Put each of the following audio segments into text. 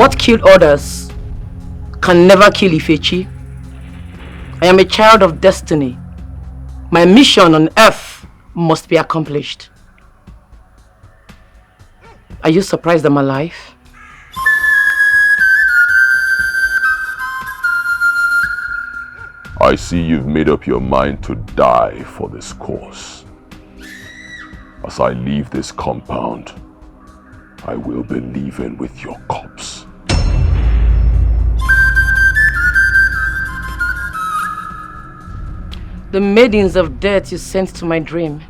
What killed others can never kill Ifechi. I am a child of destiny. My mission on earth must be accomplished. Are you surprised I'm alive? I see you've made up your mind to die for this cause. As I leave this compound, I will be leaving with your corpse. The maidens of death you sent to my dream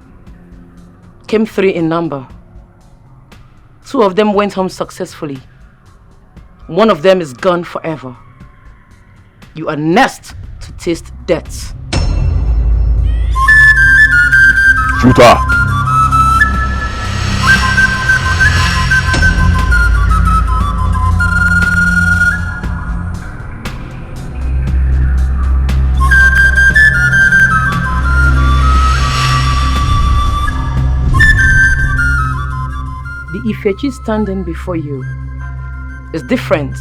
came 3 in number. 2 of them went home successfully. 1 of them is gone forever. You are next to taste death. Shooter! The Ifechi standing before you is different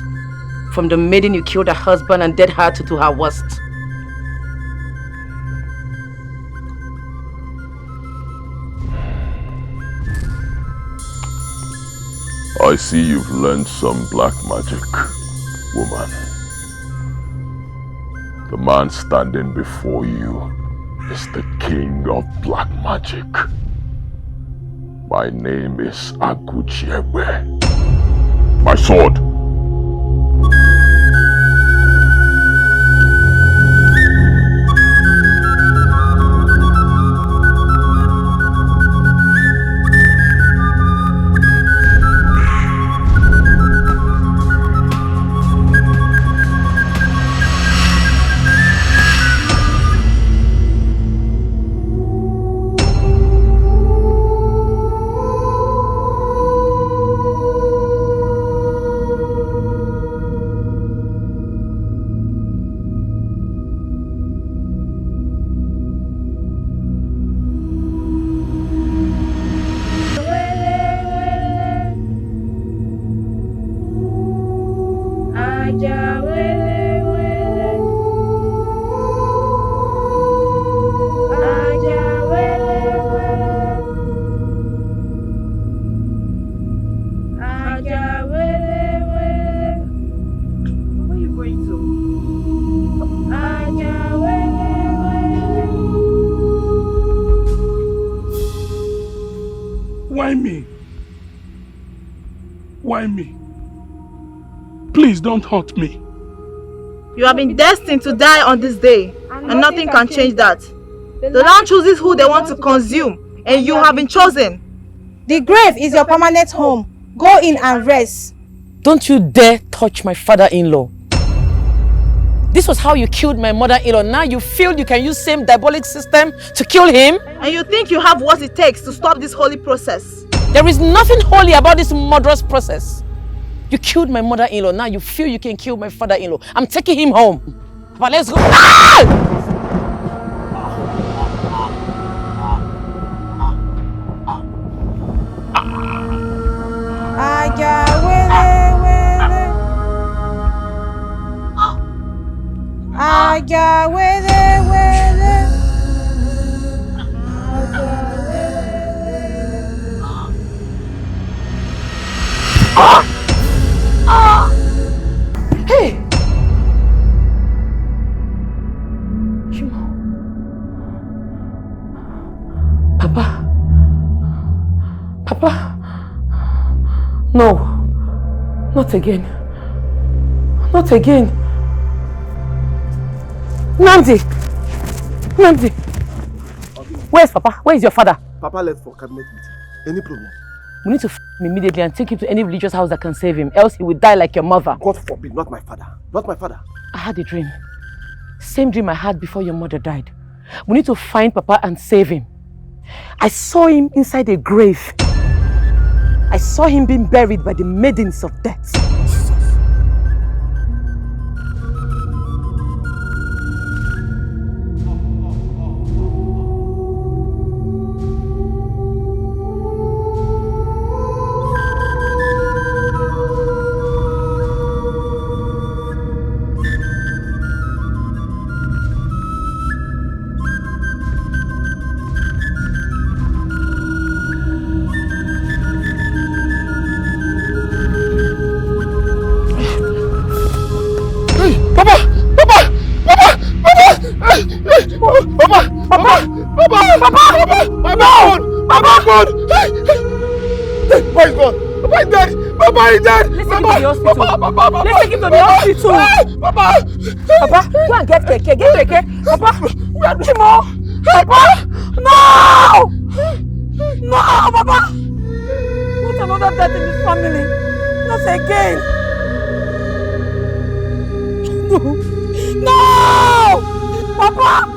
from the maiden you killed her husband and dead her to her worst. I see you've learned some black magic, woman. The man standing before you is the king of black magic. My name is Agujiegbe. My sword. Why me? Please don't hurt me. You have been destined to die on this day, and nothing can change that. The land chooses who they want to consume, and you have been chosen. The grave is your permanent home. Go in and rest. Don't you dare touch my father-in-law. This was how you killed my mother-in-law. Now you feel you can use same diabolic system to kill him? And you think you have what it takes to stop this holy process? There is nothing holy about this murderous process. You killed my mother-in-law. Now you feel you can kill my father-in-law. I'm taking him home. But let's go. Ah! Hey! Papa? Papa? No. Not again. Not again. Namdi! Namdi! Where's Papa? Where is your father? Papa left for cabinet meeting. Any problem? We need to him immediately and take him to any religious house that can save him, else he will die like your mother. God forbid, not my father. Not my father. I had a dream. Same dream I had before your mother died. We need to find Papa and save him. I saw him inside a grave. I saw him being buried by the maidens of death. Papa! My God! Hey, Papa is gone! Papa is dead! Papa is dead! Let's take him to the hospital. Papa! Let's take him to the hospital. Papa! Papa, go and get keke. Get keke. Papa! Chimo! Papa! No! No, Papa! Not another death in this family. Not again. No! Papa!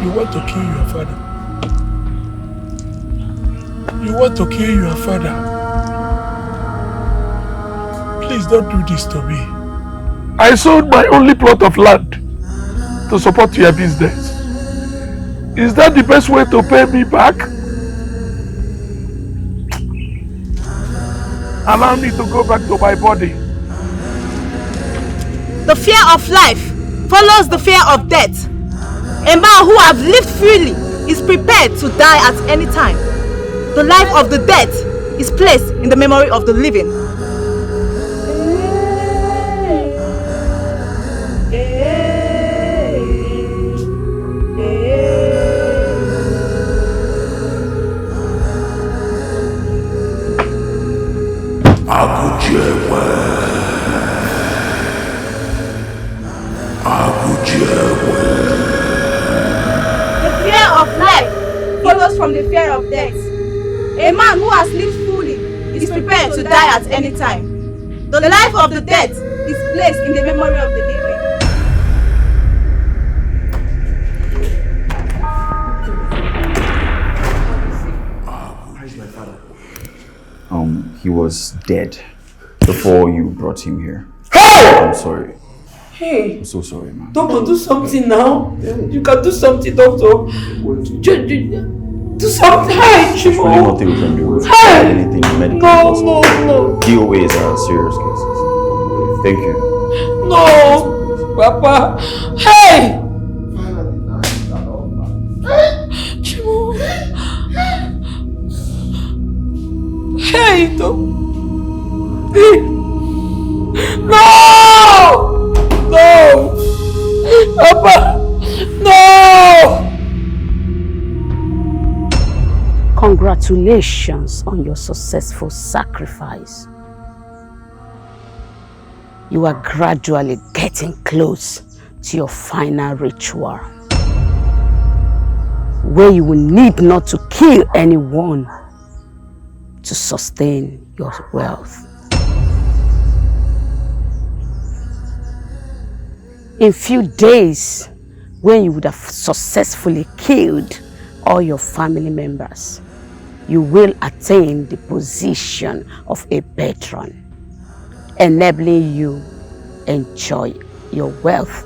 You want to kill your father. You want to kill your father. Please don't do this to me. I sold my only plot of land to support your business. Is that the best way to pay me back? Allow me to go back to my body. The fear of life follows the fear of death. A man who has lived freely is prepared to die at any time. The life of the dead is placed in the memory of the living. Agujiegbe. The fear of life follows from the fear of death. A man who has lived fully is prepared to die at any time. The life of the dead is placed in the memory of the living. How is my father? He was dead before you brought him here. Hey! I'm sorry. Hey! I'm so sorry, man. Doctor, do something now. You can do something, doctor. Do something. Hey, There's really Chimo. nothing we can do. If Hey! anything medically No, possible. no. DOAs are serious cases. Thank you. No, Papa. Hey! Chimo. Hey, Hey! No! No! Papa! No! Congratulations on your successful sacrifice. You are gradually getting close to your final ritual, where you will need not to kill anyone to sustain your wealth. In few days, when you would have successfully killed all your family members, you will attain the position of a patron, enabling you enjoy your wealth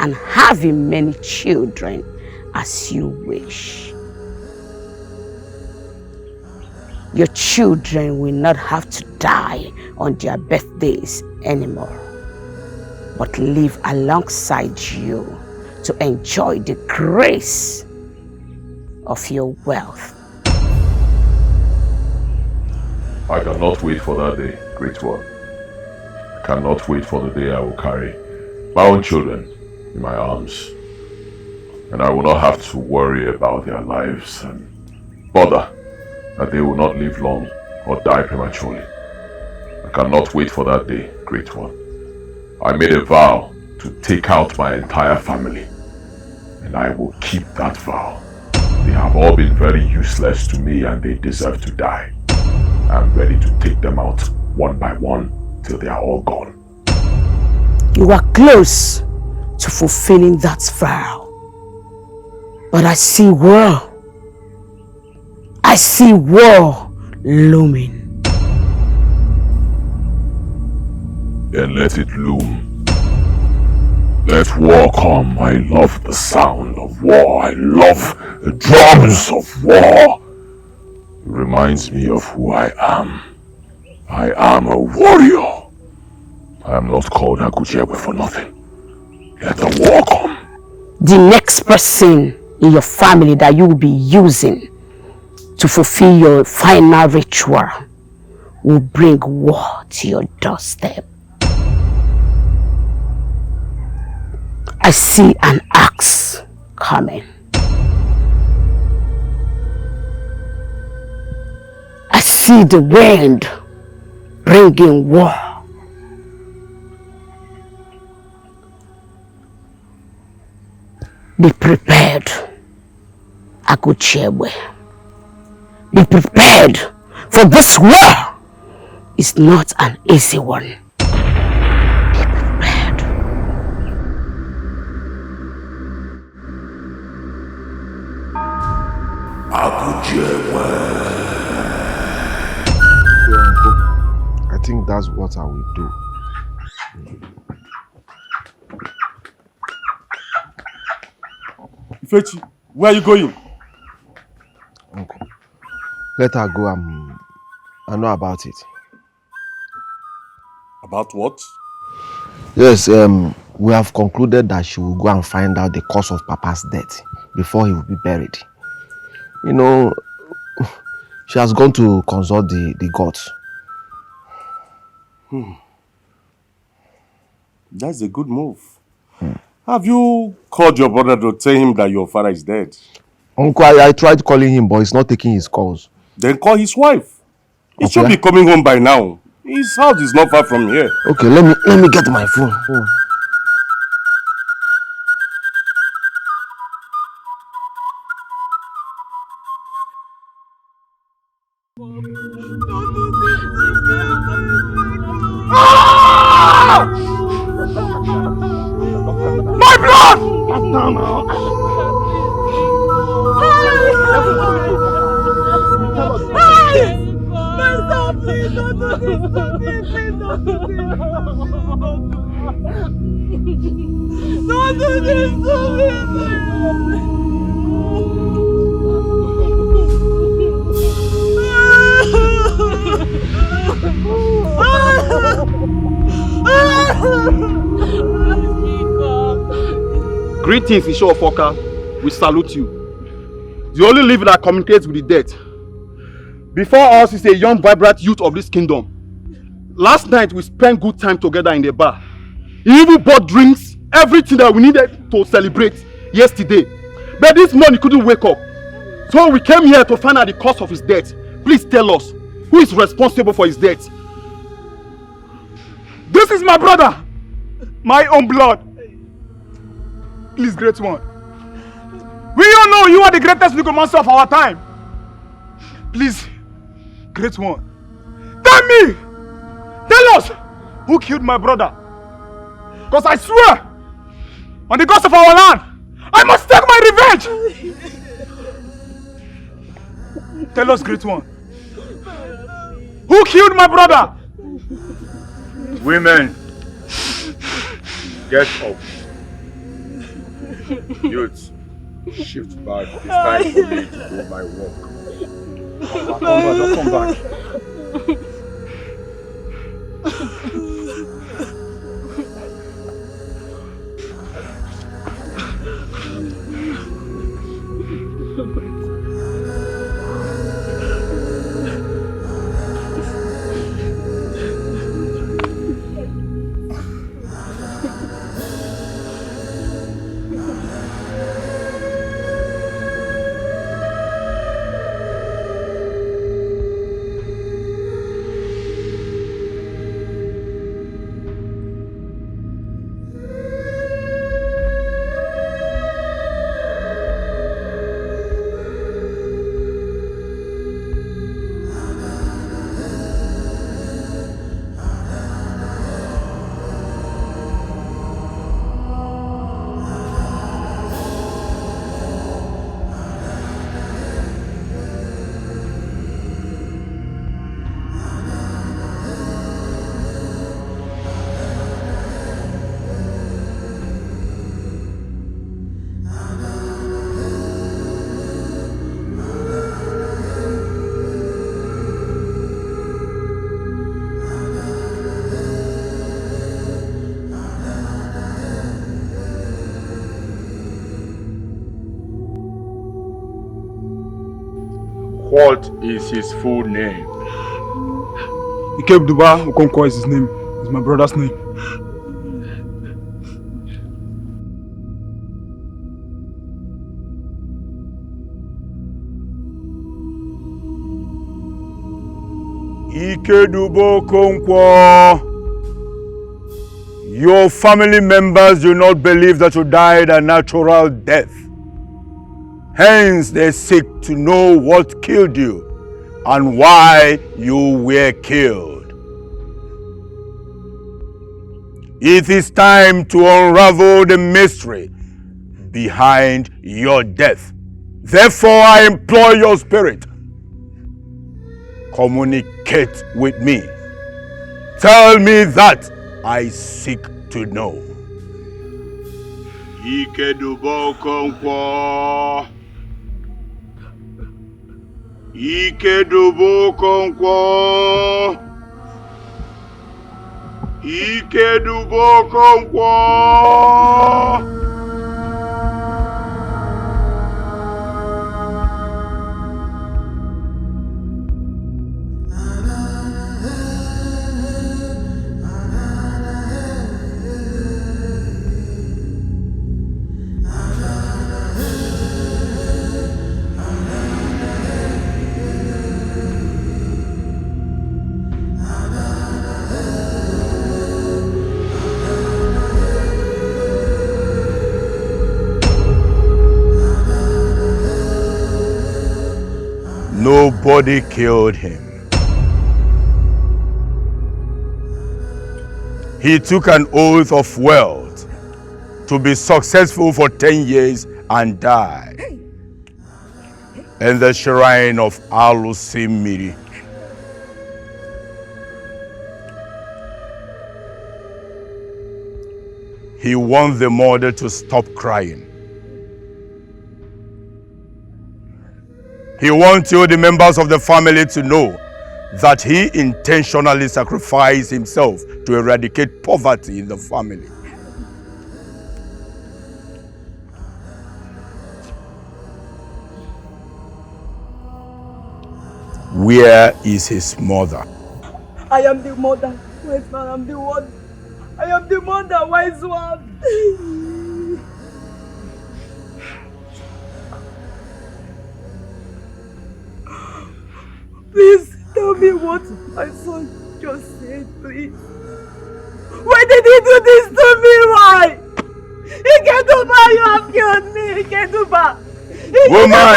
and having many children as you wish. Your children will not have to die on their birthdays anymore, but live alongside you to enjoy the grace of your wealth. I cannot wait for that day, great one. I cannot wait for the day I will carry my own children in my arms. And I will not have to worry about their lives and bother that they will not live long or die prematurely. I cannot wait for that day, great one. I made a vow to take out my entire family, and I will keep that vow. They have all been very useless to me and they deserve to die. I'm ready to take them out one by one till they are all gone. You are close to fulfilling that vow. But I see war. I see war looming. Then let it loom. Let war come. I love the sound of war. I love the drums of war. It reminds me of who I am. I am a warrior. I am not called Agujiegbe for nothing. Let the war come. The next person in your family that you will be using to fulfill your final ritual will bring war to your doorstep. I see an axe coming. I see the wind bringing war. Be prepared, Agujiegbe. Be prepared, for this war is not an easy one. Be prepared. Agujiegbe. I think that's what I will do. Ifechi, where are you going? Uncle, let her go. I know about it. About what? Yes, we have concluded that she will go and find out the cause of Papa's death before he will be buried. You know, she has gone to consult the gods. That's a good move. Have you called your brother to tell him that your father is dead? Uncle, I tried calling him, but he's not taking his calls. Then call his wife. He Okay. should be coming home by now. His house is not far from here. Okay, let me get my phone. My blood! Please don't do this to me. Please don't do this. Don't do this to me. Greetings, Isho Ofoka. We salute you. The only living that communicates with the dead. Before us is a young, vibrant youth of this kingdom. Last night we spent good time together in the bar. He even bought drinks, everything that we needed to celebrate yesterday. But this morning he couldn't wake up. So we came here to find out the cause of his death. Please tell us, who is responsible for his death? This is my brother, my own blood. Please, great one. We all know you are the greatest legal monster of our time. Please, great one. Tell us, who killed my brother? Because I swear, on the gods of our land, I must take my revenge. Tell us, great one. Who killed my brother? Women, get up. Youths, shift back. It's time for me to do my work. Come back, don't come back. What is his full name? Ikeduba Okonkwo is his name. It's my brother's name. Ikeduba Okonkwo. Your family members do not believe that you died a natural death. Hence, they seek to know what killed you and why you were killed. It is time to unravel the mystery behind your death. Therefore, I implore your spirit, communicate with me. Tell me that I seek to know. Ikeduba Okonkwo. Ikeduba Okonkwo. Ikeduba Okonkwo. Nobody killed him. He took an oath of wealth to be successful for 10 years and died in the shrine of Alusimiri. He warned the mother to stop crying. He wants you, the members of the family, to know that he intentionally sacrificed himself to eradicate poverty in the family. Where is his mother? I am the mother. Wise man, I'm the one. I am the mother, wise one. Please tell me what my son just said, please. Why did he do this to me? Why? Ikeduba, you have killed me, Ikeduba. Woman!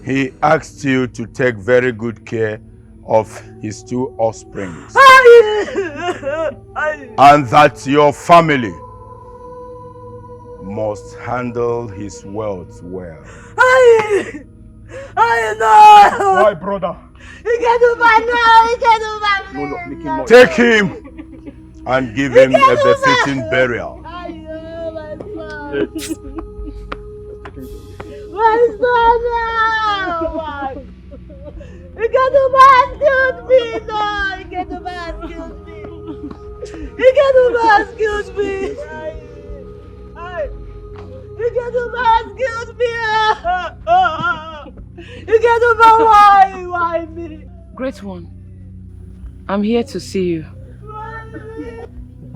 He asked you to take very good care of his 2 offsprings. And that your family must handle his wealth well. I know! Why, brother? No, take him and give him a befitting burial. My son! Why? Ikeduba has killed me! No! Ikeduba has killed me! Ikeduba has killed me! Ikeduba has killed me! Ikeduba, why? Why me? Great one, I'm here to see you.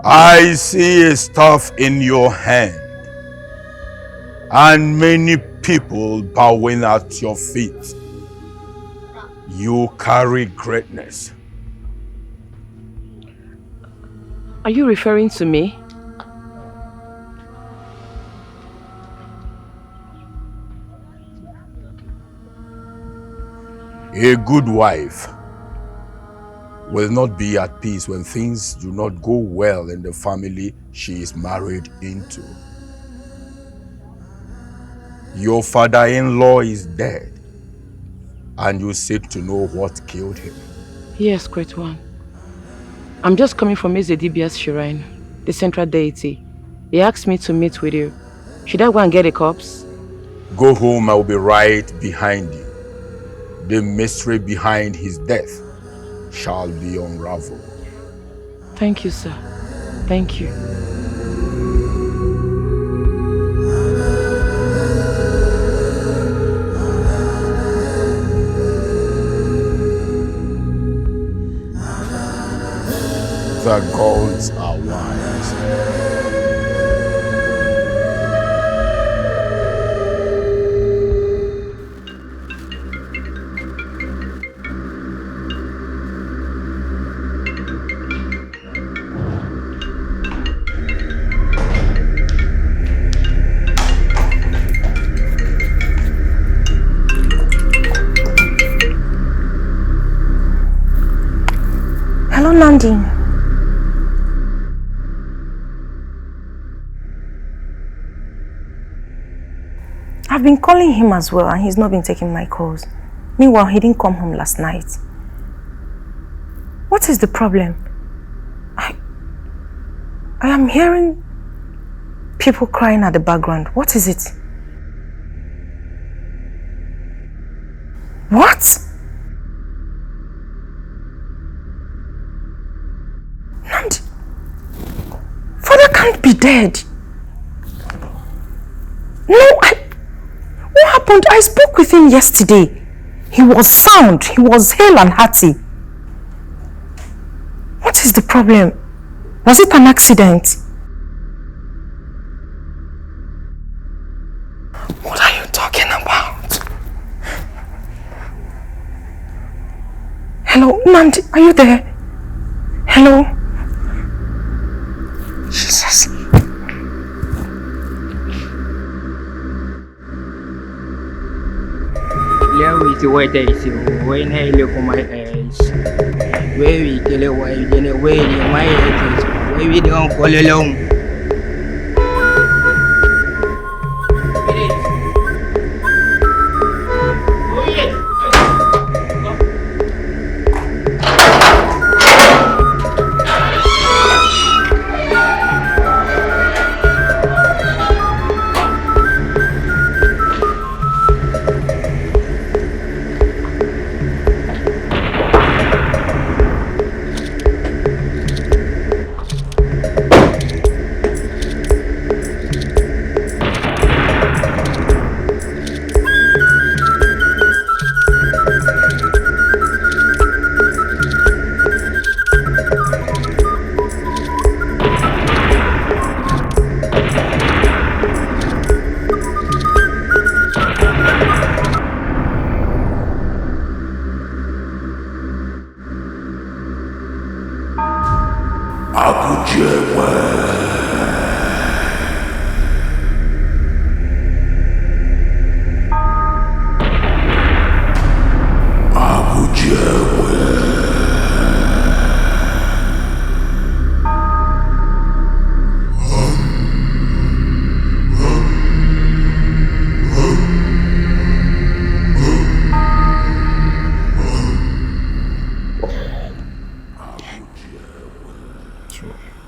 I see a staff in your hand and many people bowing at your feet. You carry greatness. Are you referring to me? A good wife will not be at peace when things do not go well in the family she is married into. Your father-in-law is dead, and you seek to know what killed him. Yes, great one. I'm just coming from Ezedibia's shrine, the central deity. He asked me to meet with you. Should I go and get a corpse? Go home, I will be right behind you. The mystery behind his death shall be unraveled. Thank you, sir. Thank you. The gods are wise. Hello, Nandi. I've been calling him as well and he's not been taking my calls. Meanwhile, he didn't come home last night. What is the problem? I am hearing people crying at the background. What is it? What? Nandi, Father can't be dead. No, what happened? I spoke with him yesterday. He was sound. He was hale and hearty. What is the problem? Was it an accident? What are you talking about? Hello, Nandi, are you there? Hello? Jesus. With the weather is when I look at my eyes. Where we kill a while, then away in my head, where we don't call alone.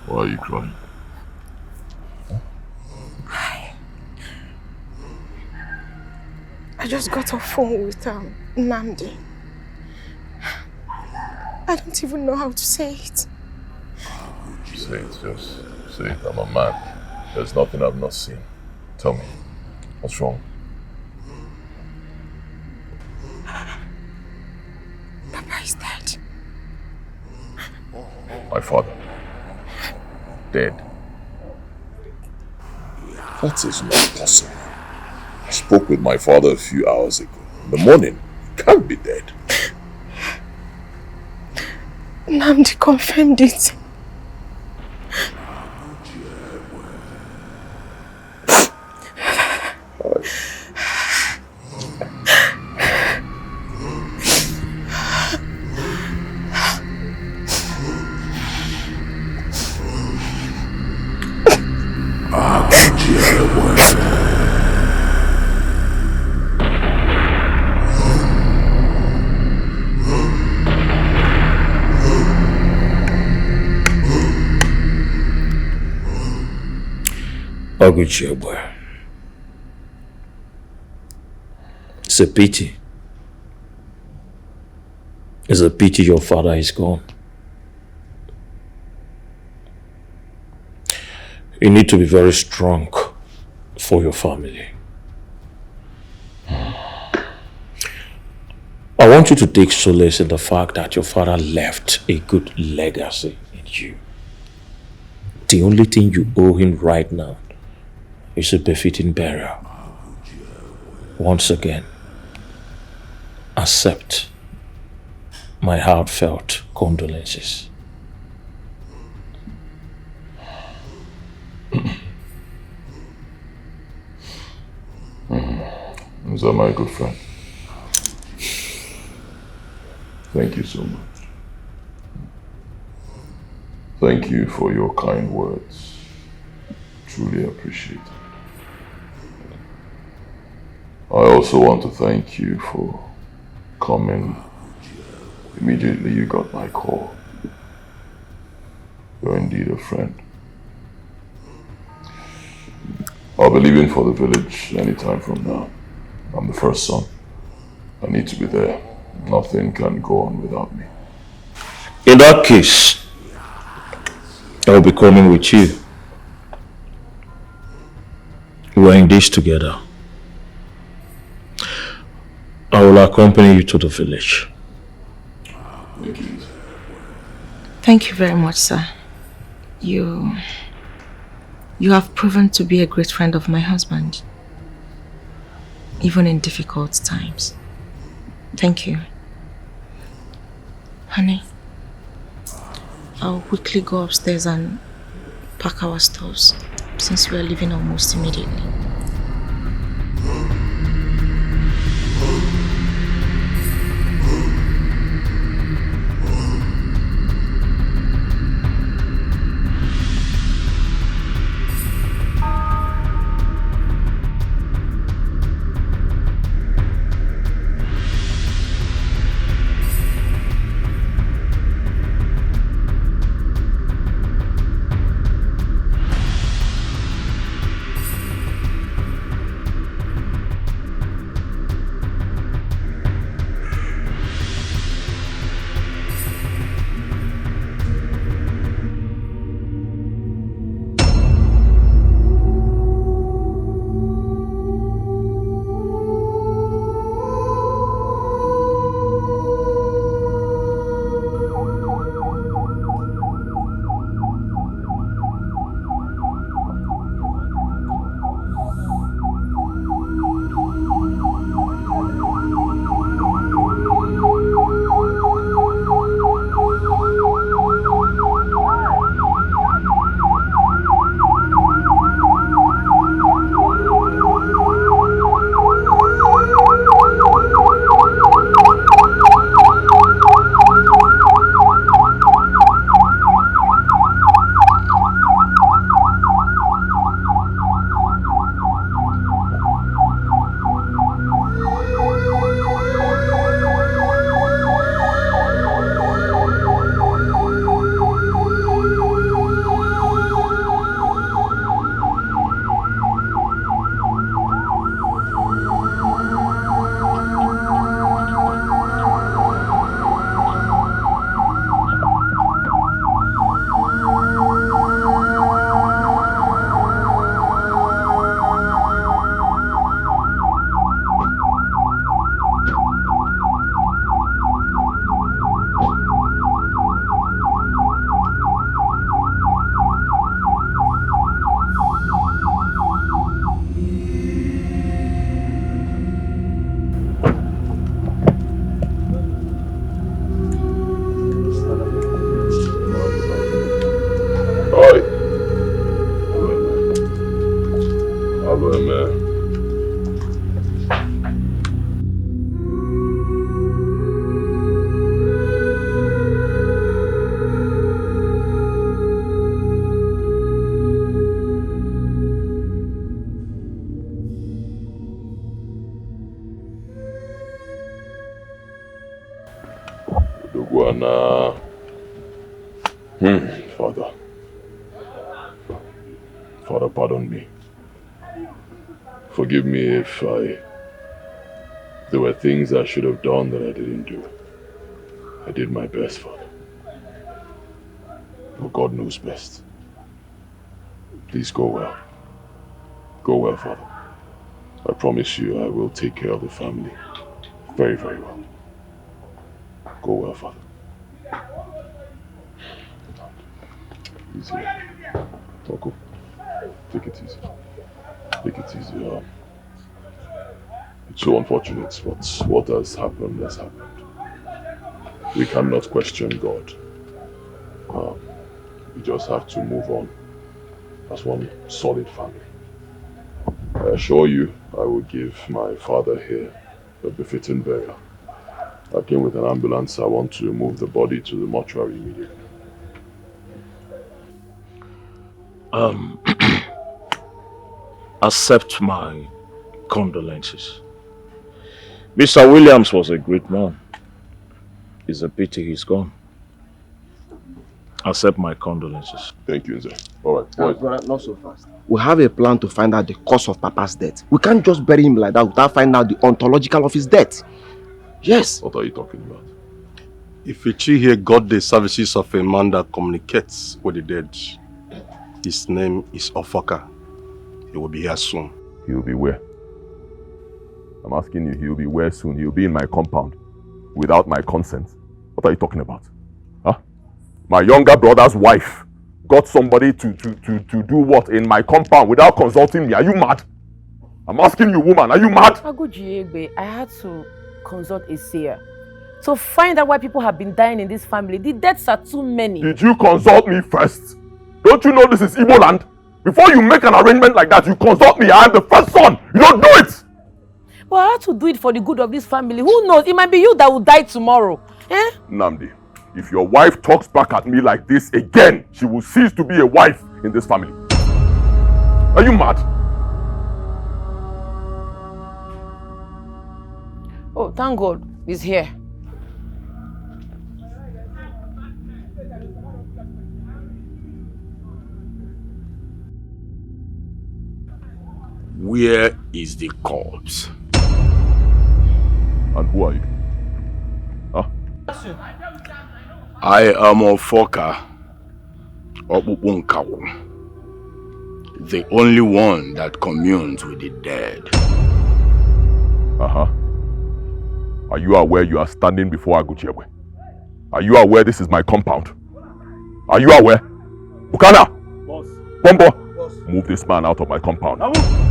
Why are you crying? I just got off phone with Nnamdi. I don't even know how to say it. Say it, just say it. I'm a man. There's nothing I've not seen. Tell me, what's wrong? Papa is dead. My father. Dead. That is not possible. I spoke with my father a few hours ago. In the morning, he can't be dead. Nnamdi confirmed it. Agujiegbe. It's a pity. It's a pity your father is gone. You need to be very strong for your family. I want you to take solace in the fact that your father left a good legacy in you. The only thing you owe him right now is a befitting burial. Once again, accept my heartfelt condolences. Is that my good friend? Thank you so much. Thank you for your kind words. Truly appreciate it. I also want to thank you for coming immediately you got my call. You're indeed a friend. I'll be leaving for the village anytime from now. I'm the first son. I need to be there. Nothing can go on without me. In that case, I'll be coming with you. We're in this together. I will accompany you to the village. Thank you. Thank you very much, sir. You have proven to be a great friend of my husband, even in difficult times. Thank you. Honey, I'll quickly go upstairs and pack our stuffs since we are leaving almost immediately. Father, pardon me. Forgive me if there were things I should have done that I didn't do. I did my best, Father. But God knows best. Please go well. Go well, Father. I promise you I will take care of the family very, very well. Go well, Father. is here. Uncle, take it easy. Take it easy. It's so unfortunate, but what has happened has happened. We cannot question God. We just have to move on as one solid family. I assure you, I will give my father here a befitting burial. I came with an ambulance. I want to move the body to the mortuary immediately. Accept my condolences. Mr. Williams was a great man. It's a pity he's gone. Accept my condolences. Thank you, Nze. All right, boys. Brother, not so fast. We have a plan to find out the cause of Papa's death. We can't just bury him like that without finding out the ontological of his death. Yes. What are you talking about? If Ichi here got the services of a man that communicates with the dead, his name is Ofoka. He will be here soon. He will be where? I'm asking you, he will be where soon? He will be in my compound without my consent. What are you talking about? Huh? My younger brother's wife got somebody to do what in my compound without consulting me. Are you mad? I'm asking you, woman, are you mad? Agujiegbe, I had to consult a seer to find out why people have been dying in this family. The deaths are too many. Did you consult me first? Don't you know this is Igbo land? Before you make an arrangement like that, you consult me. I am the first son. You don't do it. But I had to do it for the good of this family. Who knows? It might be you that will die tomorrow. Eh? Namdi, if your wife talks back at me like this again, she will cease to be a wife in this family. Are you mad? Oh, thank God he's here. Where is the corpse? And who are you? Huh? I am Ofoka Okpukpunkawu, the only one that communes with the dead. Are you aware you are standing before Agujiegbe? Are you aware this is my compound? Are you aware? Bukana! Boss. Bombo! Boss. Move this man out of my compound.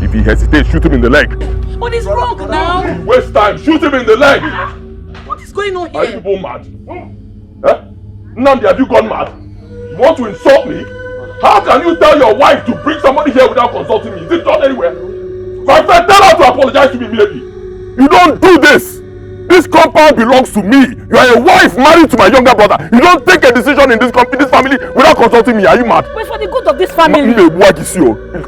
If he hesitates, shoot him in the leg. What is wrong now? Waste time, shoot him in the leg! What is going on here? Are you people mad? Eh? Nnamdi, have you gone mad? You want to insult me? How can you tell your wife to bring somebody here without consulting me? Is it done anywhere? My friend, tell her to apologize to me immediately. You don't do this! This compound belongs to me. You are a wife married to my younger brother. You don't take a decision in this family without consulting me. Are you mad? But for the good of this family.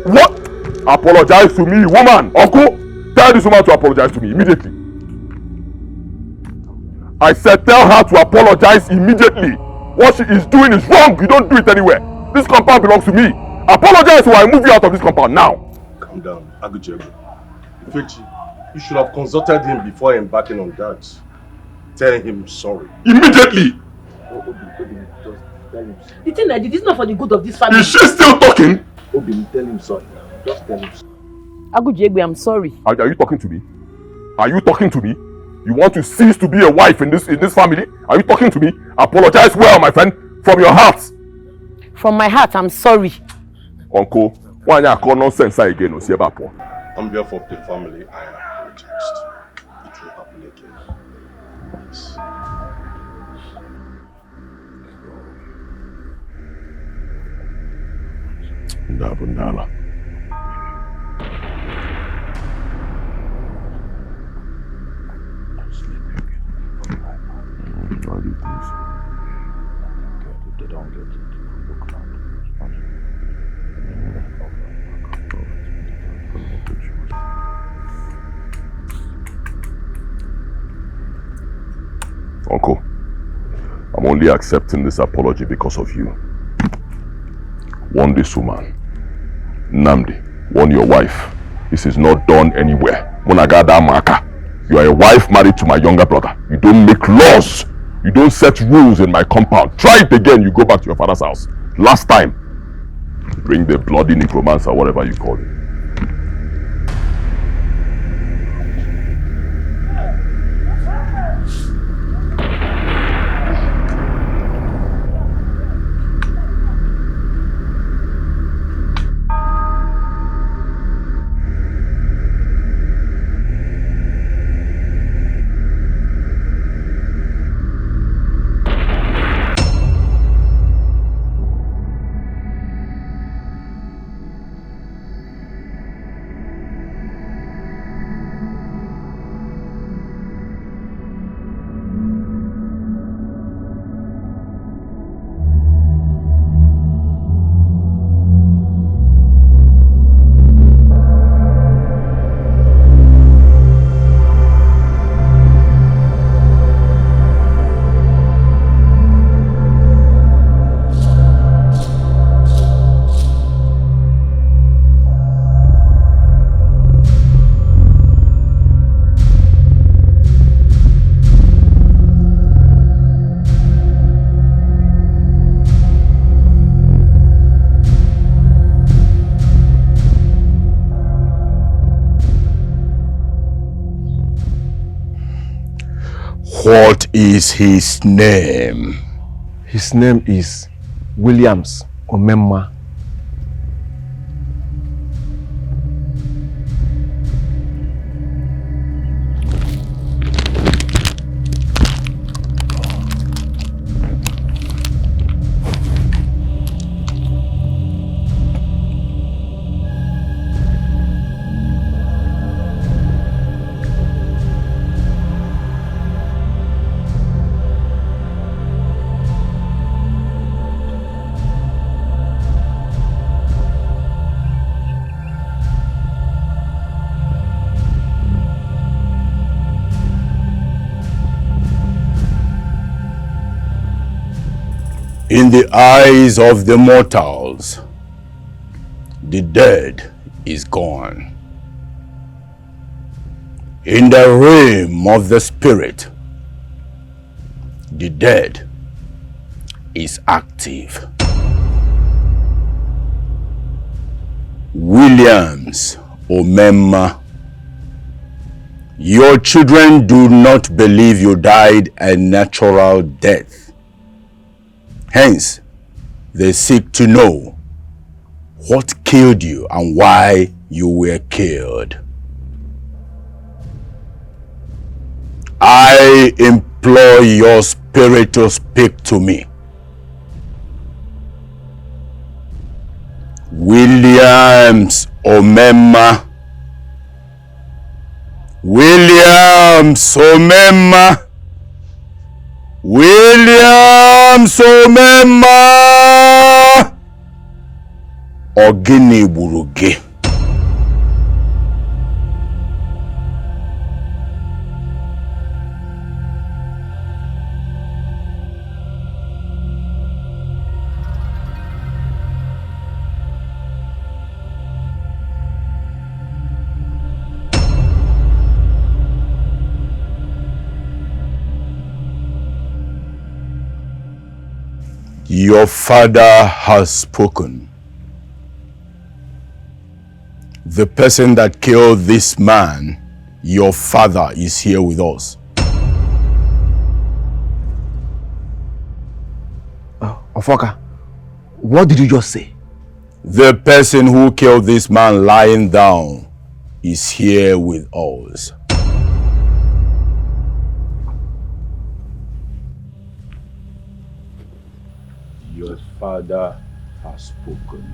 What? Apologize to me, woman. Uncle, tell this woman to apologize to me immediately. I said tell her to apologize immediately. What she is doing is wrong. You don't do it anywhere. This compound belongs to me. Apologize or I move you out of this compound now. Calm down, Agujiegbe. Ifechi, you should have consulted him before embarking on that. Tell him sorry. Immediately! The thing I did is not for the good of this family. Is she still talking? Obi, tell him sorry. Just tell him sorry. Agujiegbe, I'm sorry. Are you talking to me? Are you talking to me? You want to cease to be a wife in this family? Are you talking to me? Apologize well, my friend, from your heart. From my heart, I'm sorry. Uncle, why you call nonsense again? On behalf of the family, I apologize. It will happen again. Yes. Ndabundala. All these things. They don't get it. Look around. Uncle, I'm only accepting this apology because of you. Warn this woman. Nnamdi, warn your wife. This is not done anywhere. Munagada Maka. You are a wife married to my younger brother. You don't make laws. You don't set rules in my compound. Try it again, you go back to your father's house. Last time, bring the bloody necromancer, whatever you call it. What is his name? His name is Williams Omemma. In the eyes of the mortals, the dead is gone. In the realm of the spirit, the dead is active. Williams Omemma, your children do not believe you died a natural death. Hence, they seek to know what killed you and why you were killed. I implore your spirit to speak to me. Williams Omemma. Williams Omemma. Williams Omemma. Ogini Buruge. Your father has spoken. The person that killed this man, your father, is here with us. Ofoka, what did you just say? The person who killed this man lying down is here with us. Your father has spoken.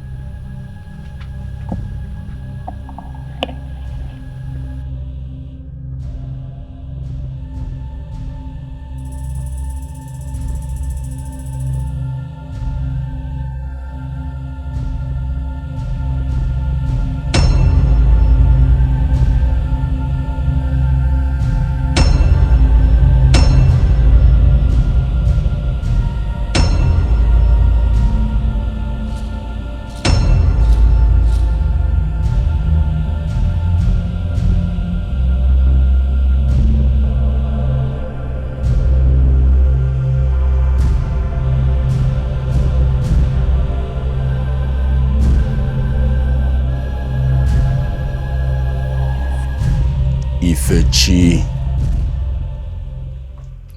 Ifechi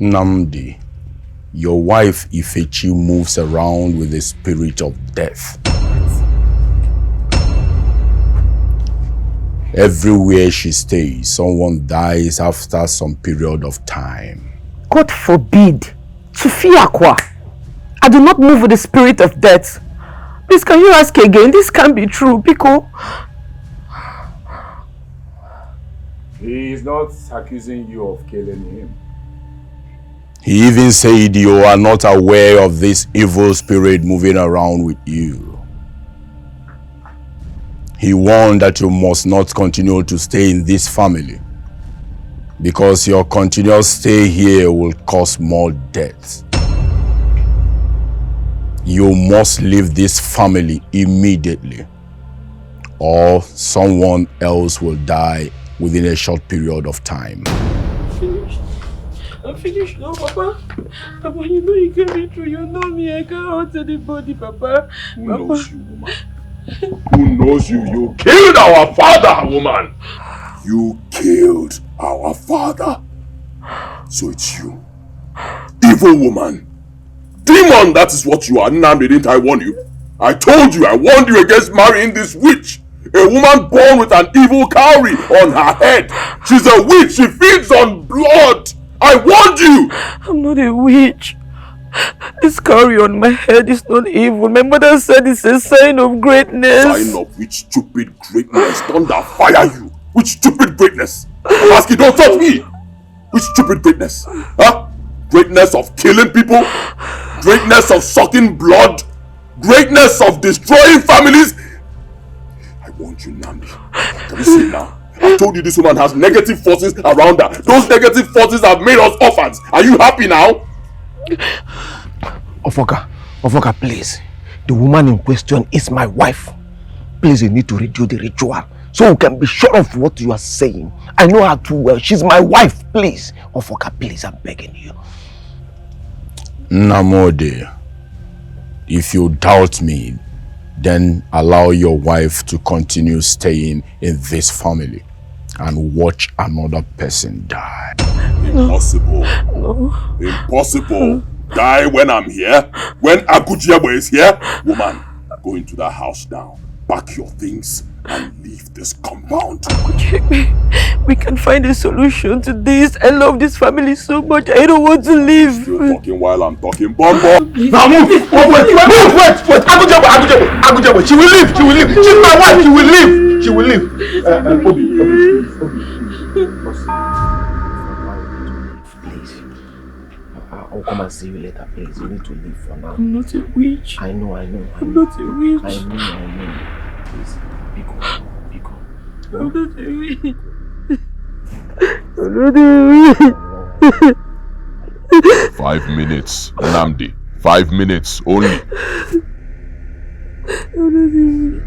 Namdi, your wife Ifechi moves around with the spirit of death. Everywhere she stays, someone dies after some period of time. God forbid. Sufiakwa. I do not move with the spirit of death. Please, can you ask again? This can't be true, Biko. He is not accusing you of killing him. He even said you are not aware of this evil spirit moving around with you. He warned that you must not continue to stay in this family because your continuous stay here will cause more deaths. You must leave this family immediately or someone else will die within a short period of time. I'm finished now, Papa. Papa, you know you can't be true. You know me. I can't hurt anybody, Papa. Who knows you, woman? Who knows you? You killed our father, woman! You killed our father. So it's you. Evil woman. Demon, that is what you are. Nnamdi, didn't I warn you? I told you, I warned you against marrying this witch. A woman born with an evil cowrie on her head. She's a witch. She feeds on blood. I warned you. I'm not a witch. This cowrie on my head is not evil. My mother said it's a sign of greatness. Sign of which stupid greatness? Thunder fire you. Which stupid greatness? I'm asking, don't touch me. Which stupid greatness? Huh? Greatness of killing people? Greatness of sucking blood? Greatness of destroying families? I want you, Nnamdi. Can you see now? I told you this woman has negative forces around her. Those negative forces have made us orphans. Are you happy now? Ofoka, please. The woman in question is my wife. Please, you need to redo the ritual so we can be sure of what you are saying. I know her too well. She's my wife. Please. Ofoka, please, I'm begging you. Nnamdi, if you doubt me, then allow your wife to continue staying in this family and watch another person die. Impossible. No. Impossible. Die when I'm here? When Agujiegbe is here? Woman, go into that house now. Pack your things and leave this compound. Agujiegbe, we can find a solution to this. I love this family so much. I don't want to leave. You're talking while I'm talking. Bombo. Now move. Wait. Agujiegbe. She will leave. She's my wife. She will leave. Please. I'll come and see you later, please. You need to leave for now. I'm not a witch. I know. I'm not a witch. I know. Please, be cool. I'm not a witch. I'm not a witch. 5 minutes, Nnamdi. 5 minutes only. I'm not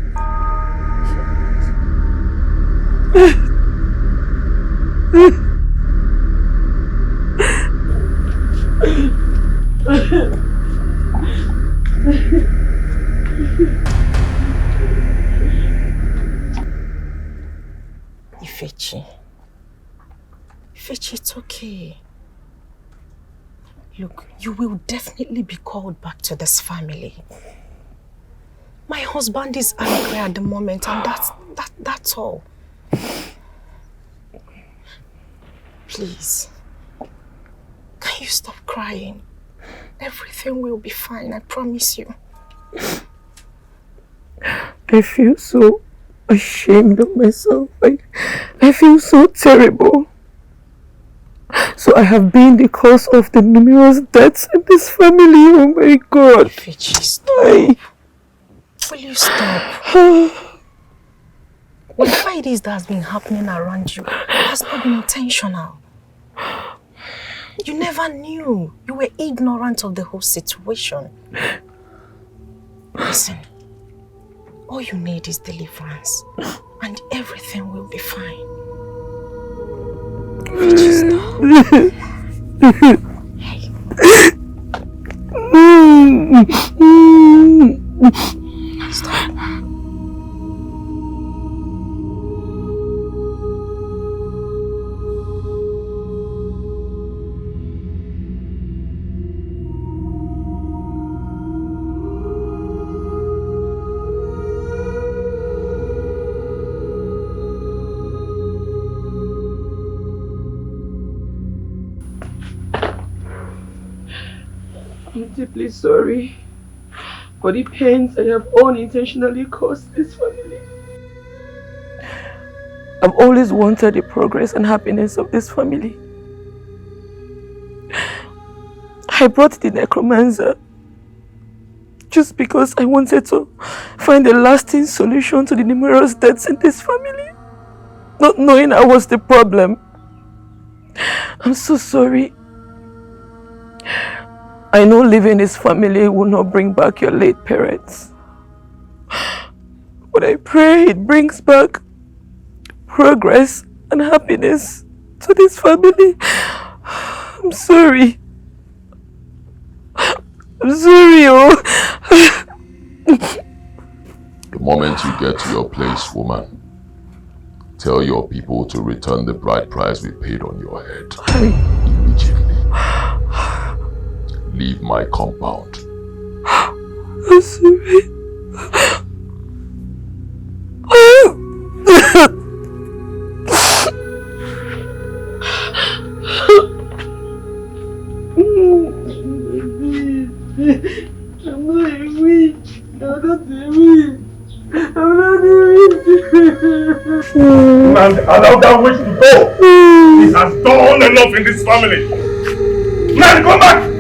Ifechi, it's okay. Look, you will definitely be called back to this family. My husband is angry at the moment, and that's all. Please, can you stop crying? Everything will be fine, I promise you. I feel so ashamed of myself. I feel so terrible. So I have been the cause of the numerous deaths in this family. Oh my God. Ifechi, stop. Will you stop? Whatever it is that has been happening around you has not been intentional. You never knew. You were ignorant of the whole situation. Listen, all you need is deliverance, and everything will be fine. Stop. I'm deeply sorry for the pains I have unintentionally caused this family. I've always wanted the progress and happiness of this family. I brought the necromancer just because I wanted to find a lasting solution to the numerous deaths in this family, not knowing I was the problem. I'm so sorry. I know leaving this family will not bring back your late parents. But I pray it brings back progress and happiness to this family. I'm sorry. I'm sorry, oh. The moment you get to your place, woman, tell your people to return the bride price we paid on your head. Immediately. leave my compound. And allow that witch to go. He has done enough in this family. Man, come back!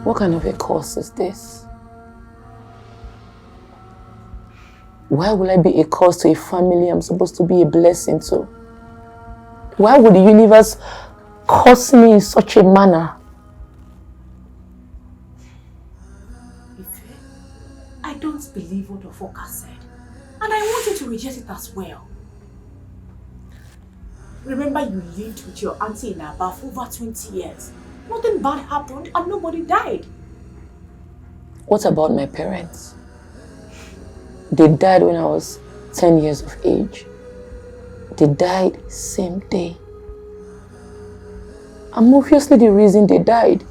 What kind of a curse is this? Why will I be a curse to a family I'm supposed to be a blessing to? Why would the universe curse me in such a manner? I don't believe what Ofoka said. And I want you to reject it as well. Remember, you lived with your auntie in Aba for over 20 years. Nothing bad happened and nobody died. What about my parents? They died when I was 10 years of age. They died same day. I'm obviously the reason they died.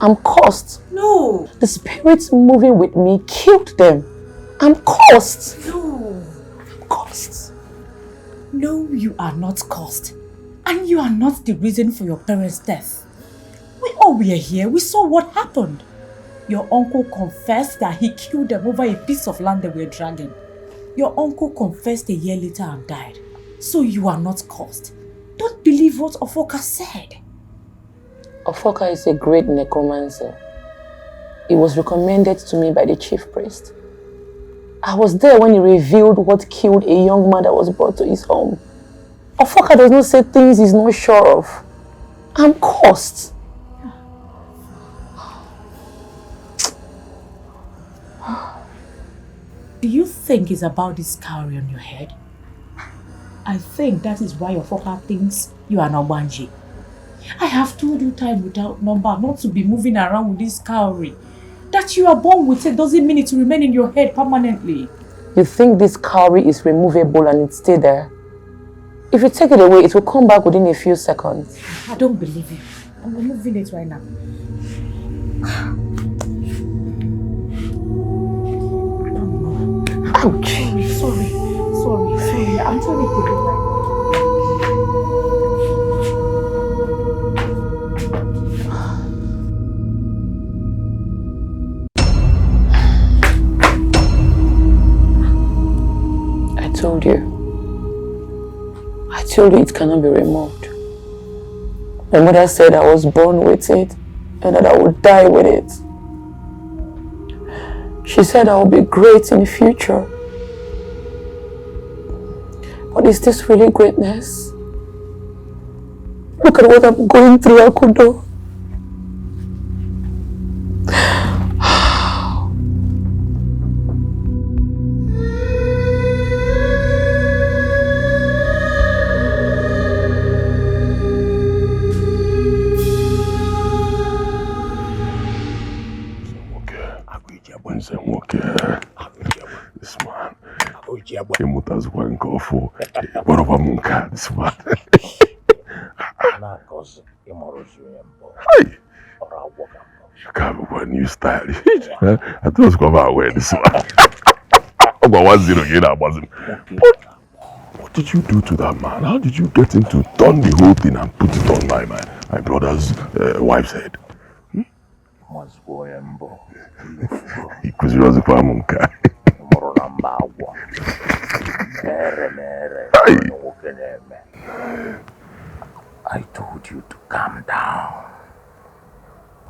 I'm cursed. No. The spirits moving with me killed them. I'm cursed. No. I'm cursed. No, you are not cursed. And you are not the reason for your parents' death. We all were here. We saw what happened. Your uncle confessed that he killed them over a piece of land they were dragging. Your uncle confessed a year later and died. So you are not cursed. Don't believe what Ofoka said. Ofoka is a great necromancer. It was recommended to me by the chief priest. I was there when he revealed what killed a young man that was brought to his home. Ofoka does not say things he's not sure of. I'm cursed. Do you think it's about this cowrie on your head? I think that is why Ofoka thinks you are not Banji. I have told you time without number not to be moving around with this cowrie. That you are born with it doesn't mean it will remain in your head permanently. You think this cowrie is removable and it stay there? If you take it away, it will come back within a few seconds. I don't believe you. I'm removing it right now. Ouch! Sorry. I'm trying to take it right now. I told you it cannot be removed. My mother said I was born with it and that I would die with it. She said I will be great in the future. But is this really greatness? Look at what I'm going through, Akudo. This man. He mutas one go for. What of a munka? This man. Hey! You can't wear new style. I thought I was going to wear this one. I'm going 1-0 again. What did you do to that man? How did you get him to turn the whole thing and put it on my brother's wife's head? Ikuziwazi kwa munka. I told you to calm down.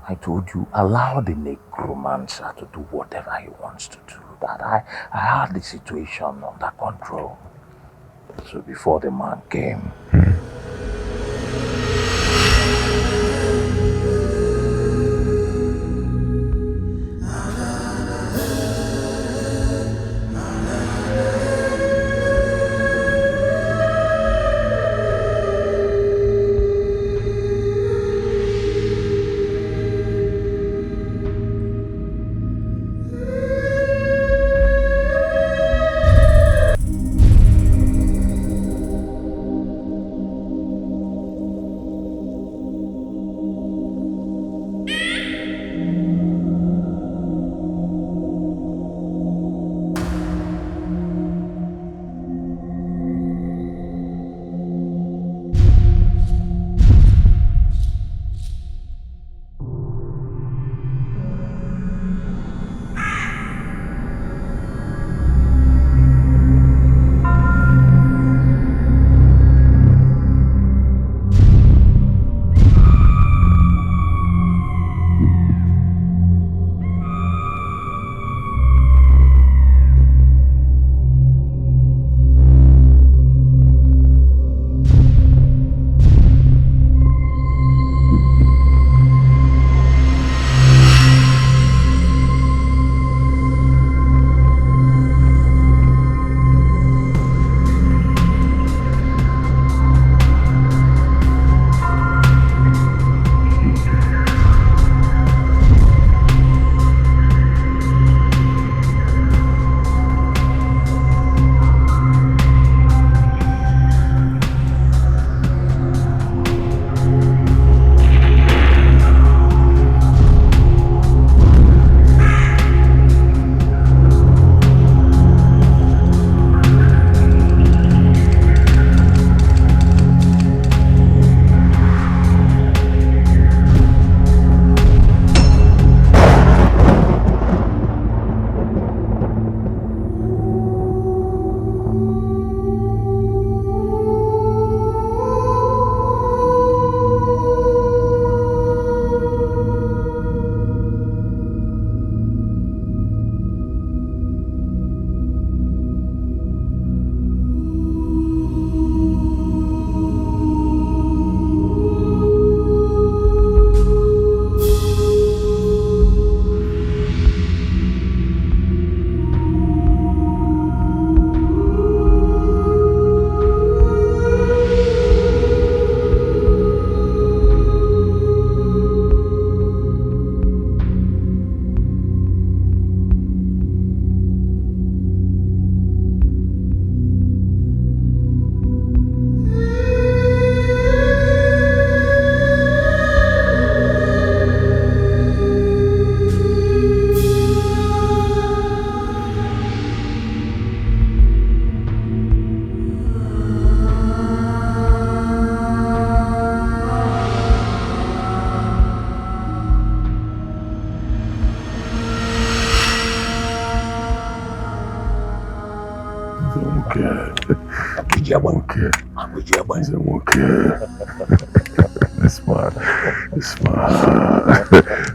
I told you, allow the necromancer to do whatever he wants to do. That I had the situation under control. So before the man came, This man.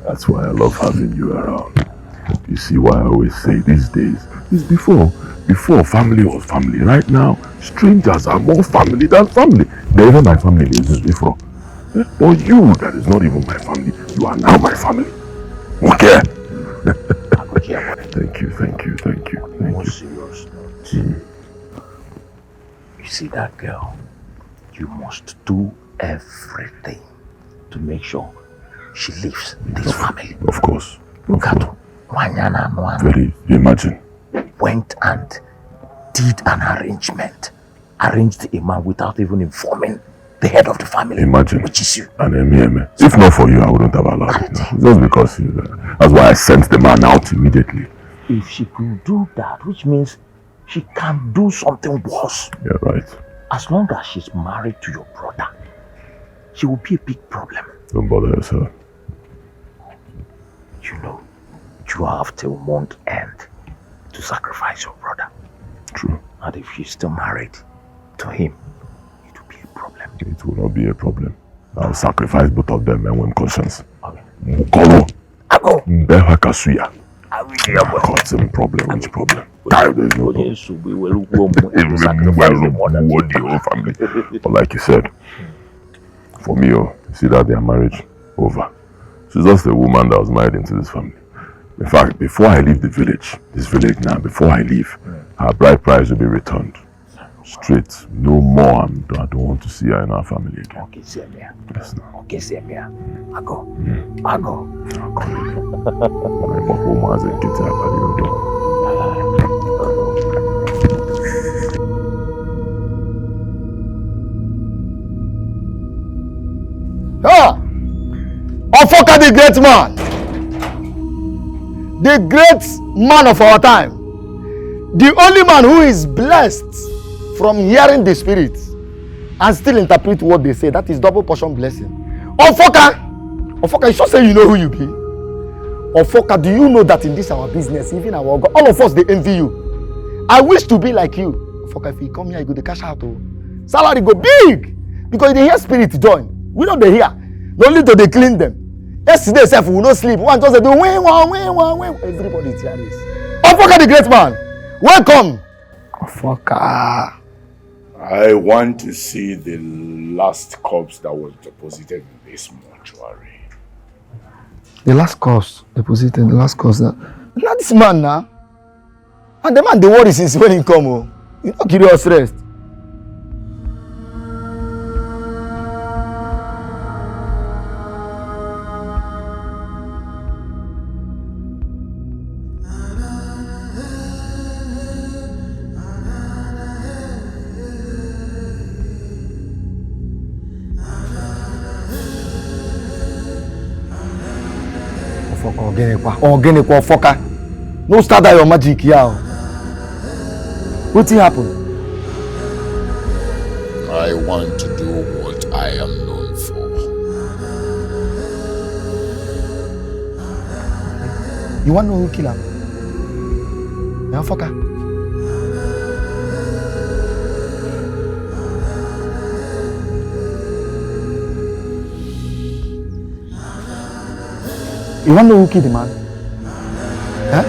That's why I love having you around. You see why I always say these days, it's before family was family. Right now, strangers are more family than family. They're even my family is before. But you, that is not even my family, you are now my family. Okay? Thank you. More serious note. You see that girl? You must do everything to make sure she leaves this family. Of course. Look at Wanyana Noan. Very, imagine. Went and did an arrangement. Arranged a man without even informing the head of the family. Imagine. Which is you. And if not for you, I wouldn't have allowed it. Just because that's why I sent the man out immediately. If she could do that, which means she can do something worse. Yeah, right. As long as she's married to your brother, she will be a big problem. Don't bother yourself. You know, you have till month end to sacrifice your brother. True. And if she's still married to him, it will be a problem. It will not be a problem. I'll sacrifice both of them and with conscience. Okay. Mukolo. Mbeha Kasuya. What's the problem? Which problem? There's no family. But like you said, for me, you see that their marriage over. She's just a woman that was married into this family. In fact, before I leave this village now, before I leave, her bride price will be returned. Straight. No more. I don't want to see her in our family again. Okay, see me. Yes, no. Okay, see me. I go. Ofoka the great man. The great man of our time. The only man who is blessed from hearing the spirit and still interpret what they say. That is double portion blessing. Ofoka, you should say you know who you be. Ofoka, do you know that in this our business, even our God, all of us they envy you. I wish to be like you. Ofoka, if you come here, you go to cash out. Salary go big because they hear spirit join. We know they hear. No need to they clean them. Yesterday, self we will not sleep. One just they do win. Everybody is hearing this. Ofoka the great man, welcome. Ofoka. I want to see the last corpse that was deposited in this mortuary. The last corpse deposited. The last corpse. Not this man now. And the man they worry since when he come. Oh, you not curious rest. Organic Ofoka. No start that your magic here. What happened? I want to do what I am known for. You want to know who kill him? Ofoka. You want to know who killed the man? Huh?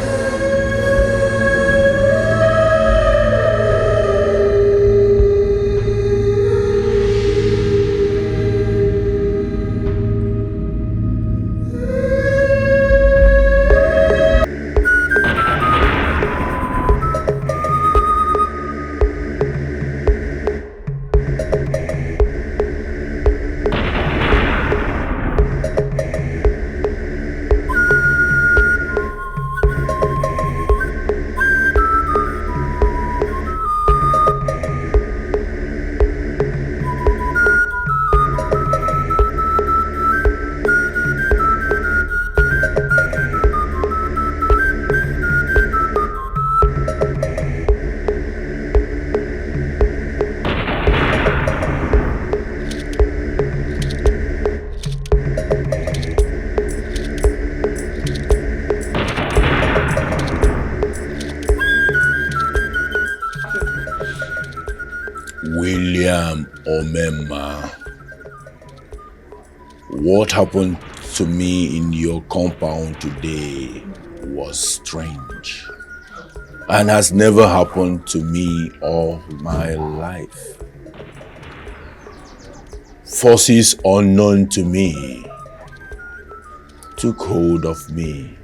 What happened to me in your compound today was strange and has never happened to me all my life. Forces unknown to me took hold of me,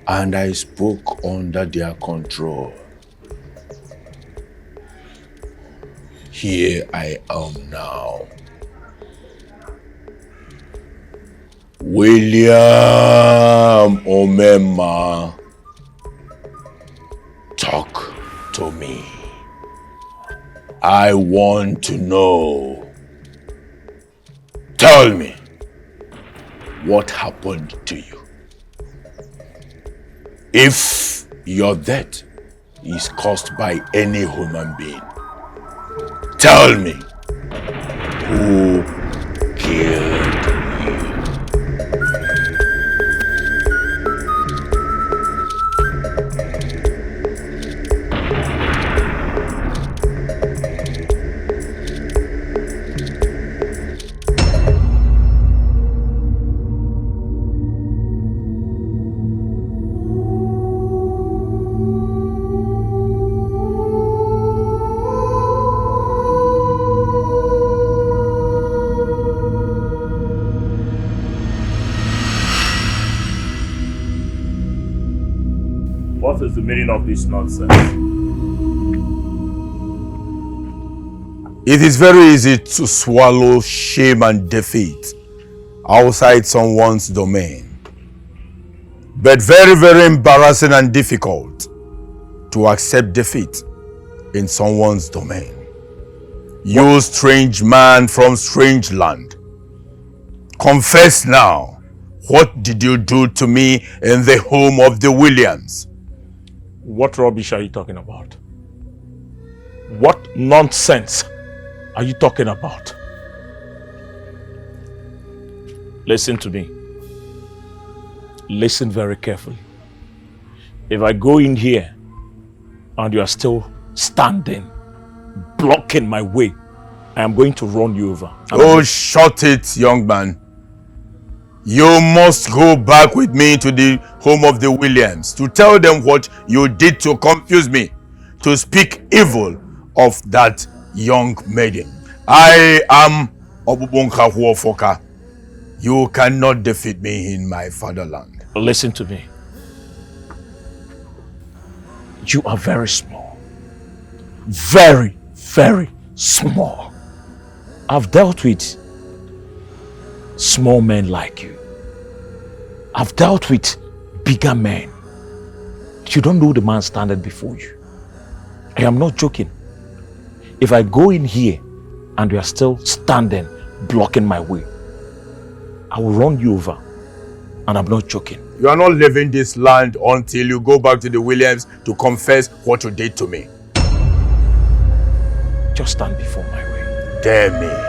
and I spoke under their control. Here I am now. William Omema, talk to me. I want to know. Tell me, what happened to you? If your death is caused by any human being, tell me, who killed you? What is the meaning of this nonsense? It is very easy to swallow shame and defeat outside someone's domain, but very, very embarrassing and difficult to accept defeat in someone's domain. You strange man from strange land, confess now, what did you do to me in the home of the Williams? What rubbish are you talking about? What nonsense are you talking about? Listen to me. Listen very carefully. If I go in here and you are still standing, blocking my way, I am going to run you over. Oh, shut it, young man. You must go back with me to the home of the Williams to tell them what you did to confuse me, to speak evil of that young maiden. I am Obubonka Huofoka. You cannot defeat me in my fatherland. Listen to me. You are very small. Very, very small. I've dealt with small men like you. I've dealt with bigger men. You don't know the man standing before you. I am not joking. If I go in here and you are still standing, blocking my way, I will run you over. And I'm not joking. You are not leaving this land until you go back to the Williams to confess what you did to me. Just stand before my way. Dare me.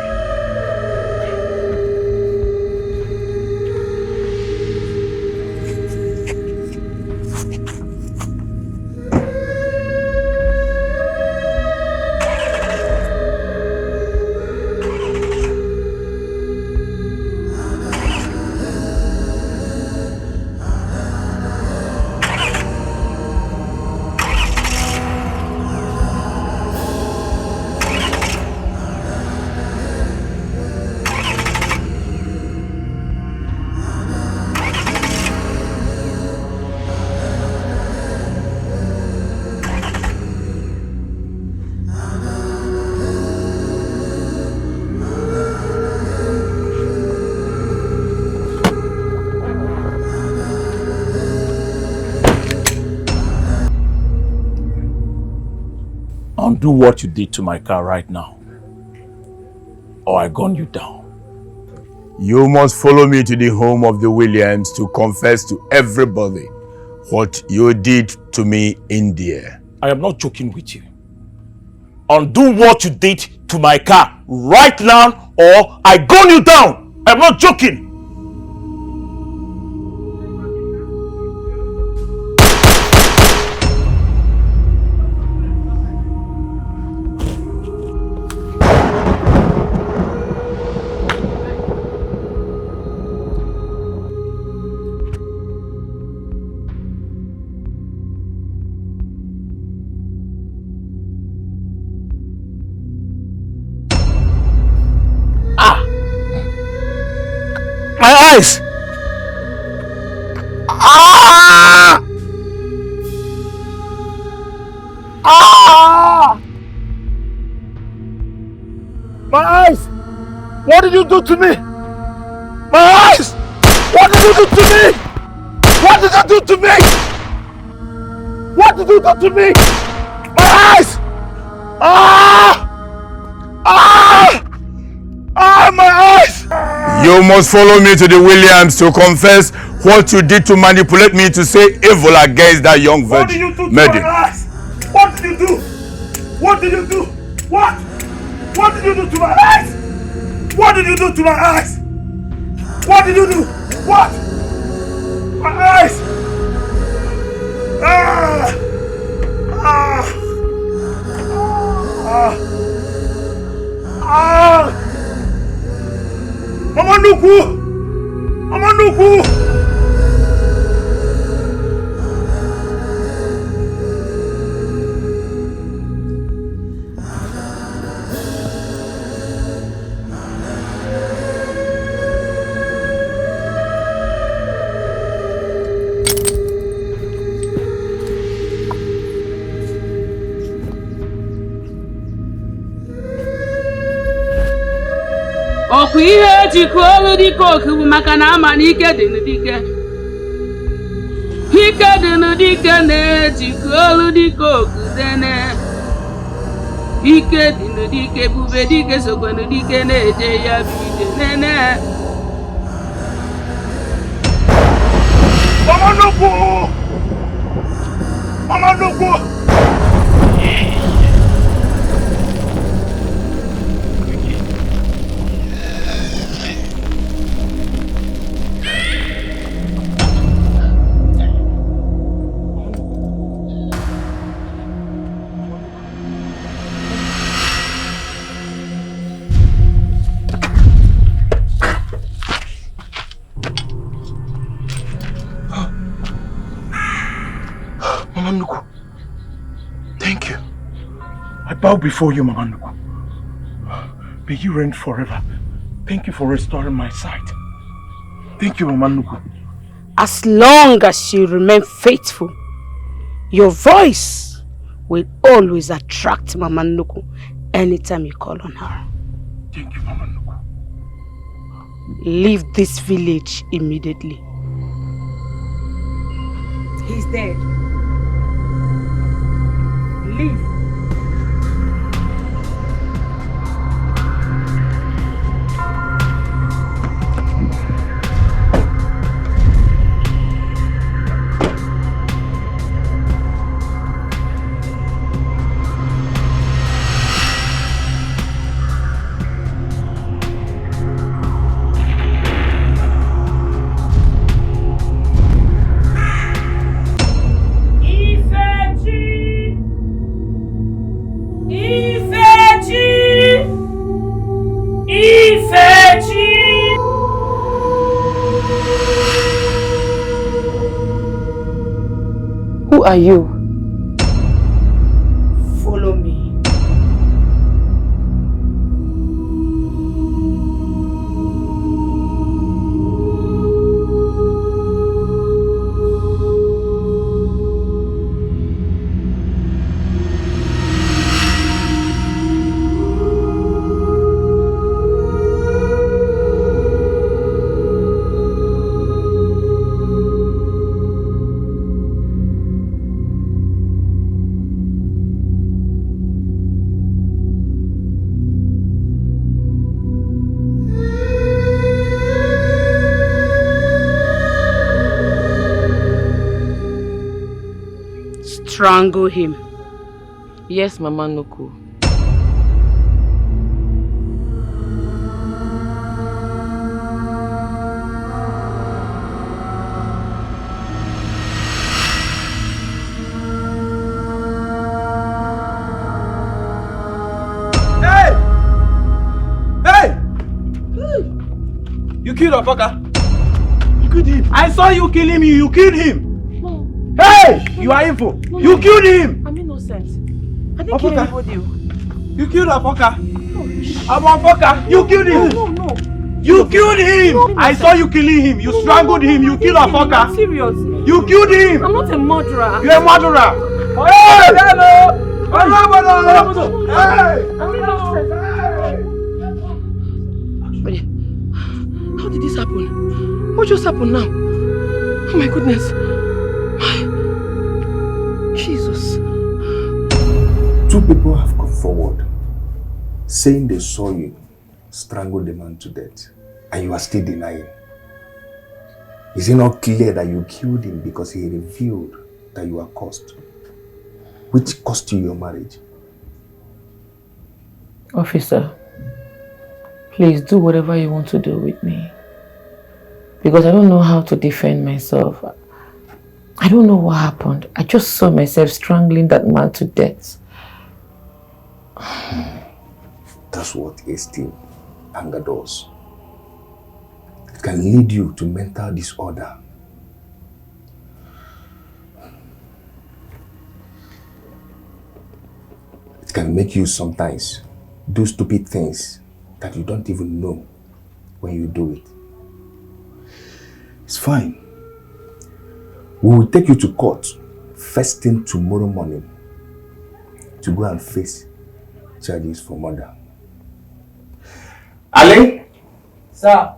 Undo what you did to my car right now, or I gun you down. You must follow me to the home of the Williams to confess to everybody what you did to me in there. I am not joking with you. Undo what you did to my car right now, or I gun you down. I am not joking. My eyes! Ah! Ah! My eyes! What did you do to me? My eyes! What did you do to me? What did you do to me? What did you do to me? My eyes! Ah! Ah! Ah, my eyes! You must follow me to the Williams to confess what you did to manipulate me to say evil against that young virgin. What did you do to my eyes? What did you do? What did you do? What? What did you do to my eyes? What did you do to my eyes? What did you do? What? My eyes! Ah! Ah! Ah! Ah! Mama Nuku! Mama Nuku! Ọkụ ihe jikọ olu dịka oku bụ maka na ama na ike dị n'dike. Ike dị n'dike na-ejikọ olu dịka oku dene. Ike dị n'dike bube dike sokwa n'dike na-eje ya bụ ije nene. Mama Nuku! Mama Nuku! Mama Nuku, thank you. I bow before you, Mama Nuku. May you reign forever. Thank you for restoring my sight. Thank you, Mama Nuku. As long as you remain faithful, your voice will always attract Mama Nuku anytime you call on her. Thank you, Mama Nuku. Leave this village immediately. He's dead. Leave. Who are you? Follow me. Strangle him. Yes, Mama Nuku. Hey! Hey! You killed a fucker. You killed him. I saw you kill him. You killed him. Hey! You are evil. You killed him. I'm innocent. I didn't kill anybody. You killed a fucker. I'm a fucker. You killed him. No. You killed him! No, I saw you killing him. You strangled him. You killed Afoka. I'm serious. You killed him! I'm not a murderer. You're a murderer! Hey! How did this happen? What just happened now? Oh my goodness. Jesus. 2 people have come forward saying they saw you strangle the man to death, and you are still denying. Is it not clear that you killed him because he revealed that you are cursed, which cost you your marriage? Officer, please do whatever you want to do with me. Because I don't know how to defend myself. I don't know what happened. I just saw myself strangling that man to death. That's what esteem anger does. It can lead you to mental disorder. It can make you sometimes do stupid things that you don't even know when you do it. It's fine. We will take you to court first thing tomorrow morning to go and face charges for murder. Ali? Sir.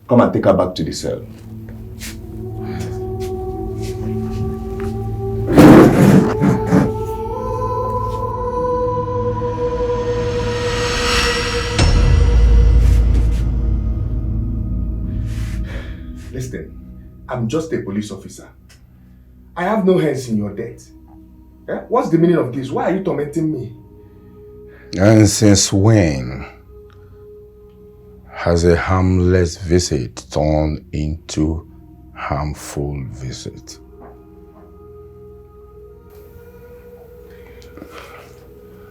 Come and take her back to the cell. Listen, I'm just a police officer. I have no hands in your death. Eh? What's the meaning of this? Why are you tormenting me? And since when has a harmless visit turned into harmful visit?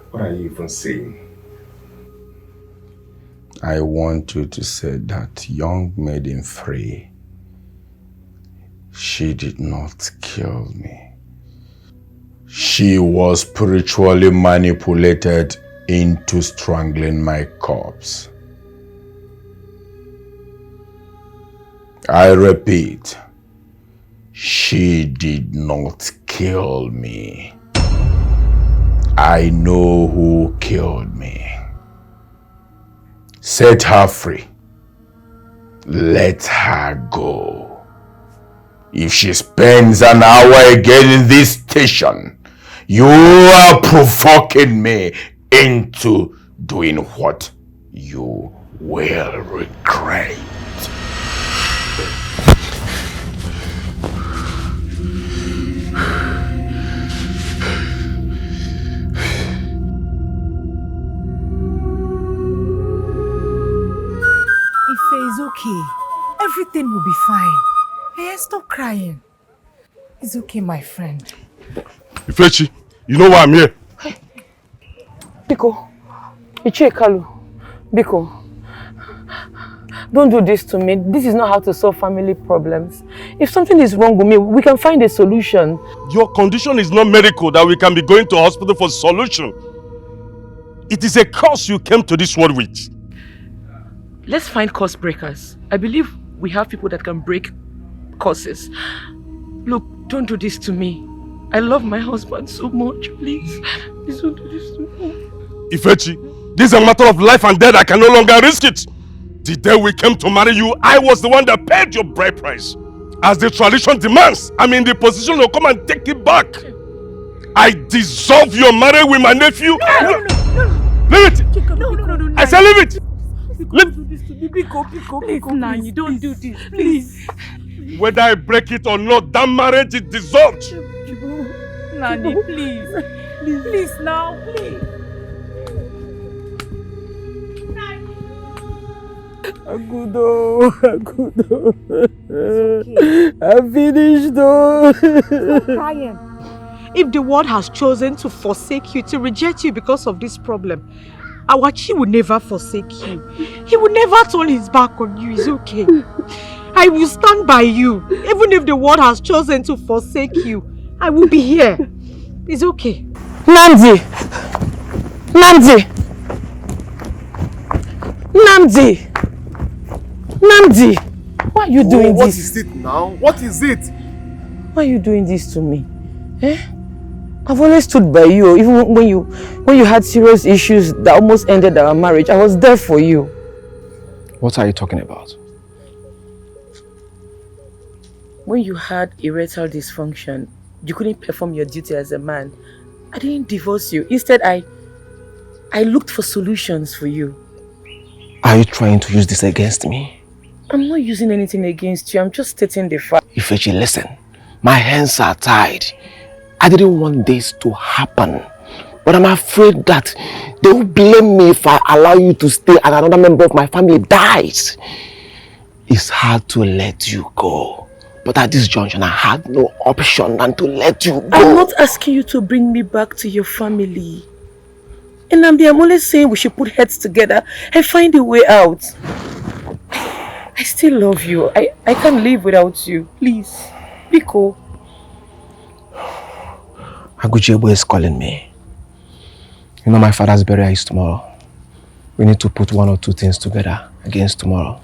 What are you even saying? I want you to say that young maiden free. She did not kill me. She was spiritually manipulated into strangling my corpse. I repeat, she did not kill me. I know who killed me. Set her free. Let her go. If she spends an hour again in this station, you are provoking me into doing what you will regret. Ife is okay. Everything will be fine. Hey, stop crying. It's okay, my friend. Ifechi, you know why I'm here? Biko, Ichekalu, Biko, don't do this to me. This is not how to solve family problems. If something is wrong with me, we can find a solution. Your condition is not medical that we can be going to hospital for solution. It is a curse you came to this world with. Let's find curse breakers. I believe we have people that can break curses. Look, don't do this to me. I love my husband so much. Please, please don't do this to me. Ifechi, this is a matter of life and death. I can no longer risk it. The day we came to marry you, I was the one that paid your bride price. As the tradition demands, I'm in the position to come and take it back. I dissolve your marriage with my nephew. No. Leave it. No. I say leave it. Don't do this to me. Please, Nani, don't do this. Please. Whether I break it or not, that marriage is dissolved. Nani, please. Please now, please. Agudo. I'm finished though. Stop crying. If the world has chosen to forsake you, to reject you because of this problem, Awachi will never forsake you. He will never turn his back on you. It's okay. I will stand by you. Even if the world has chosen to forsake you, I will be here. It's okay. Namdi! Namdi, why are you doing what this? What is it now? What is it? Why are you doing this to me? Eh? I've always stood by you, even when you had serious issues that almost ended our marriage. I was there for you. What are you talking about? When you had erectile dysfunction, you couldn't perform your duty as a man. I didn't divorce you. Instead, I looked for solutions for you. Are you trying to use this against me? I'm not using anything against you. I'm just stating the fact. Ifechi, listen. My hands are tied. I didn't want this to happen. But I'm afraid that they will blame me if I allow you to stay and another member of my family dies. It's hard to let you go. But at this junction, I had no option than to let you go. I'm not asking you to bring me back to your family. And I'm only saying we should put heads together and find a way out. I still love you. I can't live without you. Please, Biko. Agujiegbe is calling me. You know my father's burial is tomorrow. We need to put one or two things together against tomorrow.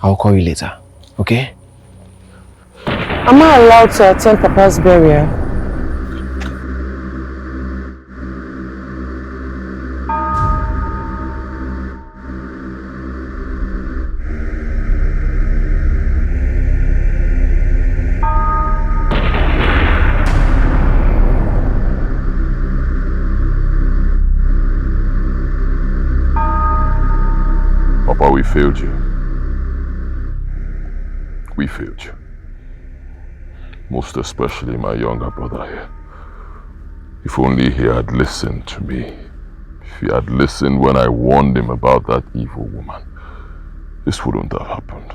I'll call you later, okay? Am I allowed to attend Papa's burial? Papa, we failed you. We failed you. Most especially my younger brother here. If only he had listened to me. If he had listened when I warned him about that evil woman, this wouldn't have happened.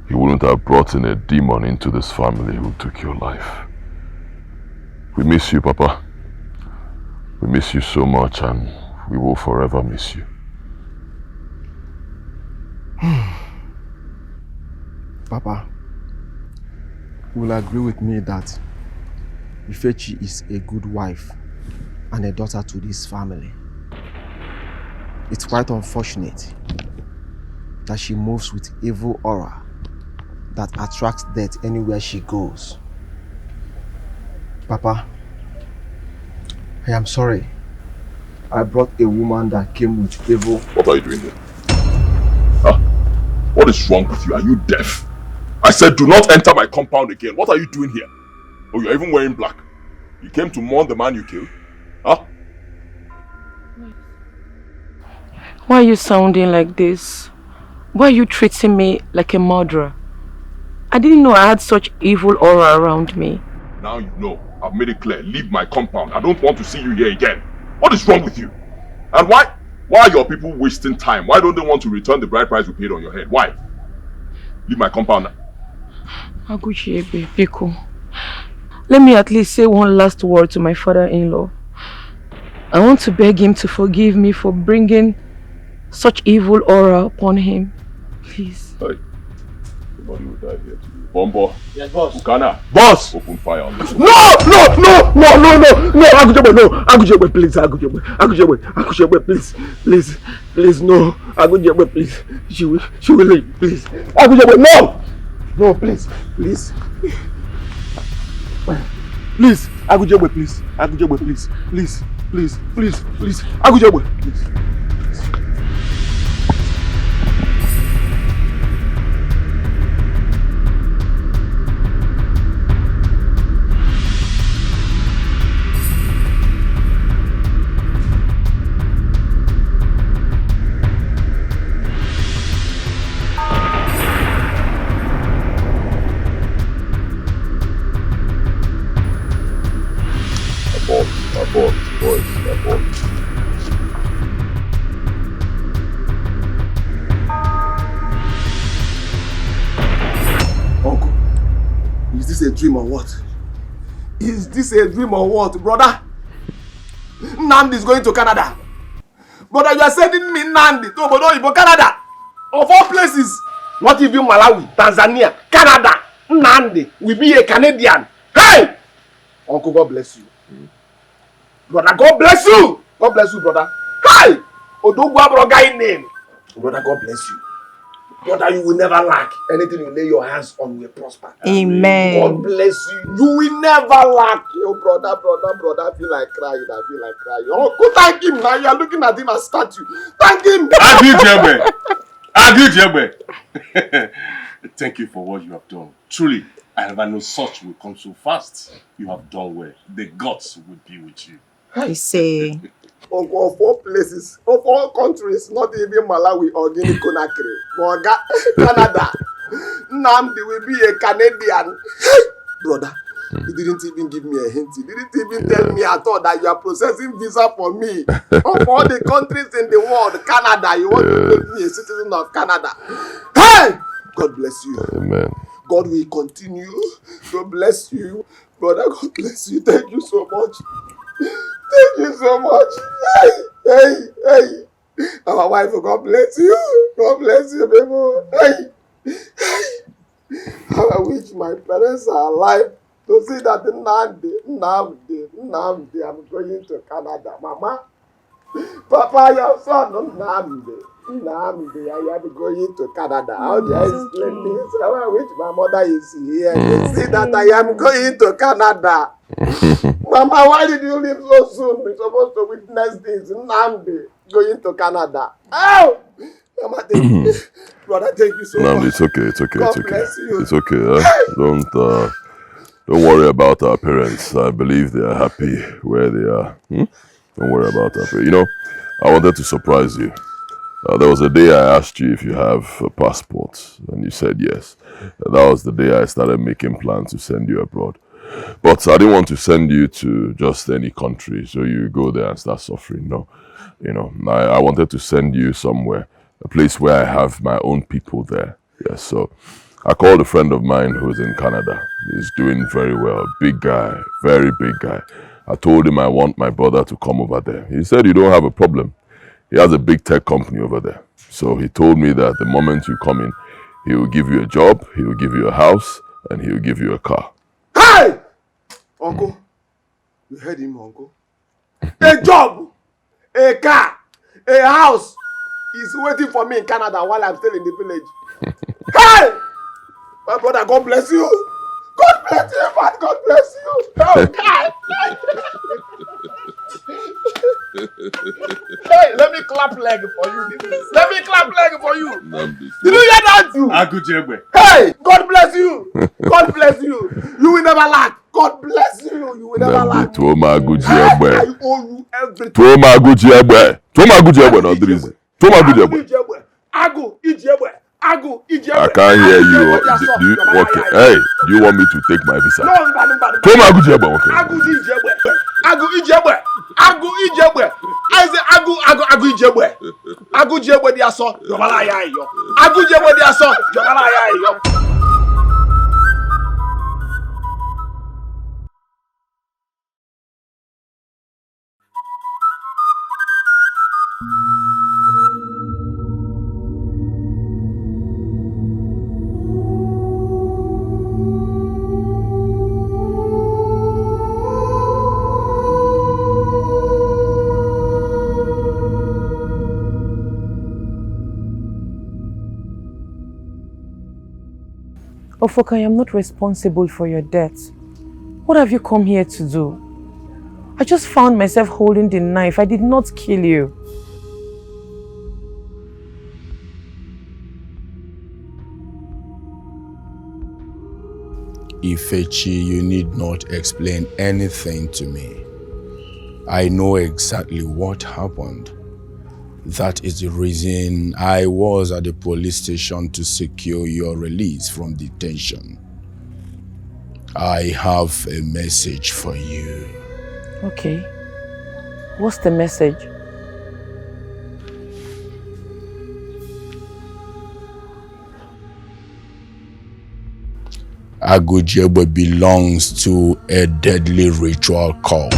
He wouldn't have brought in a demon into this family who took your life. We miss you, Papa. We miss you so much, and we will forever miss you. Papa, you will agree with me that Ifechi is a good wife and a daughter to this family. It's quite unfortunate that she moves with evil aura that attracts death anywhere she goes. Papa, I am sorry. I brought a woman that came with evil. What are you doing here? Huh? What is wrong with you? Are you deaf? I said do not enter my compound again. What are you doing here? Oh, you're even wearing black. You came to mourn the man you killed? Huh? Why are you sounding like this? Why are you treating me like a murderer? I didn't know I had such evil aura around me. Now you know. I've made it clear. Leave my compound. I don't want to see you here again. What is wrong with you? And why are your people wasting time? Why don't they want to return the bride price we paid on your head? Why? Leave my compound now. Agujiegbe, Biko. Let me at least say one last word to my father-in-law. I want to beg him to forgive me for bringing such evil aura upon him. Please. Hey. Somebody will die here today. Bombo. Yes, boss. Bukana. Boss! Open fire on this one. No, Agujiegbe, no. Agujiegbe, please, Agujiegbe, please, no. Agujiegbe, please. She will leave, please. Agujiegbe, no, please. Please, Agujiegbe, please. Agujiegbe, please. Agujiegbe, please. Abort. Uncle, is this a dream or what? Brother? Nnamdi is going to Canada. Brother, you are sending me Nnamdi to Obodo Canada. Of all places. Not even Malawi, Tanzania, Canada. Nnamdi will be a Canadian. Hey! Uncle, God bless you. Brother, God bless you. God bless you, brother. Hey! Odogwa Brogai name. Brother, God bless you. Brother, you will never lack. Anything you lay your hands on will prosper. Amen. God bless you. You will never lack. Yo, brother, I feel like crying. Oh, go thank him now. You are looking at him as statue. Thank him. Agujiegbe. Thank you for what you have done. Truly, I never know such will come so fast. You have done well. The gods will be with you. I say. Of all places, of all countries, not even Malawi or Guinea Conakry, but Canada. Nnamdi will be a Canadian. Brother, you didn't even give me a hint. You didn't even tell me at all that you are processing visa for me. Of all the countries in the world, Canada, you want to make me a citizen of Canada. Hey! God bless you. Amen. God will continue to bless you. Brother, God bless you. Thank you so much. Thank you so much. Hey. Our wife, God bless you. God bless you, people. Hey. How I wish my parents are alive to see that Nnamdi, I'm going to Canada. Mama, Papa, your son, Nnamdi, I am going to Canada. How do I explain this? How I wish my mother is here to see that I am going to Canada. Mama, why did you leave so soon? We're supposed to witness this. Nnamdi going to Canada. Oh! Mama, thank you. Brother, thank you so much. It's okay. God bless you. It's okay. Don't worry about our parents. I believe they are happy where they are. Don't worry about our parents. You know, I wanted to surprise you. There was a day I asked you if you have a passport, and you said yes. That was the day I started making plans to send you abroad. But I didn't want to send you to just any country, so you go there and start suffering. No, I wanted to send you somewhere, a place where I have my own people there. Yes, so I called a friend of mine who's in Canada. He's doing very well, big guy, very big guy. I told him I want my brother to come over there. He said you don't have a problem. He has a big tech company over there. So he told me that the moment you come in, he will give you a job, he will give you a house, and he will give you a car. Hey! Uncle, you heard him, Uncle. A job, a car, a house is waiting for me in Canada while I'm still in the village. Hey! My brother, God bless you. God bless you, man. God bless you. Oh, God. Hey, let me clap leg for you. Let me clap leg for you. Did you hear that? Agujiegbe. Hey, God bless you. God bless you. You will never lack. God bless you. You will never lack. Tuoma I Agujiegbe. owe you everything. Tuoma Agujiegbe. Tuoma Agujiegbe, not the reason. Tuoma Agujiegbe. Agujiegbe. I can't hear you. Okay. Hey, do you want me to take my visa? No, Tuoma Agujiegbe. Okay. Agujiegbe. I say Agujiegbe. Agujiegbe di aso. Yobala ya yo. Agujiegbe di aso. Yobala ya yo. Ofoka, I am not responsible for your death. What have you come here to do? I just found myself holding the knife. I did not kill you. Ifechi, you need not explain anything to me. I know exactly what happened. That is the reason I was at the police station to secure your release from detention. I have a message for you. Okay. What's the message? Agujiegbe belongs to a deadly ritual cult.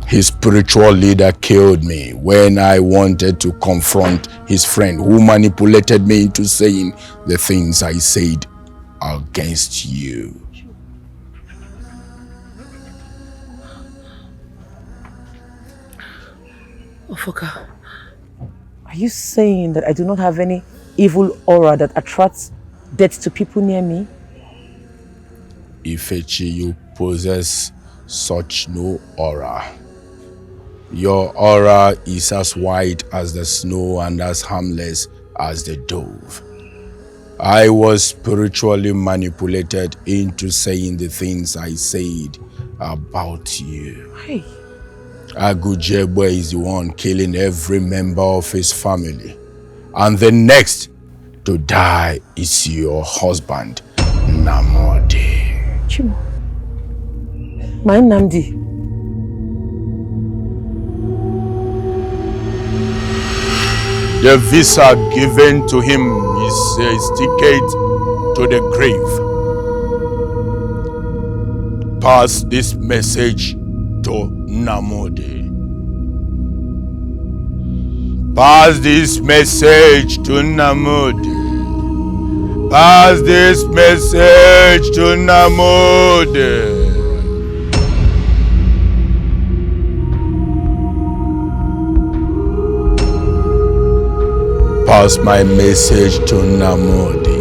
His spiritual leader killed me when I wanted to confront his friend who manipulated me into saying the things I said against you. Ofoka, Are you saying that I do not have any evil aura that attracts death to people near me? Ifechi, you possess such no aura. Your aura is as white as the snow and as harmless as the dove. I was spiritually manipulated into saying the things I said about you. Hey. Agujiegbe is the one killing every member of his family. And the next to die is your husband, Namodi. Chimo. My Namdi. The visa given to him is his ticket to the grave. Pass this message to Namodi. Pass this message to Namodi. Pass this message to Namodi. Pass my message to Namodi.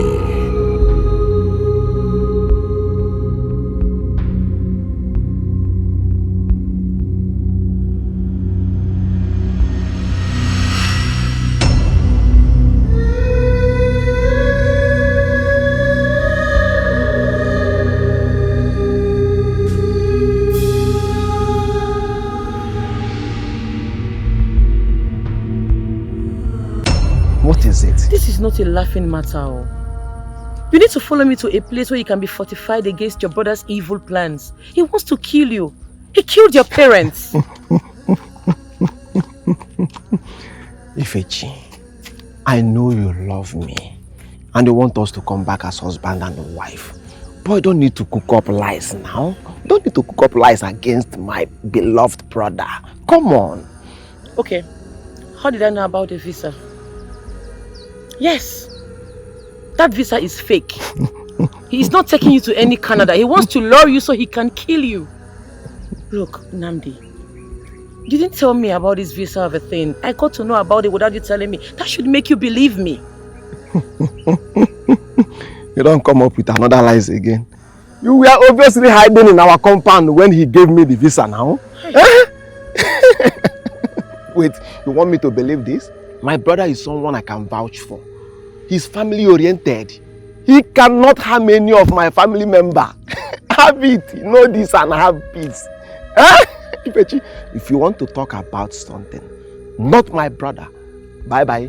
What is it? This is not a laughing matter. You need to follow me to a place where you can be fortified against your brother's evil plans. He wants to kill you. He killed your parents. Ifechi, I know you love me and you want us to come back as husband and wife. But you don't need to cook up lies now. You don't need to cook up lies against my beloved brother. Come on. Okay, how did I know about the visa? Yes, that visa is fake. He is not taking you to any Canada. He wants to lure you so he can kill you. Look, Namdi, you didn't tell me about this visa of a thing. I got to know about it without you telling me. That should make you believe me. You don't come up with another lies again. You were obviously hiding in our compound when he gave me the visa now. Wait, you want me to believe this? My brother is someone I can vouch for. He's family oriented. He cannot harm any of my family member. Have it, know this and have peace. If you want to talk about something, not my brother, bye-bye.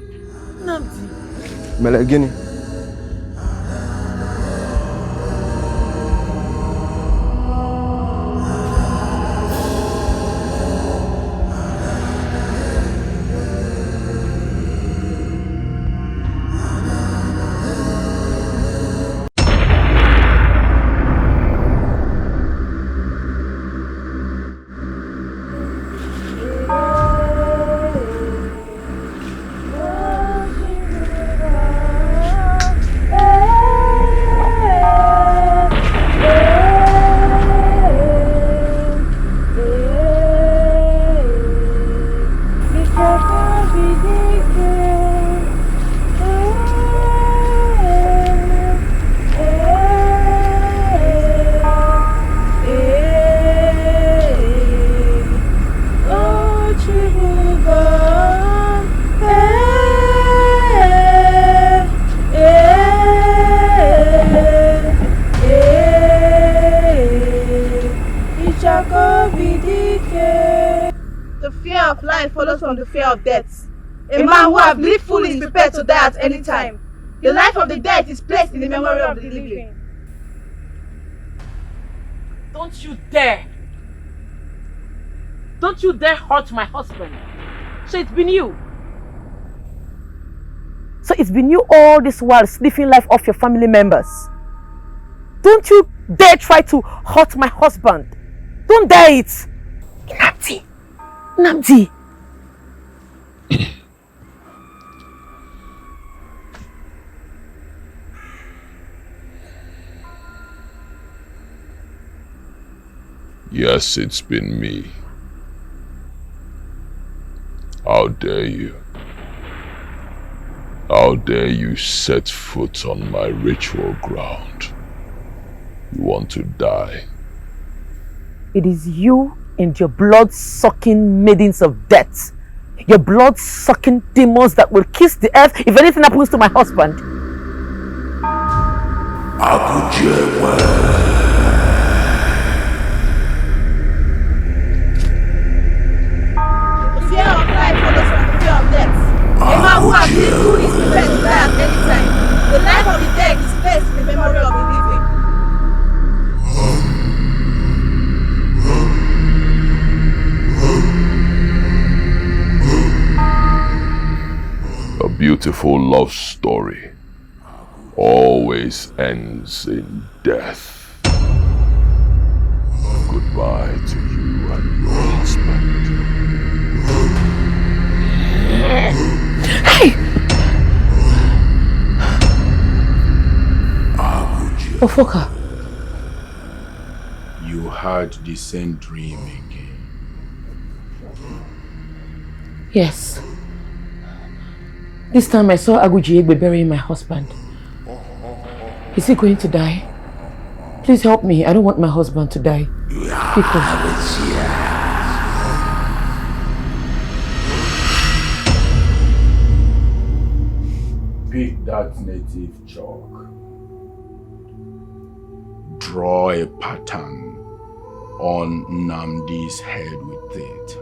Namdi. Melegini. The fear of life follows from the fear of death. A man who has lived fully is prepared to die at any time. The life of the dead is placed in the memory of the living. Don't you dare! Don't you dare hurt my husband. So it's been you. So it's been you all this while sniffing life off your family members. Don't you dare try to hurt my husband. Don't dare it. Namdi. Namdi. Yes, it's been me. How dare you? How dare you set foot on my ritual ground? You want to die? It is you and your blood-sucking maidens of death. Your blood-sucking demons that will kiss the earth if anything happens to my husband. Agujiegbe. The fear of life follows from the fear of death. A man who has lived through is prepared to die at any time. The life of the dead is placed in the memory of the living. A beautiful love story always ends in death. Goodbye to you and your husband. Hey! Ofoka. You had the same dream again. Yes. This time I saw Agujiegbe burying my husband. Is he going to die? Please help me. I don't want my husband to die. Pick that native chalk. Draw a pattern on Nnamdi's head with it.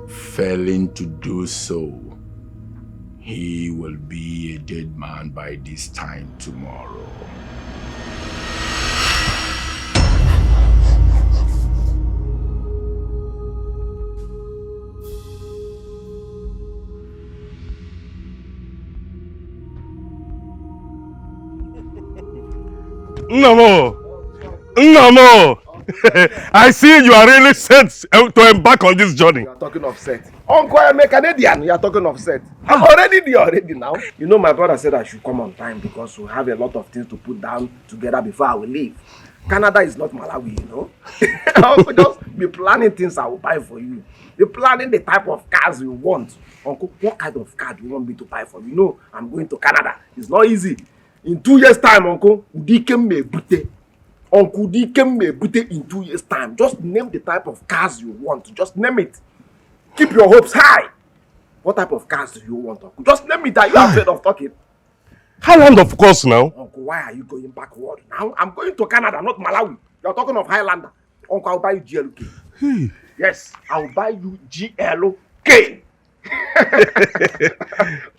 Failing to do so, he will be a dead man by this time tomorrow. Nnamo! I see you are really set to embark on this journey. You are talking of set. Uncle, I'm a Canadian. You are talking of set. I'm already there already now. You know, my brother said I should come on time because we have a lot of things to put down together before I will leave. Canada is not Malawi, you know. I will just be planning things I will buy for you. Be planning the type of cars you want. Uncle, what kind of car do you want me to buy for you? You know, I'm going to Canada. It's not easy. In 2 years' time, Uncle, Uncle D came in 2 years' time. Just name the type of cars you want. Just name it. Keep your hopes high. What type of cars do you want, Uncle? Just name it. Are you afraid of talking? Highland, of course, now. Uncle, why are you going backward? Now I'm going to Canada, not Malawi. You're talking of Highlander. Uncle, I'll buy you GLK. Yes, I'll buy you GLK.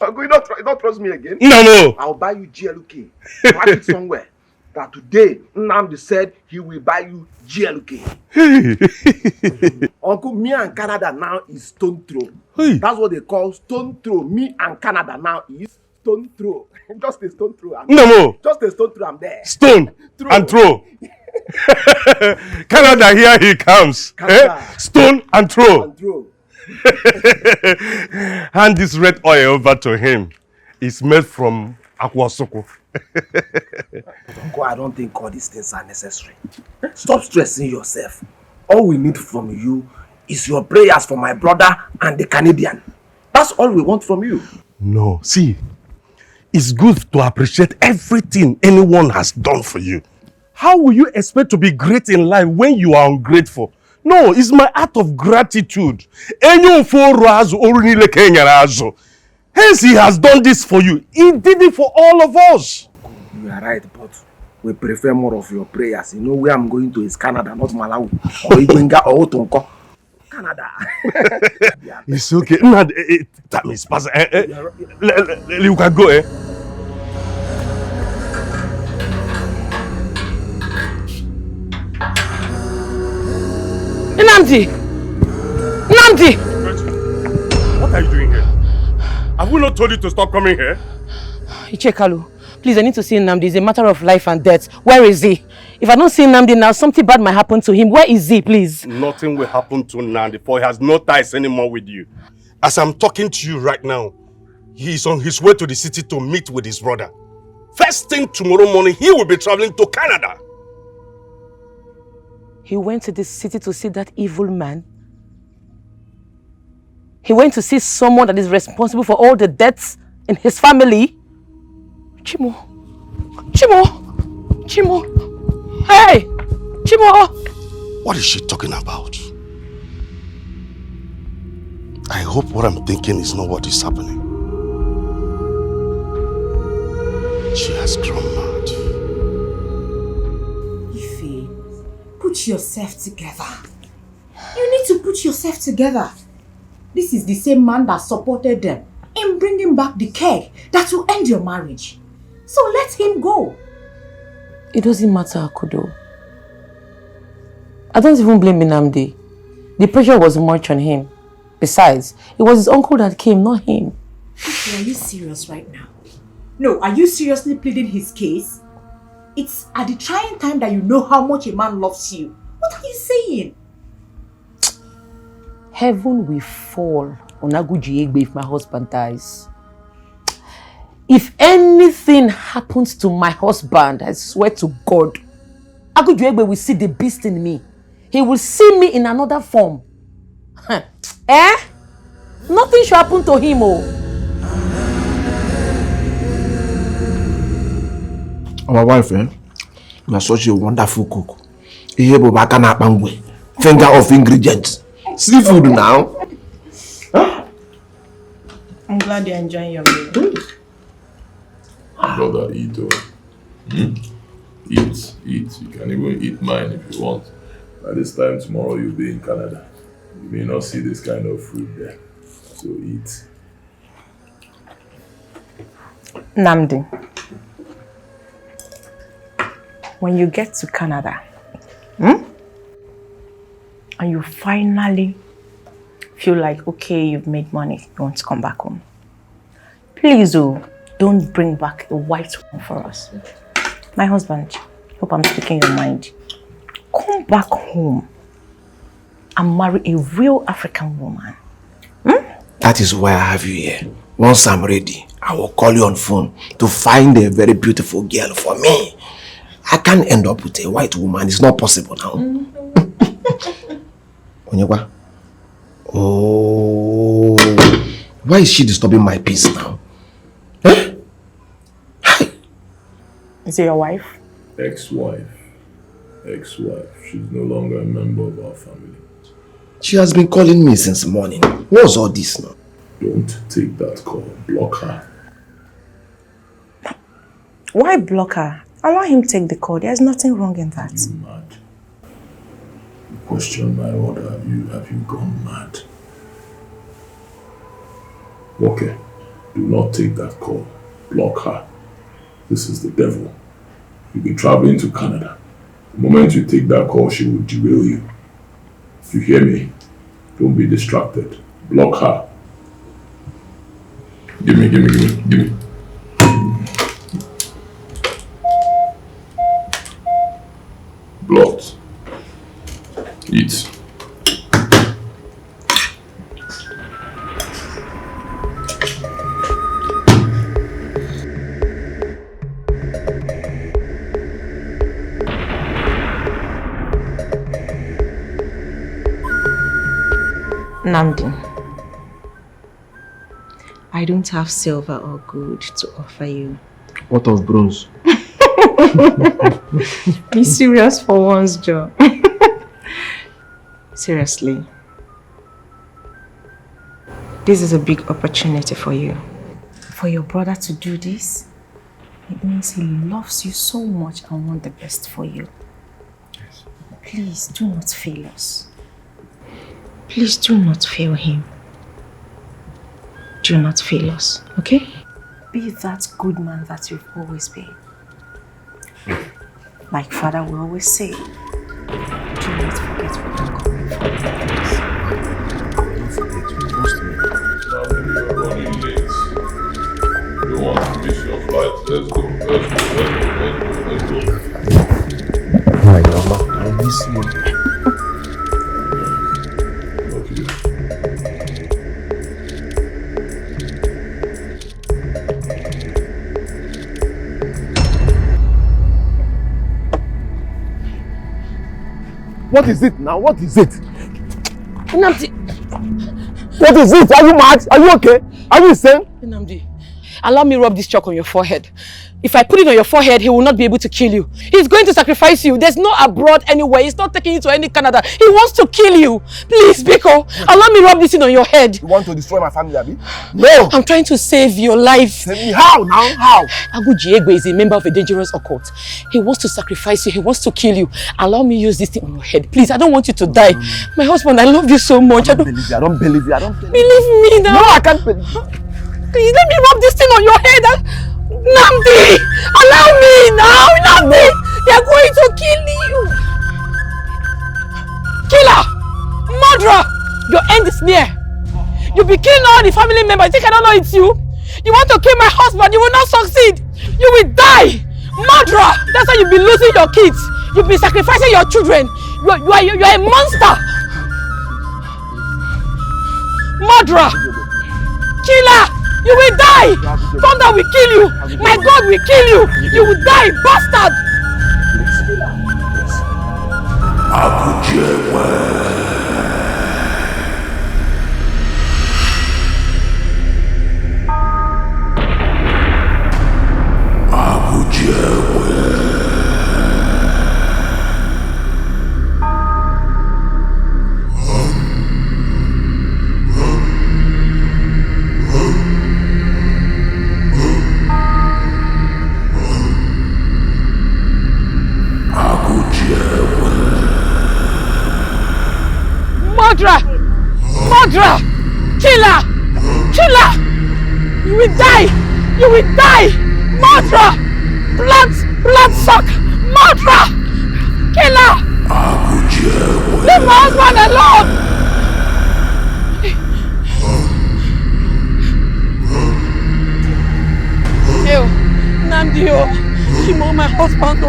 Uncle, you don't trust me again? No. I'll buy you GLK. Write it somewhere. That today, Nnamdi said he will buy you GLK. Uncle, me and Canada now is stone throw. That's what they call stone throw. Me and Canada now is stone throw. Just a stone throw. Just a stone throw, I'm there. Stone and throw. Canada, here he comes. Stone and throw. Hand this red oil over to him. It's made from Akwasoko. Uncle, I don't think all these things are necessary. Stop stressing yourself. All we need from you is your prayers for my brother and the Canadian. That's all we want from you. No, see, it's good to appreciate everything anyone has done for you. How will you expect to be great in life when you are ungrateful? No, it's my act of gratitude. Hence, he has done this for you. He did it for all of us. You are right, but we prefer more of your prayers. You know where I'm going to is Canada, not Malawi. Or Igwenga or Otonko. Canada. It's okay. Time is passing. You can go, Nnamdi! What are you doing here? Have we not told you to stop coming here? Ichekalu, please, I need to see Nnamdi. It's a matter of life and death. Where is he? If I don't see Nnamdi now, something bad might happen to him. Where is he, please? Nothing will happen to Nnamdi, for he has no ties anymore with you. As I'm talking to you right now, he is on his way to the city to meet with his brother. First thing tomorrow morning, he will be traveling to Canada. He went to the city to see that evil man. He went to see someone that is responsible for all the deaths in his family. Chimo. Hey! Chimo! What is she talking about? I hope what I'm thinking is not what is happening. She has grown mad. Ife, put yourself together. You need to put yourself together. This is the same man that supported them in bringing back the keg that will end your marriage. So let him go. It doesn't matter, Akudo. I don't even blame Nnamdi. The pressure was much on him. Besides, it was his uncle that came, not him. Are you serious right now? No, are you seriously pleading his case? It's at the trying time that you know how much a man loves you. What are you saying? Heaven will fall on Agujiegbe if my husband dies. If anything happens to my husband, I swear to God, Agujiegbe will see the beast in me. He will see me in another form. Nothing should happen to him, Our wife, you are such a wonderful cook. Finger of ingredients. Seafood now. I'm glad you're enjoying your meal. Brother, eat. Eat. You can even eat mine if you want. By this time tomorrow you'll be in Canada. You may not see this kind of food there. So eat. Nnamdi, when you get to Canada, and you finally feel like, okay, you've made money, you want to come back home, please don't bring back a white one for us. My husband, hope I'm speaking your mind. Come back home and marry a real African woman. That is why I have you here. Once I'm ready, I will call you on phone to find a very beautiful girl for me. I can't end up with a white woman. It's not possible now. Onyekwa? Oh, why is she disturbing my peace now? Is it your wife? Ex-wife. She's no longer a member of our family. She has been calling me since morning. What's all this now? Don't take that call. Block her. Why block her? Allow him take the call. There's nothing wrong in that. You mad? You question my order. Have you gone mad? Okay. Do not take that call. Block her. This is the devil. You'll be traveling to Canada. The moment you take that call, she will derail you. You hear me? Don't be distracted. Block her. Give me. Blocked. Eat. Nnamdi, I don't have silver or gold to offer you. What of bronze? Be serious for once, Joe. Seriously. This is a big opportunity for you. For your brother to do this, it means he loves you so much and wants the best for you. Please do not fail us. Please do not fail him. Do not fail us, okay? Be that good man that you've always been. Like Father will always say, do not forget where you're coming from. Don't forget to trust me. Now maybe you're running late. You don't want to miss your flight. Let's go. My mama, I miss you. What is it now? What is it? Nnamdi! What is it? Are you mad? Are you okay? Are you insane? Nnamdi, Allow me rub this chalk on your forehead. If I put it on your forehead, he will not be able to kill you. He's going to sacrifice you. There's no abroad anywhere. He's not taking you to any Canada. He wants to kill you. Please, Biko, allow me rub this in on your head. You want to destroy my family, Abi? No! I'm trying to save your life. Save me? How now? How? Agujiegbe is a member of a dangerous occult. He wants to sacrifice you. He wants to kill you. Allow me use this thing on your head. Please, I don't want you to die. No. My husband, I love you so much. I don't believe you. I don't believe you. I don't believe you. Believe me now. No, I can't believe you. Please, let me rub this thing on your head. Namdi! Allow me now! Namdi! They are going to kill you! Killer! Murderer! Your end is near. You'll be killing all the family members. You think I don't know it's you? You want to kill my husband, you will not succeed! You will die! Murderer! That's why you'll be losing your kids. You'll be sacrificing your children. You are a monster! Murderer! Killer! You will die! Thunder will kill you! My God will kill you! You will die, bastard! Agujiegbe. Murderer! Murderer! Killer! Killer! You will die! You will die! Murderer! Blood suck! Murderer! Killer! Leave my husband alone! Ew, Namdi, Shimo, my husband,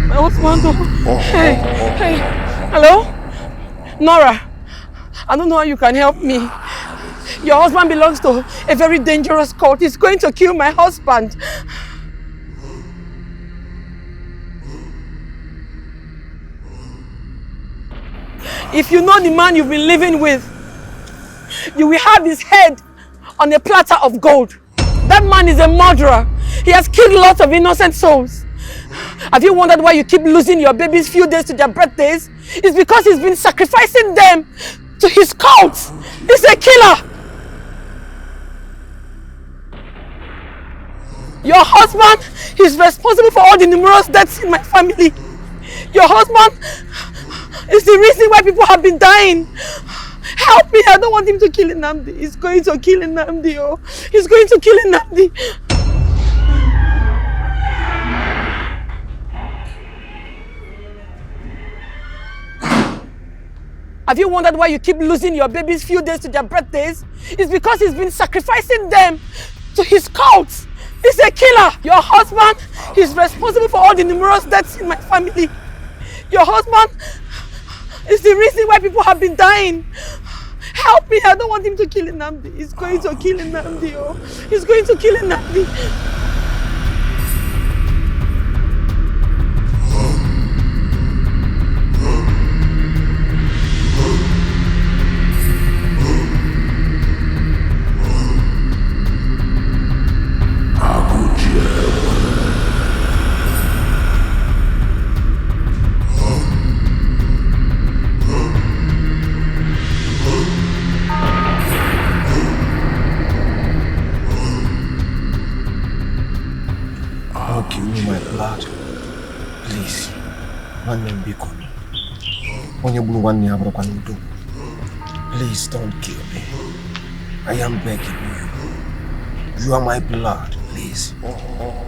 my husband. Hey, hello? Nora, I don't know how you can help me. Your husband belongs to a very dangerous cult. He's going to kill my husband. If you know the man you've been living with, you will have his head on a platter of gold. That man is a murderer. He has killed lots of innocent souls. Have you wondered why you keep losing your babies few days to their birthdays? It's because he's been sacrificing them to his cult. He's a killer. Your husband is responsible for all the numerous deaths in my family. Your husband is the reason why people have been dying. Help me, I don't want him to kill Nnamdi. He's going to kill Nnamdi, oh. He's going to kill Nnamdi. Have you wondered why you keep losing your babies few days to their birthdays? It's because he's been sacrificing them to his cult. He's a killer. Your husband is responsible for all the numerous deaths in my family. Your husband is the reason why people have been dying. Help me, I don't want him to kill Nnamdi. He's going to kill Nnamdi, oh. He's going to kill Nnamdi. Please don't kill me. I am begging you. You are my blood, please.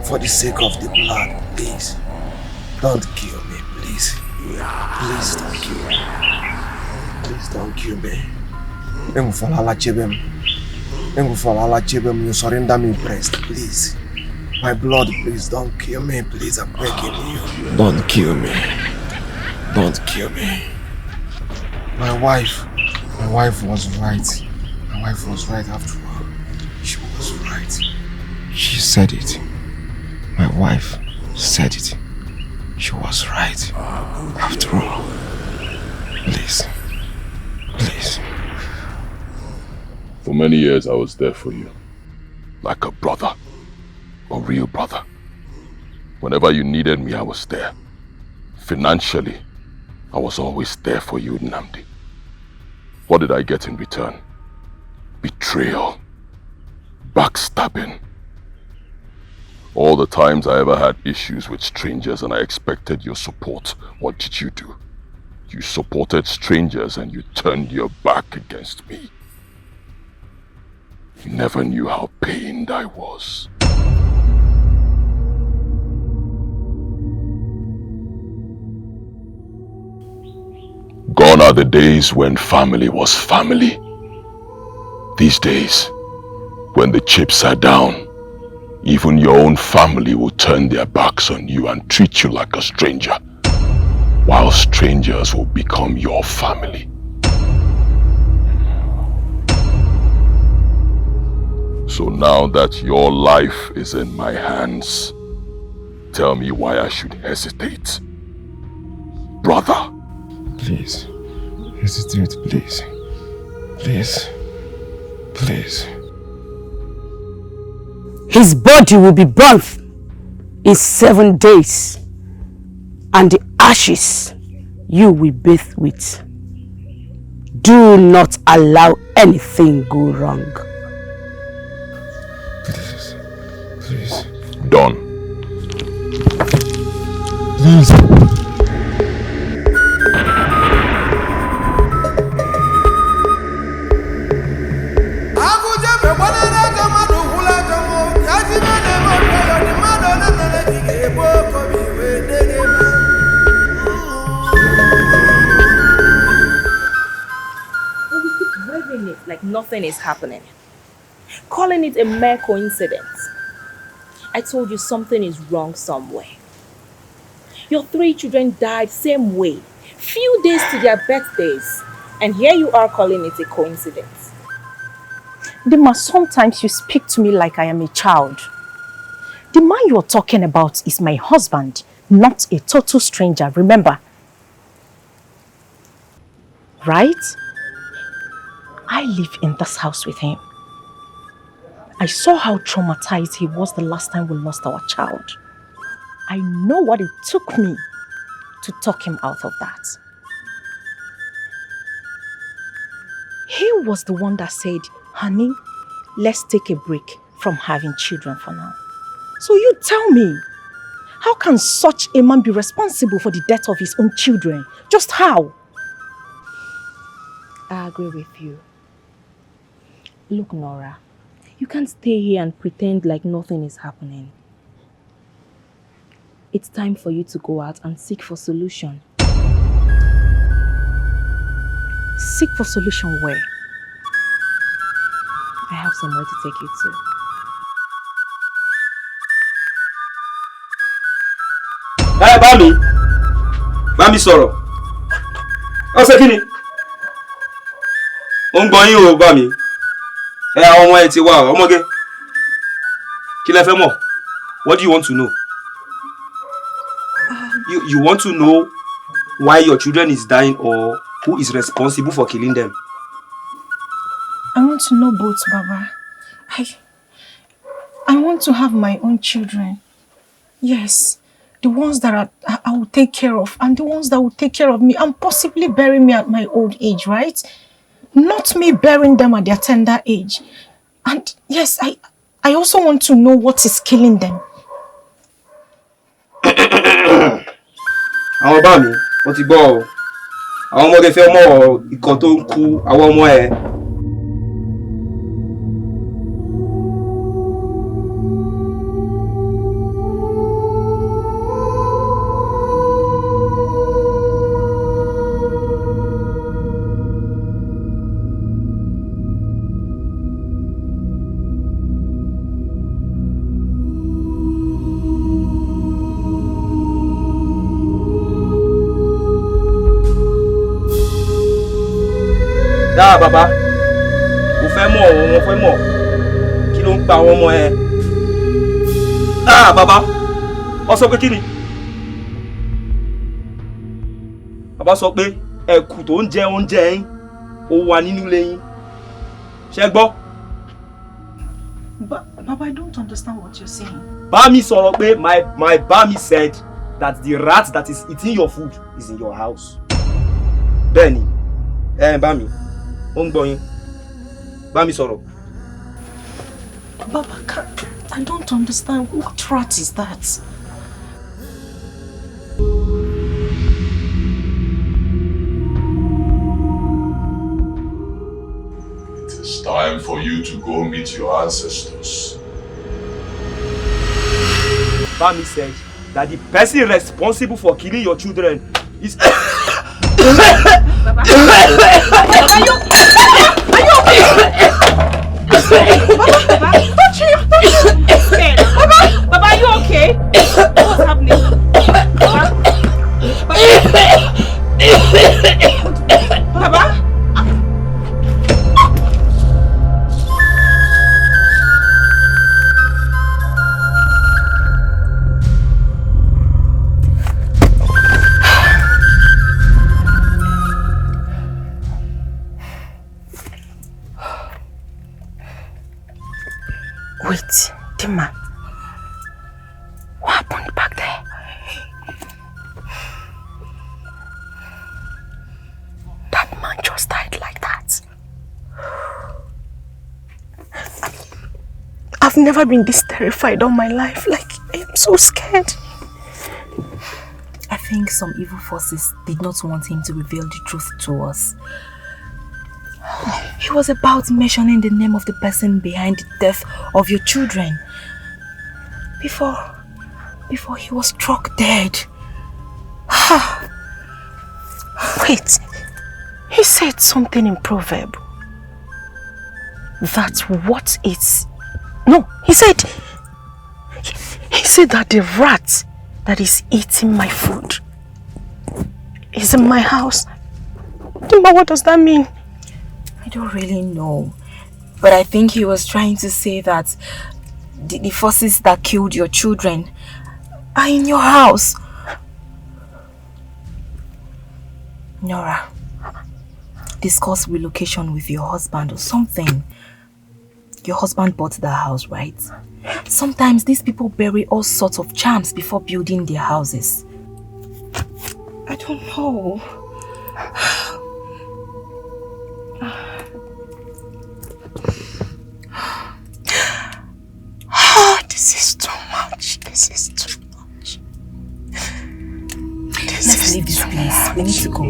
For the sake of the blood, please. Don't kill me, please. Please don't kill me. Please don't kill me. You surrender me, breast, please. My blood, please don't kill me, please. I'm begging you. Don't kill me. Don't kill me. My wife was right. My wife was right after all. She was right. She said it. My wife said it. She was right. After all. Please. Please. For many years I was there for you. Like a brother. real brother. Whenever you needed me, I was there. Financially, I was always there for you, Nnamdi. What did I get in return? Betrayal. Backstabbing. All the times I ever had issues with strangers and I expected your support, what did you do? You supported strangers and you turned your back against me. You never knew how pained I was. Gone are the days when family was family. These days, when the chips are down, even your own family will turn their backs on you and treat you like a stranger, while strangers will become your family. So now that your life is in my hands, tell me why I should hesitate. Brother. Please. Hesitate, please. Please. Please. His body will be burnt in 7 days, and the ashes you will bathe with. Do not allow anything go wrong. Please. Please. Done. Please. Like nothing is happening. Calling it a mere coincidence. I told you something is wrong somewhere. Your 3 children died same way, few days to their birthdays, and here you are calling it a coincidence. Dima, sometimes you speak to me like I am a child. The man you're talking about is my husband, not a total stranger, remember? Right? I live in this house with him. I saw how traumatized he was the last time we lost our child. I know what it took me to talk him out of that. He was the one that said, honey, let's take a break from having children for now. So you tell me, how can such a man be responsible for the death of his own children? Just how? I agree with you. Look, Nora, you can't stay here and pretend like nothing is happening. It's time for you to go out and seek for solution. Seek for solution where? I have somewhere to take you to. Hey, Bami sọ̀rọ̀. Ó ṣe kíni? Ó ń gbọ́ yín o, Bami. Àwọn ọmọ ẹ ti wá ọmọge. Kí lẹ fẹ́ mọ̀? What do you want to know? You want to know why your children is dying or who is responsible for killing them? I want to know both, Baba. I want to have my own children. Yes, the ones that I will take care of and the ones that will take care of me and possibly bury me at my old age, right? Not me burying them at their tender age. And yes, I also want to know what is killing them. Àwọn bá mi, wọ́n ti gbọ́ o. Àwọn ọmọdé fẹ́ mọ̀ ìkan tó ń kú àwọn ọmọ ẹ̀. Dáa bàbá, mo fẹ́ mọ̀ o, mo fẹ́ mọ̀. Kí ló ń pa àwọn ọmọ ẹ? Bàbá, ó sọ pé kí ni? Bàbá sọ pé ẹ̀kù tó ń jẹ oúnjẹ yín, ó wà nínú ilé yín. Ṣé gbọ́? Baba, I don't understand what you're saying. Bami Sorope, my Bami said that the rat that is eating your food is in your house. Benny, Bami, Bami Soro. Baba, I don't understand. What rat is that? It's time for you to go meet your ancestors. Bami said that the person responsible for killing your children is... Baba, are you okay? Baba, touch him! Baba, are you okay? What's happening? Baba? Wait, Dima. What happened back there? That man just died like that. I've never been this terrified all my life. Like, I'm so scared. I think some evil forces did not want him to reveal the truth to us. He was about mentioning the name of the person behind the death of your children. Before he was struck dead. Wait, he said something in proverb. That's what it's... No, he said that the rat that is eating my food is in my house. But what does that mean? I don't really know. But I think he was trying to say that the forces that killed your children are in your house. Nora, discuss relocation with your husband or something. Your husband bought the house, right? Sometimes these people bury all sorts of charms before building their houses. I don't know. This is too much. This is too much. Let's leave this place. We need to go.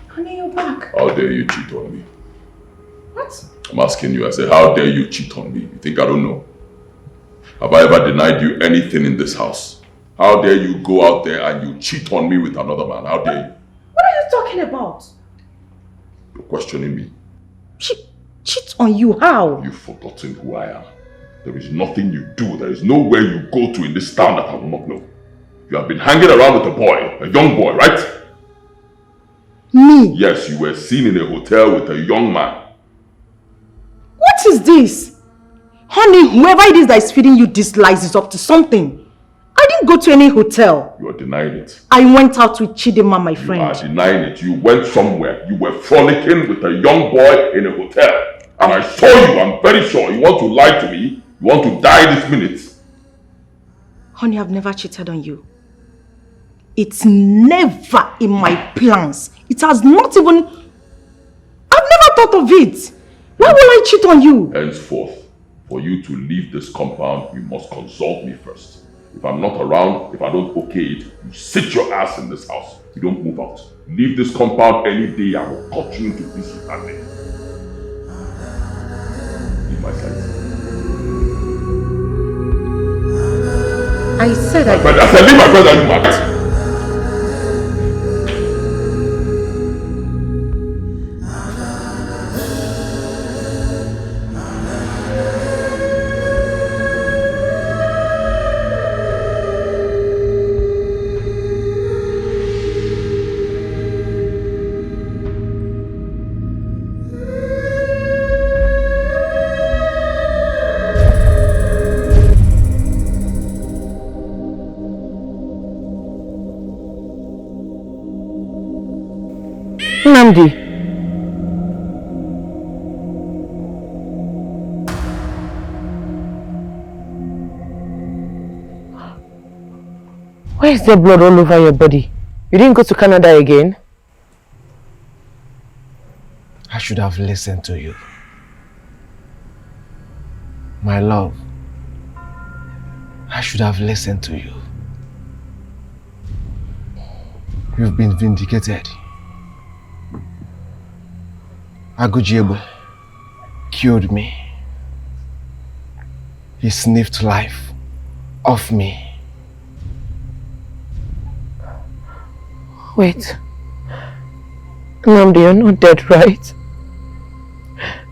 Honey, you're back. How dare you cheat on me? What? I'm asking you, I said, how dare you cheat on me? You think I don't know? Have I ever denied you anything in this house? How dare you go out there and you cheat on me with another man? How dare you? What are you talking about? You're questioning me. Cheat on you? How? You've forgotten who I am. There is nothing you do, there is nowhere you go to in this town that I will not know. You have been hanging around with a boy, a young boy, right? Me? Yes, you were seen in a hotel with a young man. What is this? Honey, whoever it is that is feeding you these lies is up to something. I didn't go to any hotel. You are denying it. I went out with Chidima, my friend. You are denying it. You went somewhere. You were frolicking with a young boy in a hotel. And I saw you. I'm very sure. You want to lie to me. You want to die this minute. Honey, I've never cheated on you. It's never in my plans. It has not even... I've never thought of it. Why will I cheat on you? Henceforth, for you to leave this compound, you must consult me first. If I'm not around, if I don't okay it, you sit your ass in this house. You don't move out. Leave this compound any day, I will cut you into pieces that day. Leave my sight. I said I said leave my brother, you mad. Nnamdi. Why is there blood all over your body? You didn't go to Canada again? I should have listened to you. My love, I should have listened to you. You've been vindicated. Agujiegbe killed me. He sniffed life off me. Wait. Nnamdi, you're not dead, right?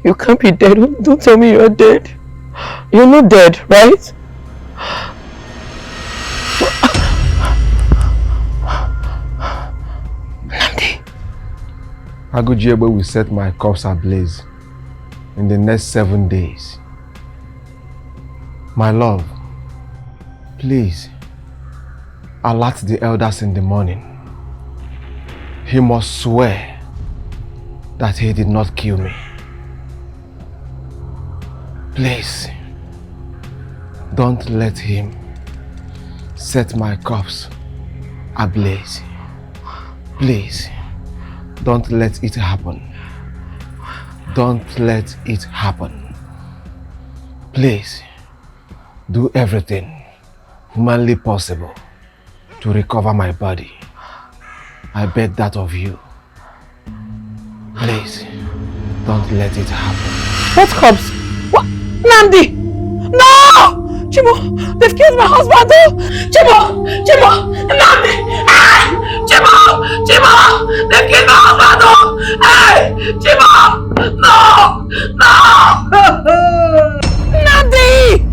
You can't be dead. Don't tell me you're dead. You're not dead, right? Nnamdi. Agujiegbe will set my corpse ablaze in the next 7 days. My love, please alert the elders in the morning. He must swear that he did not kill me. Please, don't let him set my corpse ablaze. Please, don't let it happen. Don't let it happen. Please, do everything humanly possible to recover my body. I beg that of you. Please, don't let it happen. What corpse? What? Nnamdi! No! Chibo, they've killed my husband! Oh! Chibo! Chibo! Nnamdi! Hey! Chibo! Chibo! They've killed my husband! Oh! Hey! Chibo! No! No! Nnamdi!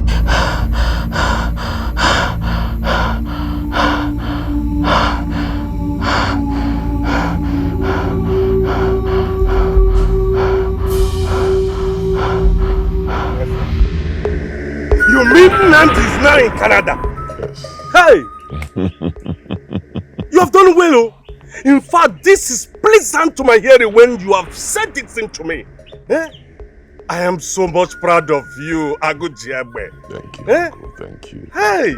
You mean Nnamdi is now in Canada? Hey! You have done well, oh. In fact, this is pleasant to my hearing when you have said this thing to me. Eh? I am so much proud of you, Agujiegbe. Thank you, Eh? Uncle. Thank you. Hey!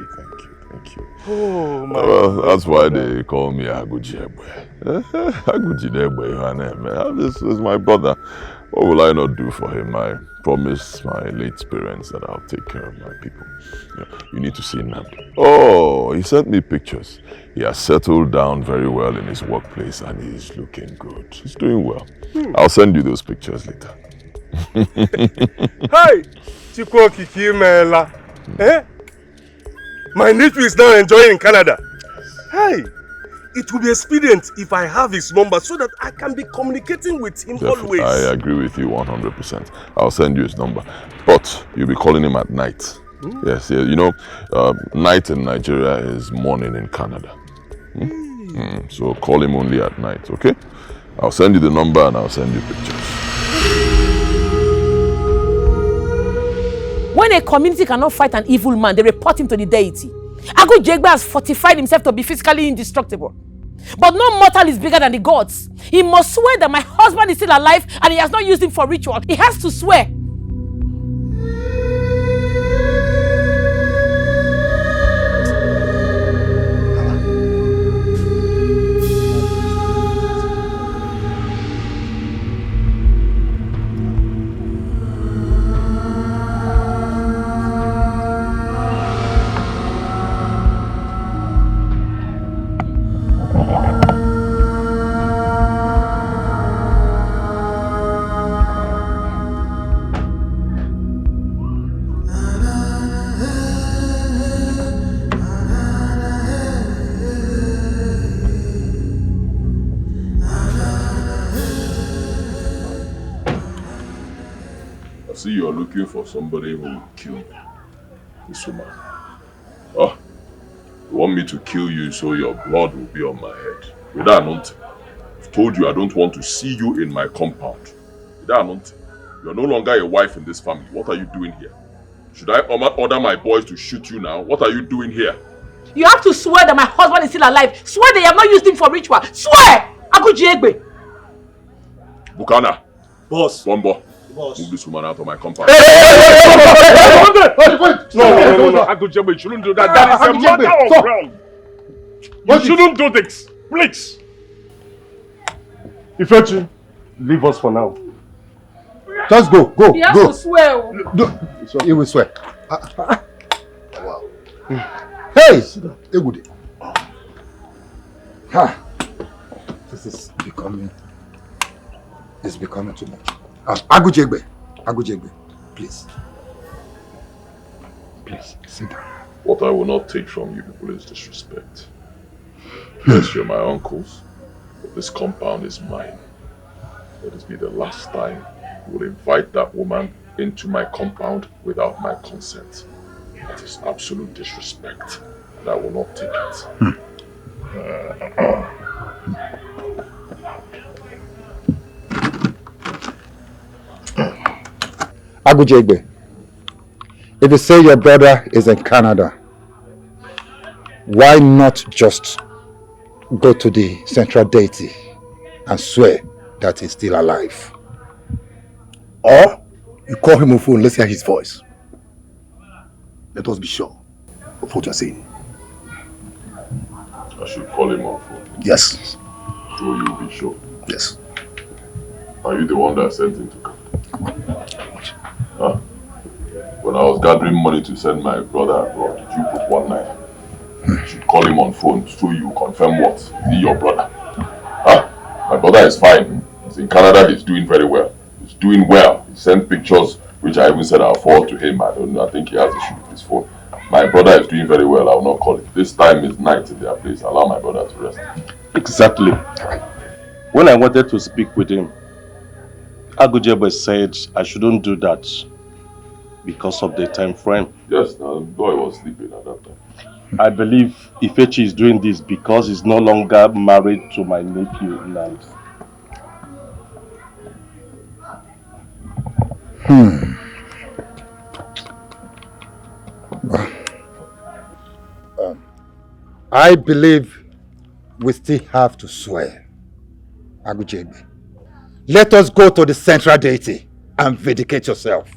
Thank you. Oh, my Well, that's why they call me Agujiegbe. Agujiegbe, your name. This is my brother. What will I not do for him? I promised my late parents that I'll take care of my people. You need to see Nnamdi. Oh, he sent me pictures. He has settled down very well in his workplace and he's looking good. He's doing well. I'll send you those pictures later. Hey! Chikokikimela. Eh? My nephew is now enjoying in Canada. Hey! It will be expedient if I have his number so that I can be communicating with him always. I agree with you 100%. I'll send you his number. But you'll be calling him at night. Yes, you know, night in Nigeria is morning in Canada. So call him only at night, okay? I'll send you the number and I'll send you pictures. When a community cannot fight an evil man, they report him to the deity. Agujiegbe has fortified himself to be physically indestructible. But no mortal is bigger than the gods. He must swear that my husband is still alive and he has not used him for ritual. He has to swear. See, you're looking for somebody who will kill me. This woman. Oh, you want me to kill you so your blood will be on my head. Without nothing. I've told you I don't want to see you in my compound. Without nothing. You're no longer a wife in this family. What are you doing here? Should I order my boys to shoot you now? What are you doing here? You have to swear that my husband is still alive. Swear that you have not used him for ritual. Swear! Agujiegbe! Bukana. Boss. Bombo. Boss. Move this woman out of my compound. No. Agujiegbe, you shouldn't do that. That is a matter of ground. You shouldn't do this. Please. Ifechi, leave us for now. Just go. He has to swear. He will swear. Wow. Hey! Egude. This is becoming too much. Agujiegbe, please. Please, sit down. What I will not take from you people is disrespect. Yes, you're my uncles, but this compound is mine. Let this be the last time you will invite that woman into my compound without my consent. That is absolute disrespect, and I will not take it. Agujiegbe, if you say your brother is in Canada, why not just go to the central deity and swear that he's still alive? Or you call him on phone, let's hear his voice. Let us be sure of what you're saying. I should call him on phone. Yes. So you'll be sure? Yes. Are you the one that sent him to come? Huh? When I was gathering money to send my brother abroad, did you put one night? You should call him on phone so you confirm what? Is he your brother? Huh? My brother is fine. He's in Canada, he's doing very well. He's doing well. He sent pictures, which I even said I'll forward to him. I don't know, I think he has issue with his phone. My brother is doing very well, I will not call it. This time is night in their place. Allow my brother to rest. Exactly. When I wanted to speak with him, Agujiegbe said I shouldn't do that because of the time frame. Yes, the boy was sleeping at that time. I believe Ifechi is doing this because he's no longer married to my nephew Nand. I believe we still have to swear. Agujiegbe, let us go to the central deity and vindicate yourself.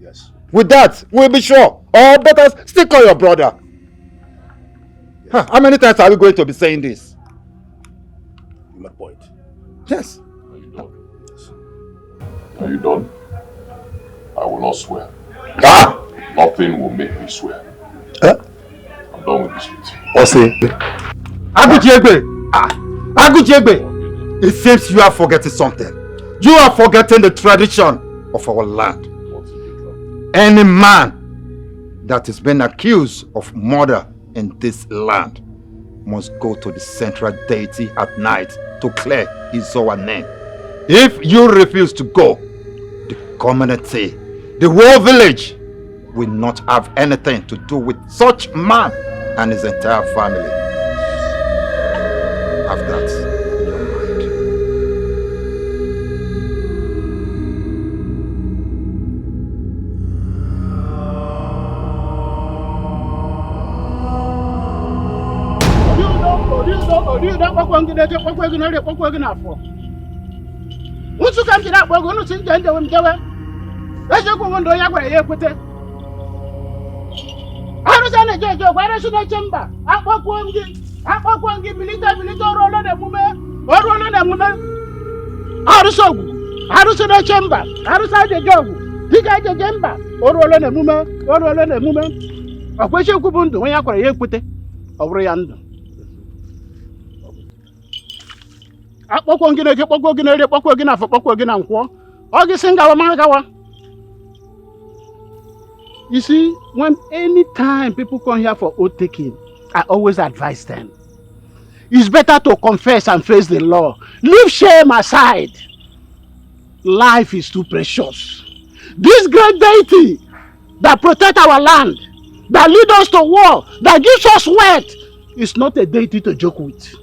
Yes. With that, we'll be sure. Or better, still call your brother. Yes. How many times are we going to be saying this? You make point. Yes. Are you done? I will not swear. Nothing will make me swear. I'm done with this meeting. Agujiegbe! Agujiegbe! It seems you are forgetting something. You are forgetting the tradition of our land. Any man that is being accused of murder in this land must go to the central deity at night to clear his or her name. If you refuse to go, the community, the whole village will not have anything to do with such man and his entire family. Have that in your mind. You see, any time people come here for oath taking, I always advise them. It's better to confess and face the law. Leave shame aside. Life is too precious. This great deity that protects our land, that leads us to war, that gives us wealth, is not a deity to joke with.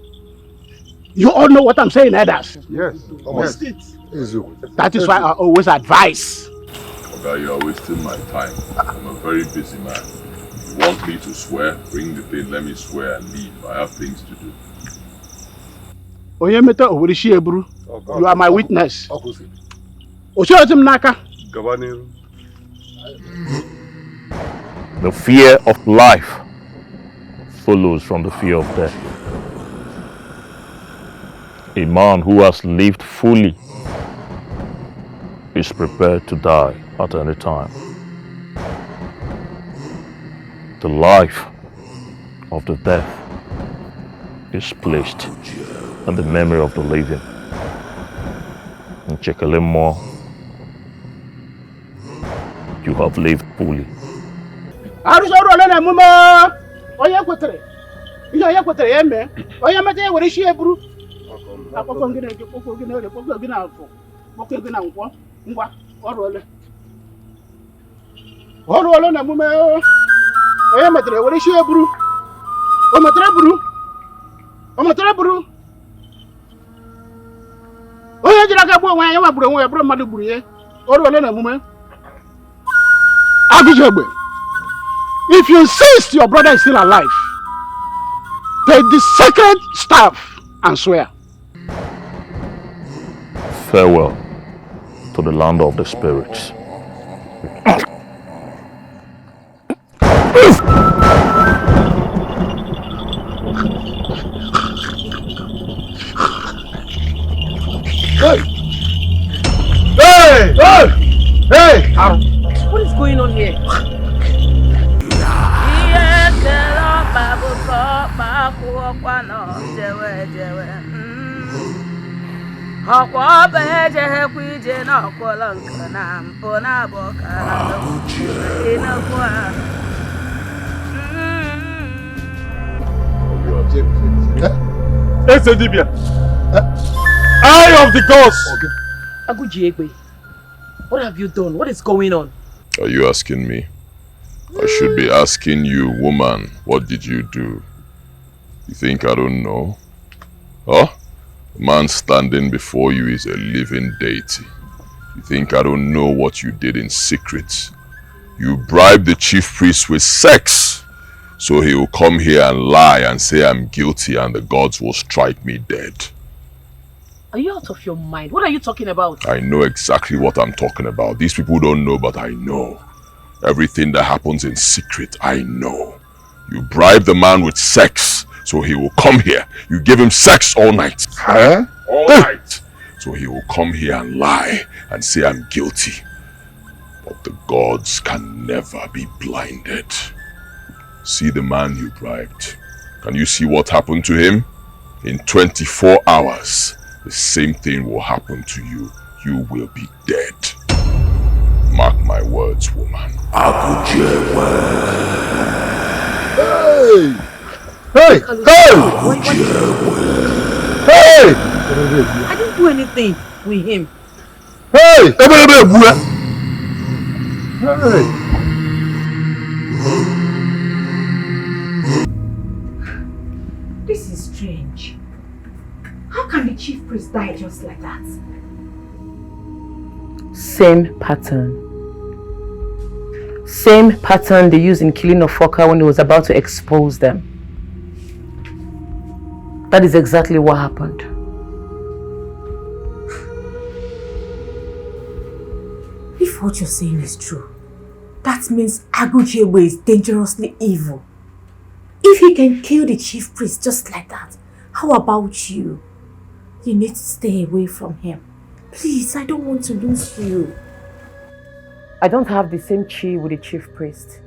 You all know what I'm saying, elders? Yes. That is why I always advise. Okay, you are wasting my time. I'm a very busy man. You want me to swear? Bring the thing, let me swear and leave. I have things to do. Oyemete Owerishiebru, you are my witness. Oshotim Naka. The fear of life follows from the fear of death. A man who has lived fully is prepared to die at any time. The life of the death is placed in the memory of the living. In Chekelemo, you have lived fully. Agujiegbe, if you insist your brother is still alive, take the sacred staff and swear. Farewell to the land of the spirits. Hey! Hey! Hey! What is going on here? Eye of the gods! Agujiegbe, what have you done? What is going on? Are you asking me? I should be asking you, woman, what did you do? You think I don't know? Huh? The man standing before you is a living deity. You think I don't know what you did in secret? You bribed the chief priest with sex, so he will come here and lie and say I'm guilty and the gods will strike me dead. Are you out of your mind? What are you talking about? I know exactly what I'm talking about. These people don't know, but I know. Everything that happens in secret, I know. You bribe the man with sex, so he will come here. You give him sex all night. Huh? All night. So he will come here and lie and say I'm guilty. But the gods can never be blinded. See the man you bribed. Can you see what happened to him? In 24 hours, the same thing will happen to you. You will be dead. Mark my words, woman. Agujiegbe. Hey! Hey! Hey! Hey! I didn't do anything with him. Hey! Hey! This is strange. How can the chief priest die just like that? Same pattern. Same pattern they used in killing Ofoka when he was about to expose them. That is exactly what happened. If what you're saying is true, that means Agujiegbe is dangerously evil. If he can kill the chief priest just like that, how about you? You need to stay away from him. Please, I don't want to lose you. I don't have the same chi with the chief priest.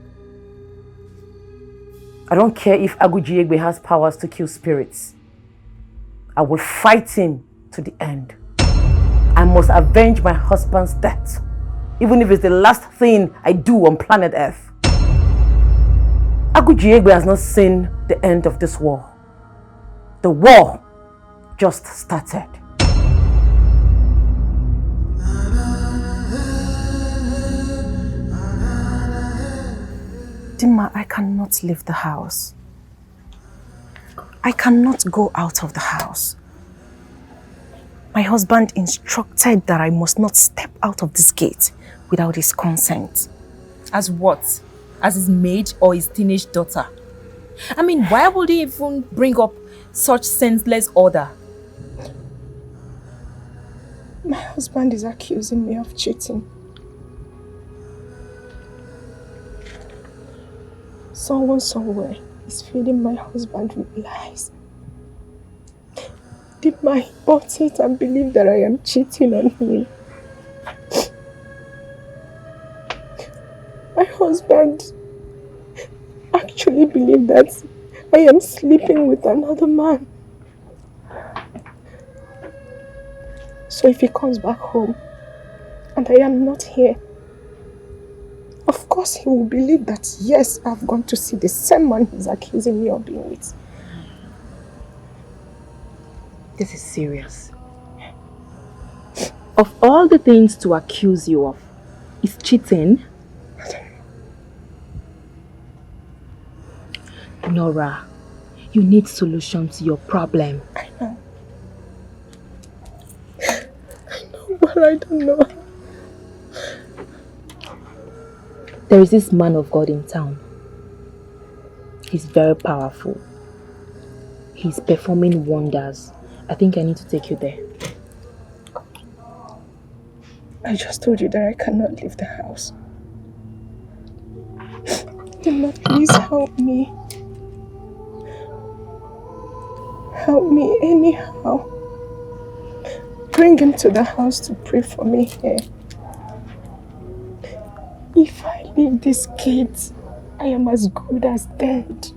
I don't care if Agujiegbe has powers to kill spirits. I will fight him to the end. I must avenge my husband's death, even if it's the last thing I do on planet Earth. Agujiegbe has not seen the end of this war. The war just started. Dima, I cannot leave the house. I cannot go out of the house. My husband instructed that I must not step out of this gate without his consent. As what? As his maid or his teenage daughter? I mean, why would he even bring up such senseless order? My husband is accusing me of cheating. Someone somewhere is feeding my husband with lies. They might bought it and believe that I am cheating on him. My husband actually believes that I am sleeping with another man. So if he comes back home and I am not here, of course he will believe that yes, I've gone to see the same man he's accusing me of being with. This is serious. Of all the things to accuse you of, is cheating? Nora, you need solution to your problem. I know, but I don't know. There is this man of God in town. He's very powerful. He's performing wonders. I think I need to take you there. I just told you that I cannot leave the house. Then Lord, please help me. Help me anyhow. Bring him to the house to pray for me here. If I leave this gate, I am as good as dead.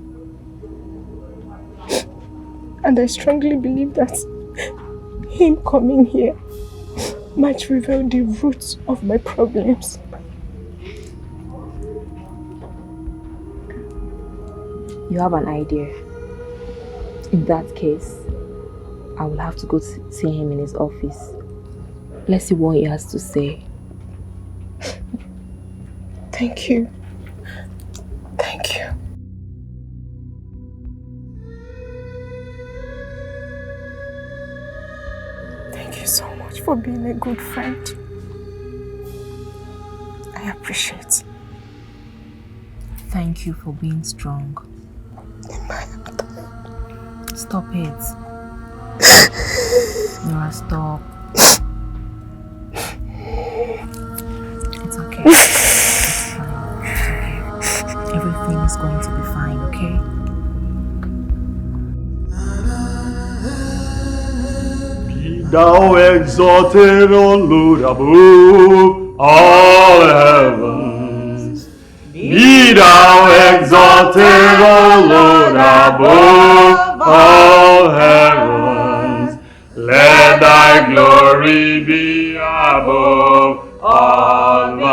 And I strongly believe that him coming here might reveal the roots of my problems. You have an idea. In that case, I will have to go see him in his office. Let's see what he has to say. Thank you. Thank you. Thank you so much for being a good friend. I appreciate it. Thank you for being strong. Stop it. Nora, stop. It's okay. It's fine. It's okay. Everything is going to be fine, okay? Be thou exalted, O Lord, above all heavens. Be thou exalted, O Lord, above all heavens. Let thy glory be above all the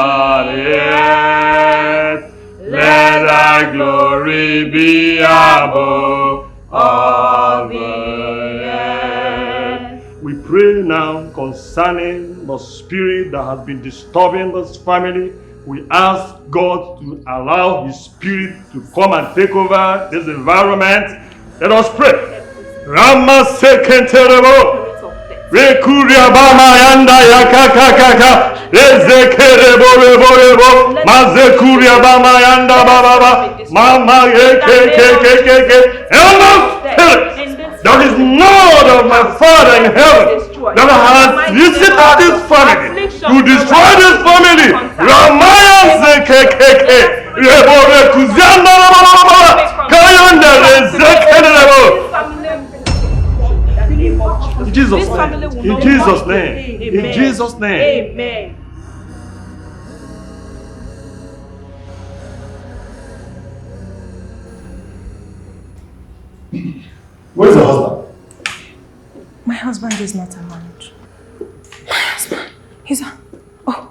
earth. Let thy glory be above all the earth. We pray now concerning the spirit that has been disturbing this family. We ask God to allow His Spirit to come and take over this environment. Let us pray. Rama sekenterebo. Rekuria bama yanda yakakakaka. Ezekerebo rebo rebo. Mazekuria bama yanda baba. Mama yekekekekeke. Elder Spirit, there is none of my Father in heaven that has visited this family to destroy this family. Ramaya zekekeke. Rebo rekuzanda baba. Kayanda rezekerebo. In Jesus' name. In Jesus' name. In Jesus' name. Amen. Where's your husband? My husband is not around. My husband? He's a... Oh.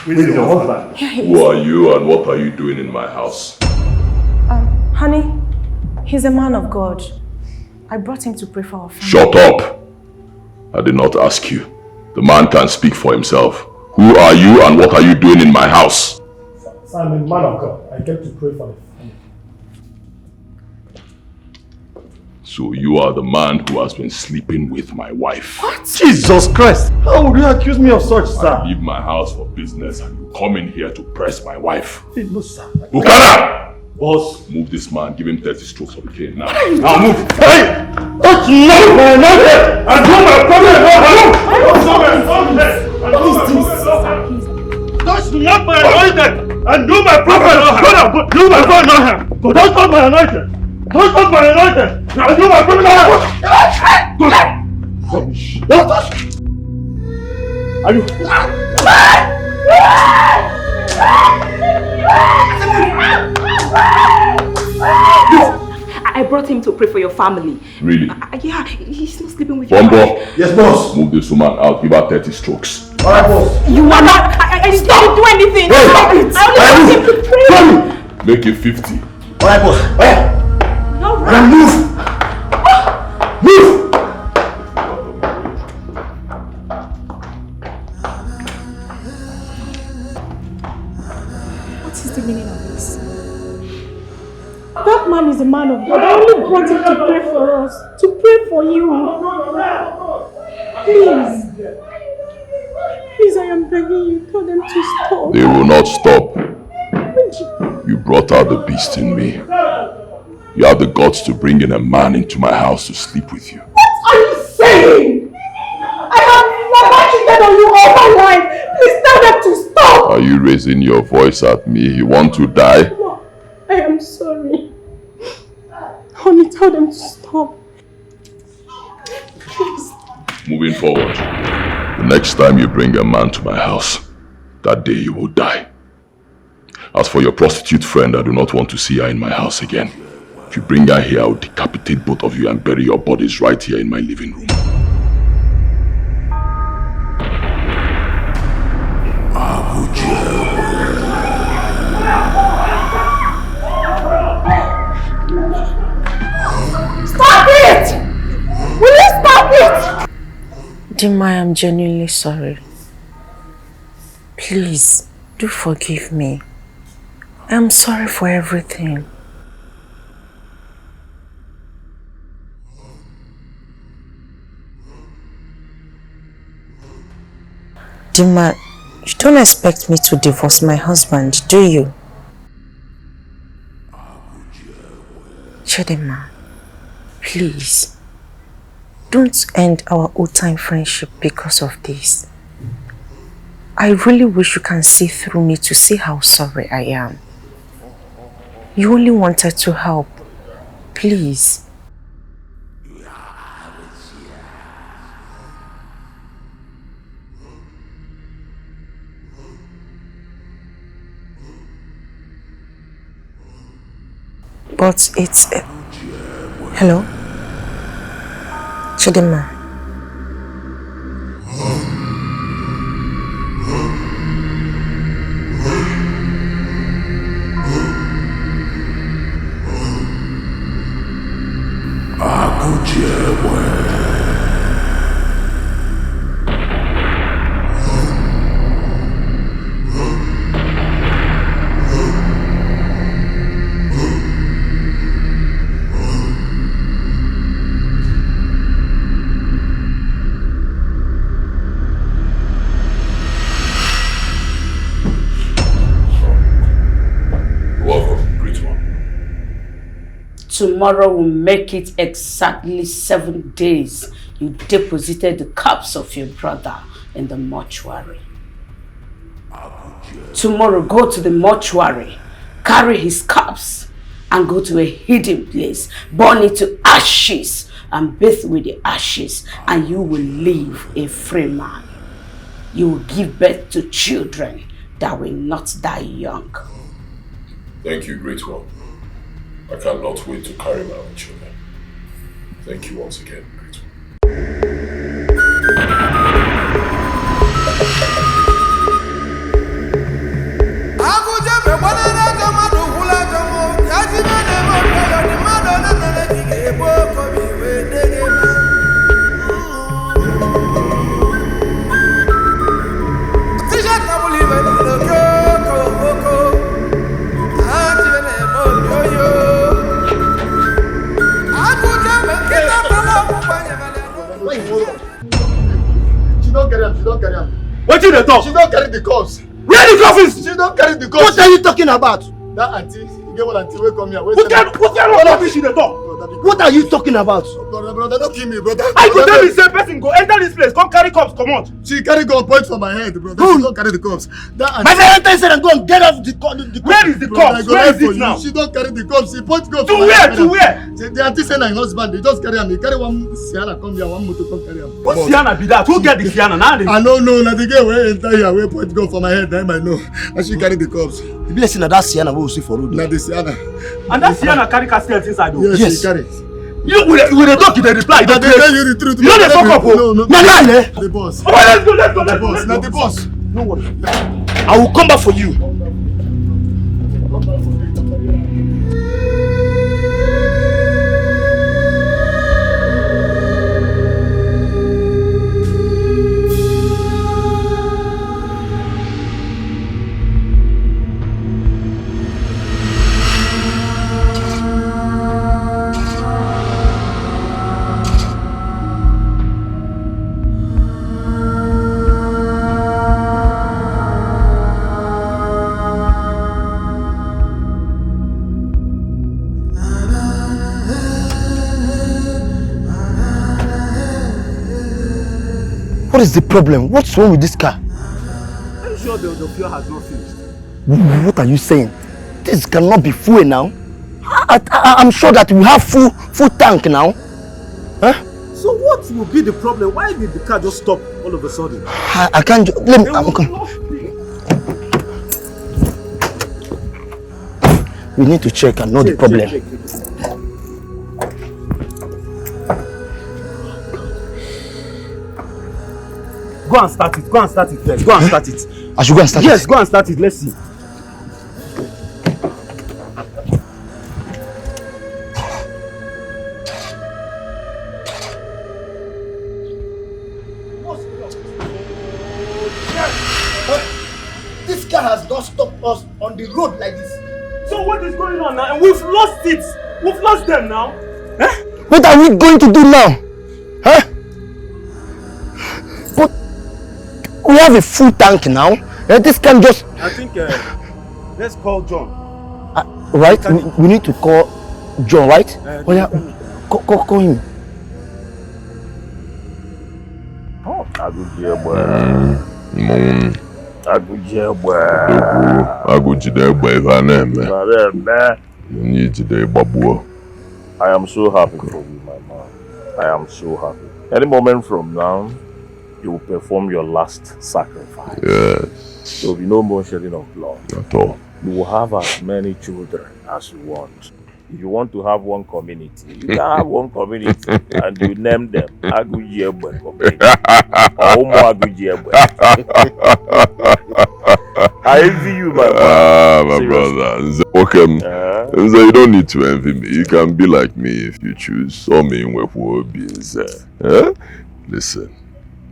Where's your husband? Here he is. Who are you and what are you doing in my house? Honey, he's a man of God. I brought him to pray for our family. Shut up! I did not ask you. The man can speak for himself. Who are you and what are you doing in my house? I'm a man of God. I came to pray for him. So you are the man who has been sleeping with my wife. What? Jesus Christ! How would you accuse me of such, sir? I leave my house for business and you come in here to press my wife. Hey, no, sir. Bukara! Boss. Move this man, give him 30 strokes of the cane now. Now move. Hey! That's not my mother! I do my problem! That's not my anointed! And do my prophet! Do my prophet! Go, don't touch my anointed! Don't touch my anointed! And do my prophet! Go! Don't touch! Are you? I brought him to pray for your family. Really? Yeah, he's not sleeping with you. Bombo! Yes, boss! Move this woman out, give her 30 strokes. Alright, boss. You are not. I didn't do anything. Hey, I only brought him to pray. Make it 50. Alright, boss. Alright. No, Now move! Move! What is the meaning of this? That man is a man of God. I only brought him to pray for us. To pray for you. Please. Please, I am begging you. Tell them to stop. They will not stop. You brought out the beast in me. You have the guts to bring in a man into my house to sleep with you. What are you saying? I have never cheated on you all my life. Please tell them to stop. Are you raising your voice at me? You want to die? No, I am sorry. Honey, tell them to stop. Please. Moving forward, the next time you bring a man to my house, that day you will die. As for your prostitute friend, I do not want to see her in my house again. If you bring her here, I will decapitate both of you and bury your bodies right here in my living room. Stop it! Will you stop it? Dima, I am genuinely sorry. Please, do forgive me. I am sorry for everything. Dima, you don't expect me to divorce my husband, do you? Chidima, please, don't end our old-time friendship because of this. I really wish you can see through me to see how sorry I am. You only wanted to help. Please. But it's... Hello? Chidima. Agujiegbe. Tomorrow will make it exactly 7 days you deposited the corpse of your brother in the mortuary. Tomorrow go to the mortuary, carry his corpse and go to a hidden place, burn it to ashes and bathe with the ashes, and you will live a free man. You will give birth to children that will not die young. Thank you, Great One. I cannot wait to carry my own children. Thank you once again, Great One. She don't carry him, she don't carry him. What did they talk? She don't carry the corpse. Where the corpse is? She don't carry the corpse. What are you talking about? That auntie, you get one auntie, will come here. What kind of rubbish did they talk? What are you talking about? brother. Don't kill me, brother. I go tell me say person go enter this place, come carry cups, come out. She carry gun point for my head, brother. She don't carry the cups. My friend enter and go and get off the cup. Where is the cups? Where is it now? She don't carry the cups. She point cups. To where? To where? They are saying my husband. They just carry him. He carry one Sienna come here, one motor come carry him. What Sienna be that? Who get the Sienna now? I don't know. Like the girl wey enter here, wey point gun for my head. I might know. And she carry the cups. The blessing that Sienna we will see for road. Na the Sienna. And that Sienna carry casket inside. Yes, she carry. You with the talk, they reply. They tell you the truth. You know they fuck up. No. The boss. Oh, let's go. The boss. Not the boss. No worry. I will come back for you. What is the problem? What's wrong with this car? Are you sure the fuel has not finished? What are you saying? This cannot be full now. I'm sure that we have full tank now. Huh? So what will be the problem? Why did the car just stop all of a sudden? I can't. Let me. We need to check and know the problem. Check. Go and start it. Go and start it first. Go and start it. I should go and start it? Yes, go and start it. Let's see. This car has not stopped us on the road like this. So what is going on now? And we've lost it. We've lost them now. Huh? What are we going to do now? Huh? But we have a full tank now. This can just... I think let's call John. Right? We need to call John, right? Oh yeah. Call him. Oh, Agujiegbe. Agujiegbe. Agujiegbe I am so happy for you, my man. I am so happy. Any moment from now, you will perform your last sacrifice. Yes. There will be no more shedding of blood. At all. You will have as many children as you want. If you want to have one community, you can have one community and you name them Agujiegbe community or Umu Agujiegbe. I envy you, my man. My brother. Welcome. So you don't need to envy me. You can be like me if you choose. Or me will be there. Listen,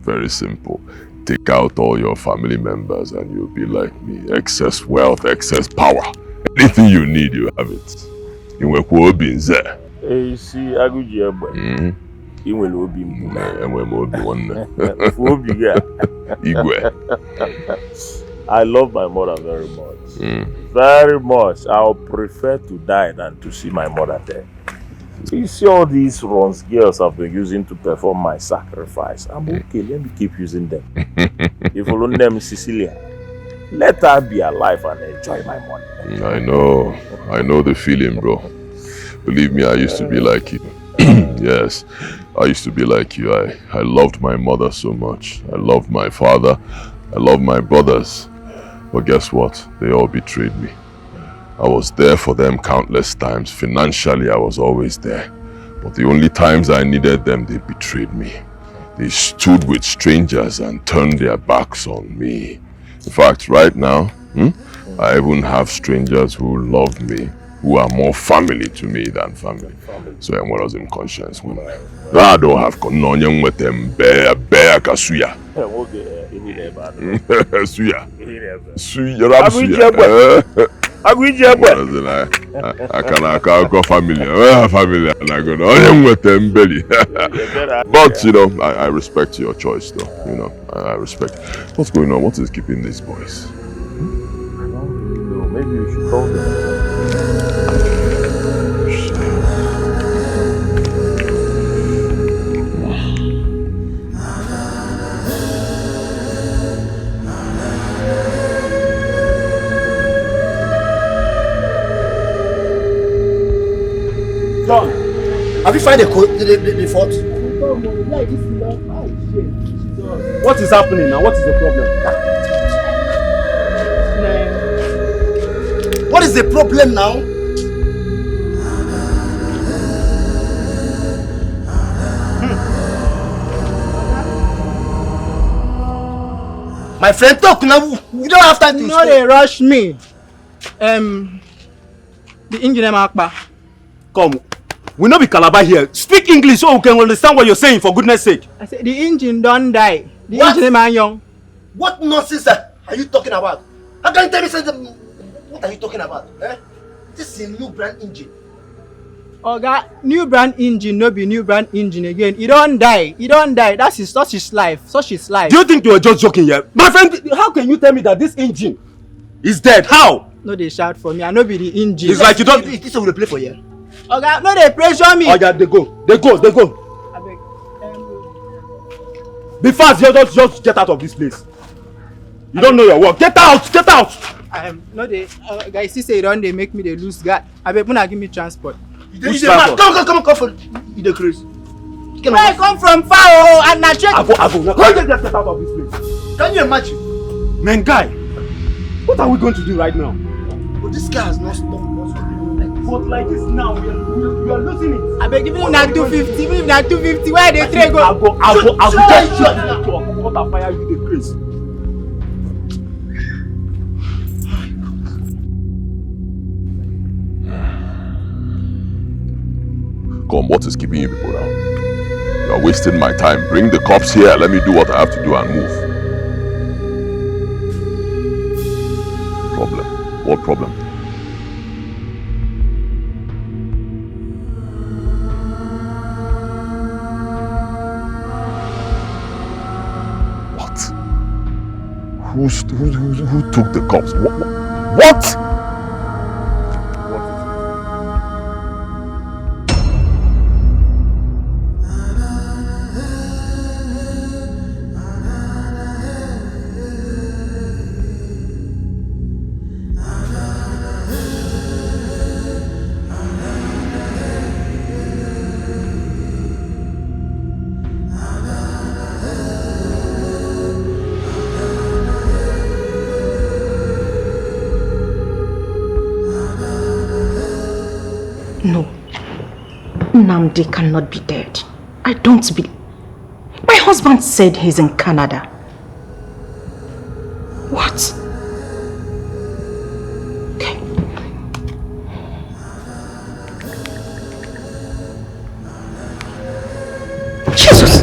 very simple. Take out all your family members and you'll be like me. Excess wealth, excess power. Anything you need, you have it. You will be there. Hey, see, Agujiegbe. You will be I love my mother very much. Very much. I'll prefer to die than to see my mother dead. You see all these runs girls I've been using to perform my sacrifice. I'm okay, let me keep using them. If you don't name Cecilia, let her be alive and enjoy my money. I know the feeling, bro. Believe me, I used to be like you. Yes, I used to be like you. I loved my mother so much. I loved my father. I loved my brothers. But guess what? They all betrayed me. I was there for them countless times. Financially, I was always there. But the only times I needed them, they betrayed me. They stood with strangers and turned their backs on me. In fact, right now, I even have strangers who love me, who are more family to me than family. So I'm one of them conscience. I don't have connection with them. Bear kasuya. Suya. Agujiegbe. I can go family. Family. And I go with them belly. But you know, I respect your choice, though. You know, I respect. What's going on? What is keeping these boys? Maybe you should call them. John, have you found the fault? What is happening now? What is the problem? What is the problem now? My friend, talk now. We don't have time to No, they rush me. The engine Akba. Come, we not be Calabar here. Speak English so we can understand what you're saying, for goodness sake. I said the engine don't die. The engine man young. What nonsense are you talking about? How can you tell me something? What are you talking about? Eh? This is a new brand engine. Oga, new brand engine, no be new brand engine again. It don't die. It don't die. That's his life. Such is life. Do you think you are just joking here? My friend, how can you tell me that this engine is dead? How? No, they shout for me. I know be the engine. It's like you don't... This is what we play for here. Oga, no, they pressure me. Oh yeah, they go. Be fast, just get out of this place. You don't know your work. Get out! No, they guys, say don't they make me they lose guard. I beg, give me transport. Come for you the crazy. Where I come from far and na check. I go. Get out of this place. Can you imagine? Man, guy, what are we going to do right now? But this guy has not stopped us. But like this now, we are losing it. I beg, even if na 250, even if na 250, where they trade go? I'll go. What a fire you the crazy. Come, what is keeping you people down? You are wasting my time. Bring the cops here. Let me do what I have to do and move. Problem? What problem? What? Who took the cops? What? No. Nnamdi cannot be dead. I don't believe. My husband said he's in Canada. What? Okay. Jesus!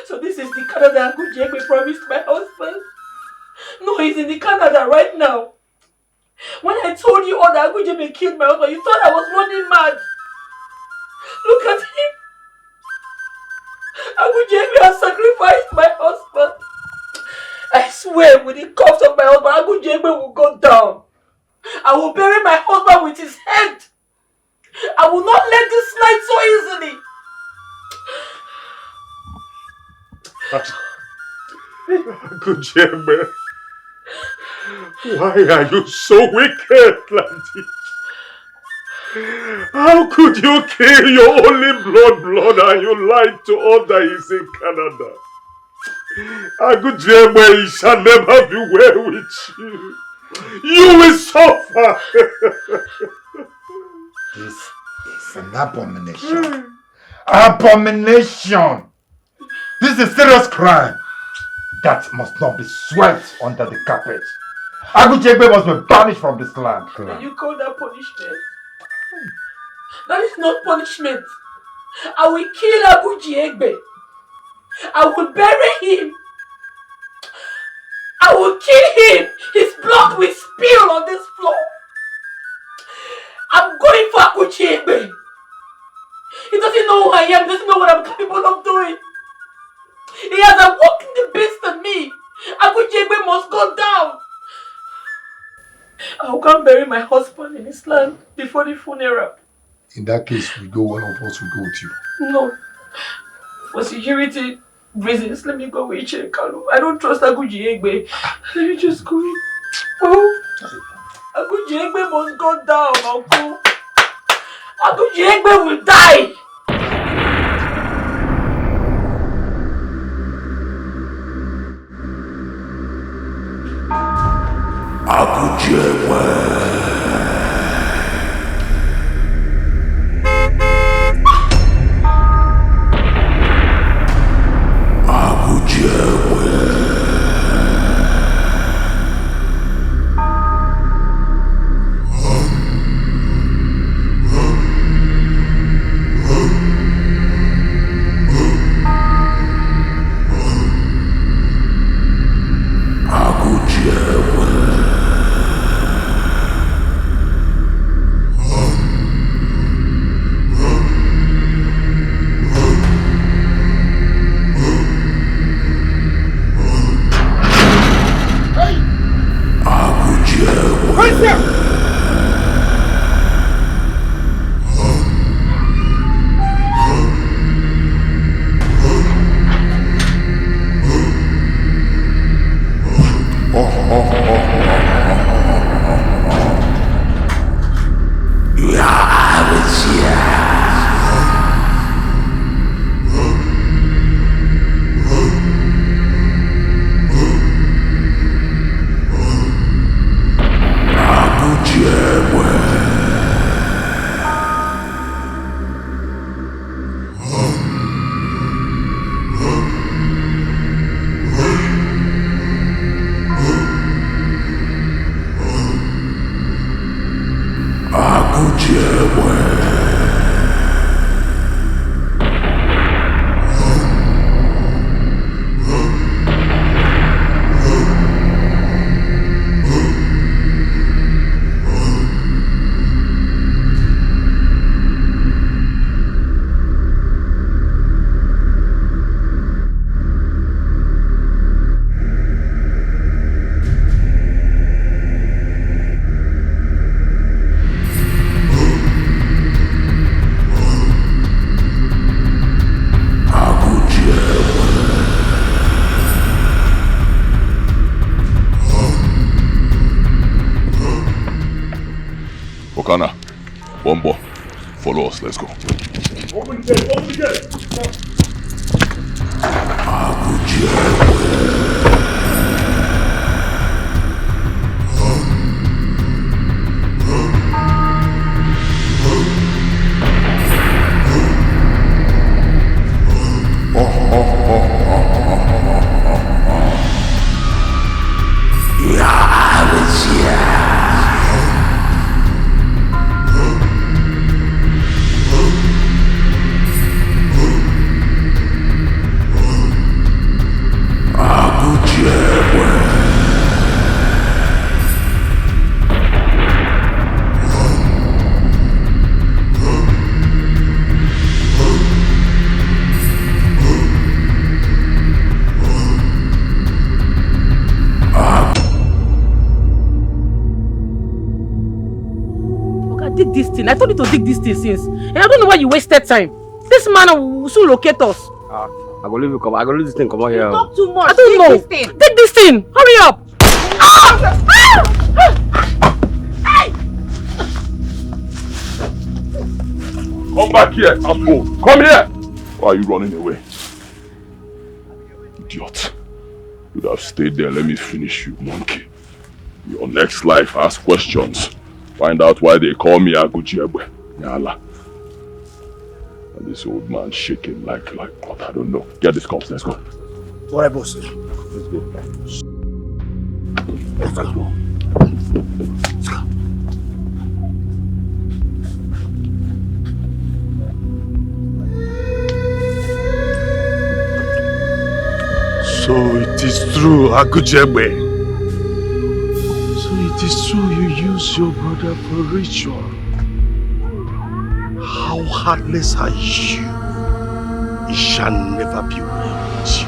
So this is the Canada Agujiegbe promised my husband. No, he's in the Canada right now. When I told you all that Agujiegbe killed my husband, you thought I was running mad. Look at him. Agujiegbe has sacrificed my husband. I swear, with the corpse of my husband, Agujiegbe will go down. I will bury my husband with his head. I will not let this slide so easily. Agujiegbe, why are you so wicked like this? How could you kill your only blood and you lied to all that is in Canada? Agujiegbe, it shall never be well with you. You will suffer. This is an abomination. Abomination! This is a serious crime that must not be swept under the carpet. Agujiegbe must be banished from this land. And you call that punishment? That is not punishment. I will kill Agujiegbe. I will bury him. I will kill him. His blood will spill on this floor. I'm going for Agujiegbe. He doesn't know who I am, doesn't know what I'm capable of doing. He has awoken the beast in me. Agujiegbe must go down. I will come bury my husband in his land before the funeral. In that case, we go, one of us will go with you. No. For security reasons, let me go with Chikalu. I don't trust Agujiegbe. Let me just go. Oh. Agujiegbe must go down, Uncle. Agujiegbe will die. Agujiegbe. Tana, Bombo, follow us, let's go. Open the gate, open the gate! I told you to dig this thing since. And I don't know why you wasted time. This man will soon locate us. I go leave you come. I go leave this thing come out here. You talk too much. I don't know. Take this thing. Hurry up. Come back here, asshole. Come here. Why are you running away? Idiot. You'd have stayed there. Let me finish you, monkey. Your next life, ask questions. Find out why they call me Agujiegbe. Yala. And This old man shaking like what? I don't know. Get this cups, let's go. Alright, boss. Let's go. Let's go. So it is true, Agujiegbe. So it is true you use your brother for ritual. How heartless are you? It shall never be well with you.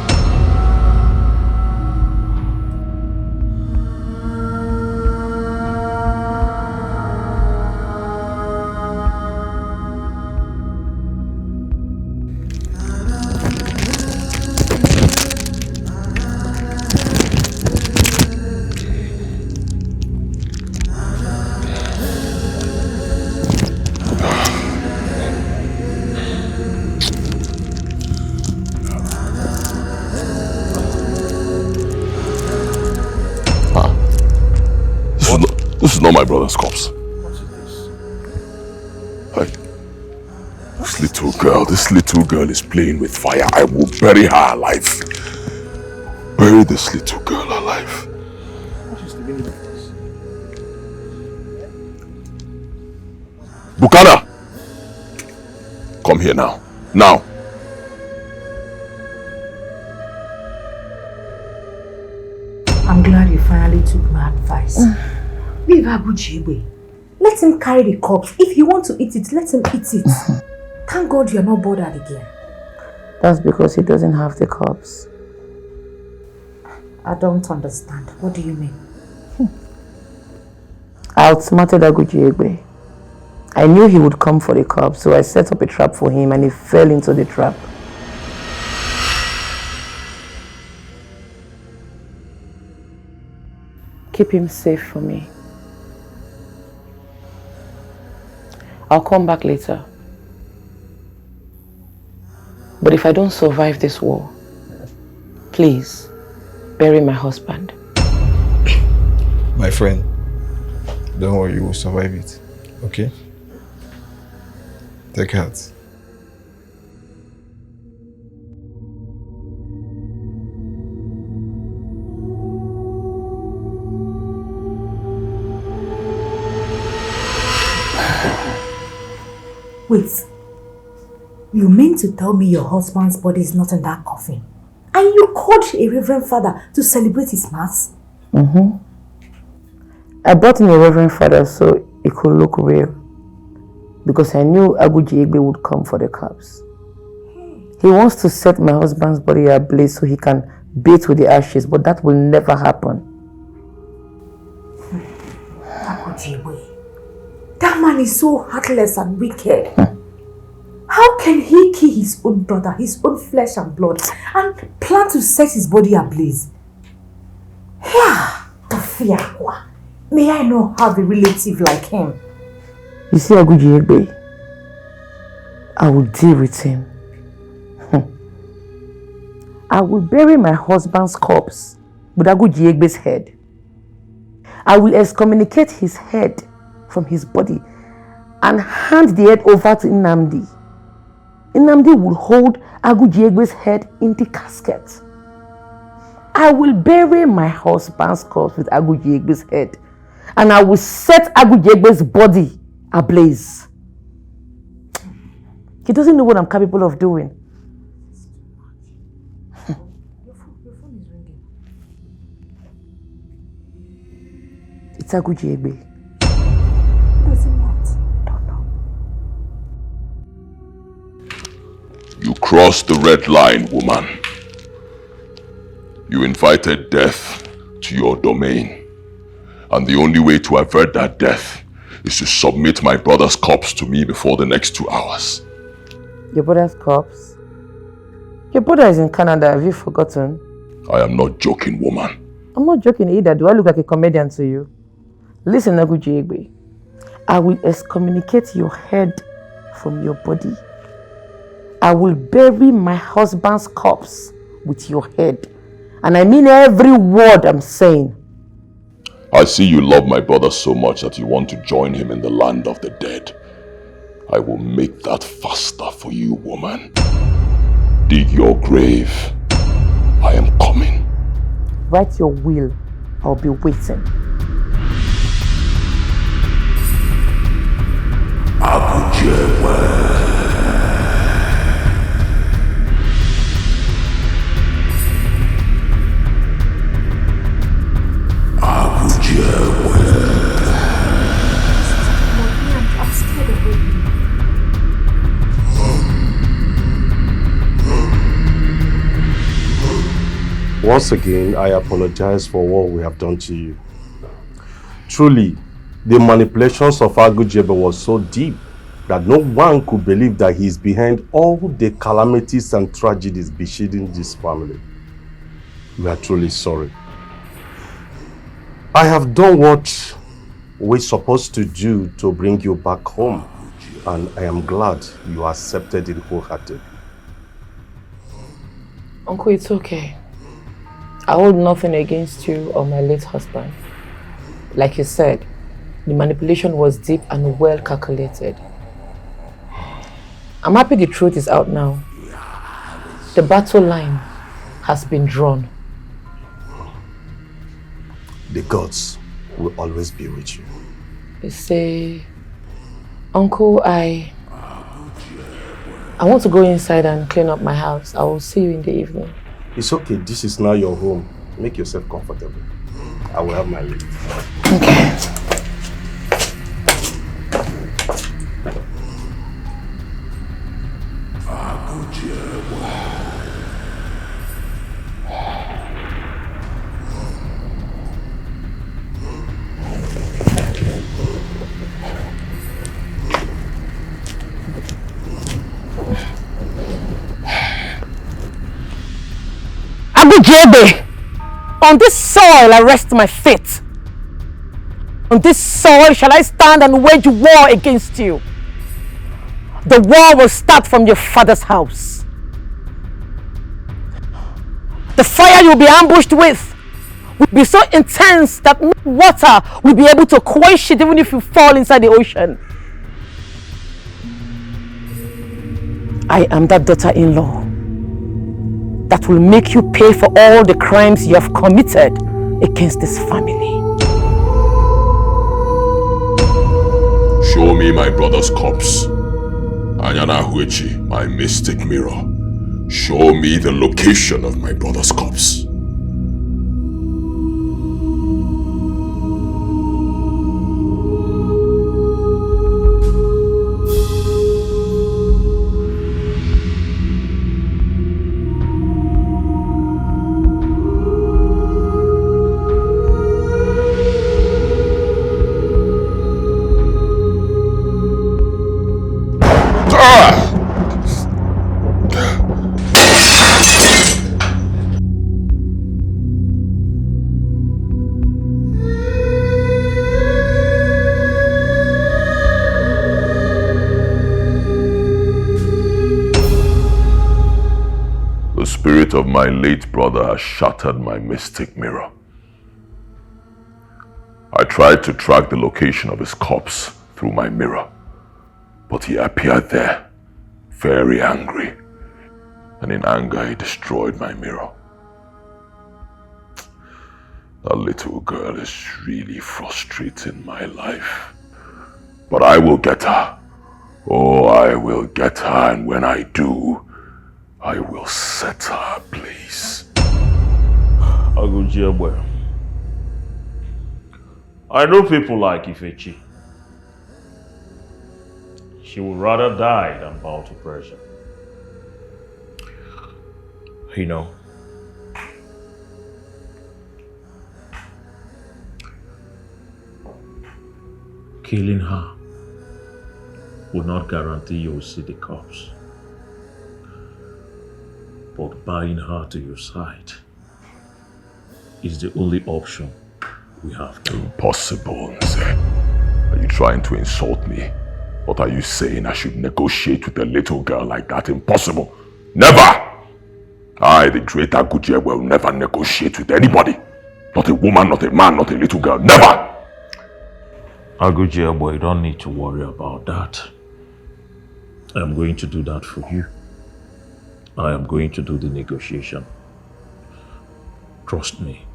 This is not my brother's corpse. Hey, this little girl is playing with fire. I will bury her alive. Bury this little girl alive. Bukana! Come here now. Now. I'm glad you finally took my advice. Leave Agujiegbe. Let him carry the corpse. If he wants to eat it, let him eat it. Thank God you're not bothered again. That's because he doesn't have the corpse. I don't understand. What do you mean? I outsmarted Agujiegbe. I knew he would come for the corpse, so I set up a trap for him and he fell into the trap. Keep him safe for me. I'll come back later. But if I don't survive this war, please bury my husband. My friend, don't worry, you will survive it. Okay? Take heart. Wait, you mean to tell me your husband's body is not in that coffin? And you called a reverend father to celebrate his mass? I brought in a reverend father so it could look real. Because I knew Agujiegbe would come for the corpse. He wants to set my husband's body ablaze so he can bathe with the ashes, but that will never happen. Agujiegbe. That man is so heartless and wicked. How can he kill his own brother, his own flesh and blood, and plan to set his body ablaze? Yeah, Tofiakwa. May I not have a relative like him? You see Agujiegbe, I will deal with him. I will bury my husband's corpse with Agujiegbe's head. I will excommunicate his head from his body and hand the head over to Nnamdi. Nnamdi will hold Agujiegbe's head in the casket. I will bury my husband's corpse with Agujiegbe's head and I will set Agujiegbe's body ablaze. He doesn't know what I'm capable of doing. Your phone is ringing. It's Agujiegbe. What does he want? Don't know. You crossed the red line, woman. You invited death to your domain. And the only way to avert that death is to submit my brother's corpse to me before the next 2 hours. Your brother's corpse? Your brother is in Canada, have you forgotten? I am not joking, woman. I'm not joking either. Do I look like a comedian to you? Listen, Agujiegbe. I will excommunicate your head from your body. I will bury my husband's corpse with your head. And I mean every word I'm saying. I see you love my brother so much that you want to join him in the land of the dead. I will make that faster for you, woman. Dig your grave. I am coming. Write your will. I'll be waiting. Agujiegbe. Once again, I apologize for what we have done to you. Truly, the manipulations of Agujiegbe was so deep that no one could believe that he is behind all the calamities and tragedies befitting this family. We are truly sorry. I have done what we're supposed to do to bring you back home, and I am glad you accepted it wholeheartedly. Uncle, it's okay. I hold nothing against you or my late husband. Like you said, the manipulation was deep and well calculated. I'm happy the truth is out now. The battle line has been drawn. The gods will always be with you. You say, Uncle, I want to go inside and clean up my house. I will see you in the evening. It's okay, this is now your home. Make yourself comfortable. I will have my leave. Okay. Agujiegbe, on this soil I rest my feet. On this soil shall I stand and wage war against you. The war will start from your father's house. The fire you'll be ambushed with will be so intense that no water will be able to quench it even if you fall inside the ocean. I am that daughter-in-law that will make you pay for all the crimes you have committed against this family. Show me my brother's corpse. Agujiegbe, my mystic mirror. Show me the location of my brother's corpse. The spirit of my late brother has shattered my mystic mirror. I tried to track the location of his corpse through my mirror, but he appeared there, very angry, and in anger he destroyed my mirror. That little girl is really frustrating my life. But I will get her. Oh, I will get her, and when I do, I will set her ablaze. Agujiegbe, I know people like Ifechi. She would rather die than bow to pressure. You know, killing her would not guarantee you will see the corpse. But buying her to your side is the only option we have. Impossible, Nze. Are you trying to insult me? What are you saying? I should negotiate with a little girl like that? Impossible. Never! I, the great Agujiegbe, will never negotiate with anybody. Not a woman, not a man, not a little girl. Never! Agujiegbe, you don't need to worry about that. I am going to do that for you. I am going to do the negotiation. Trust me.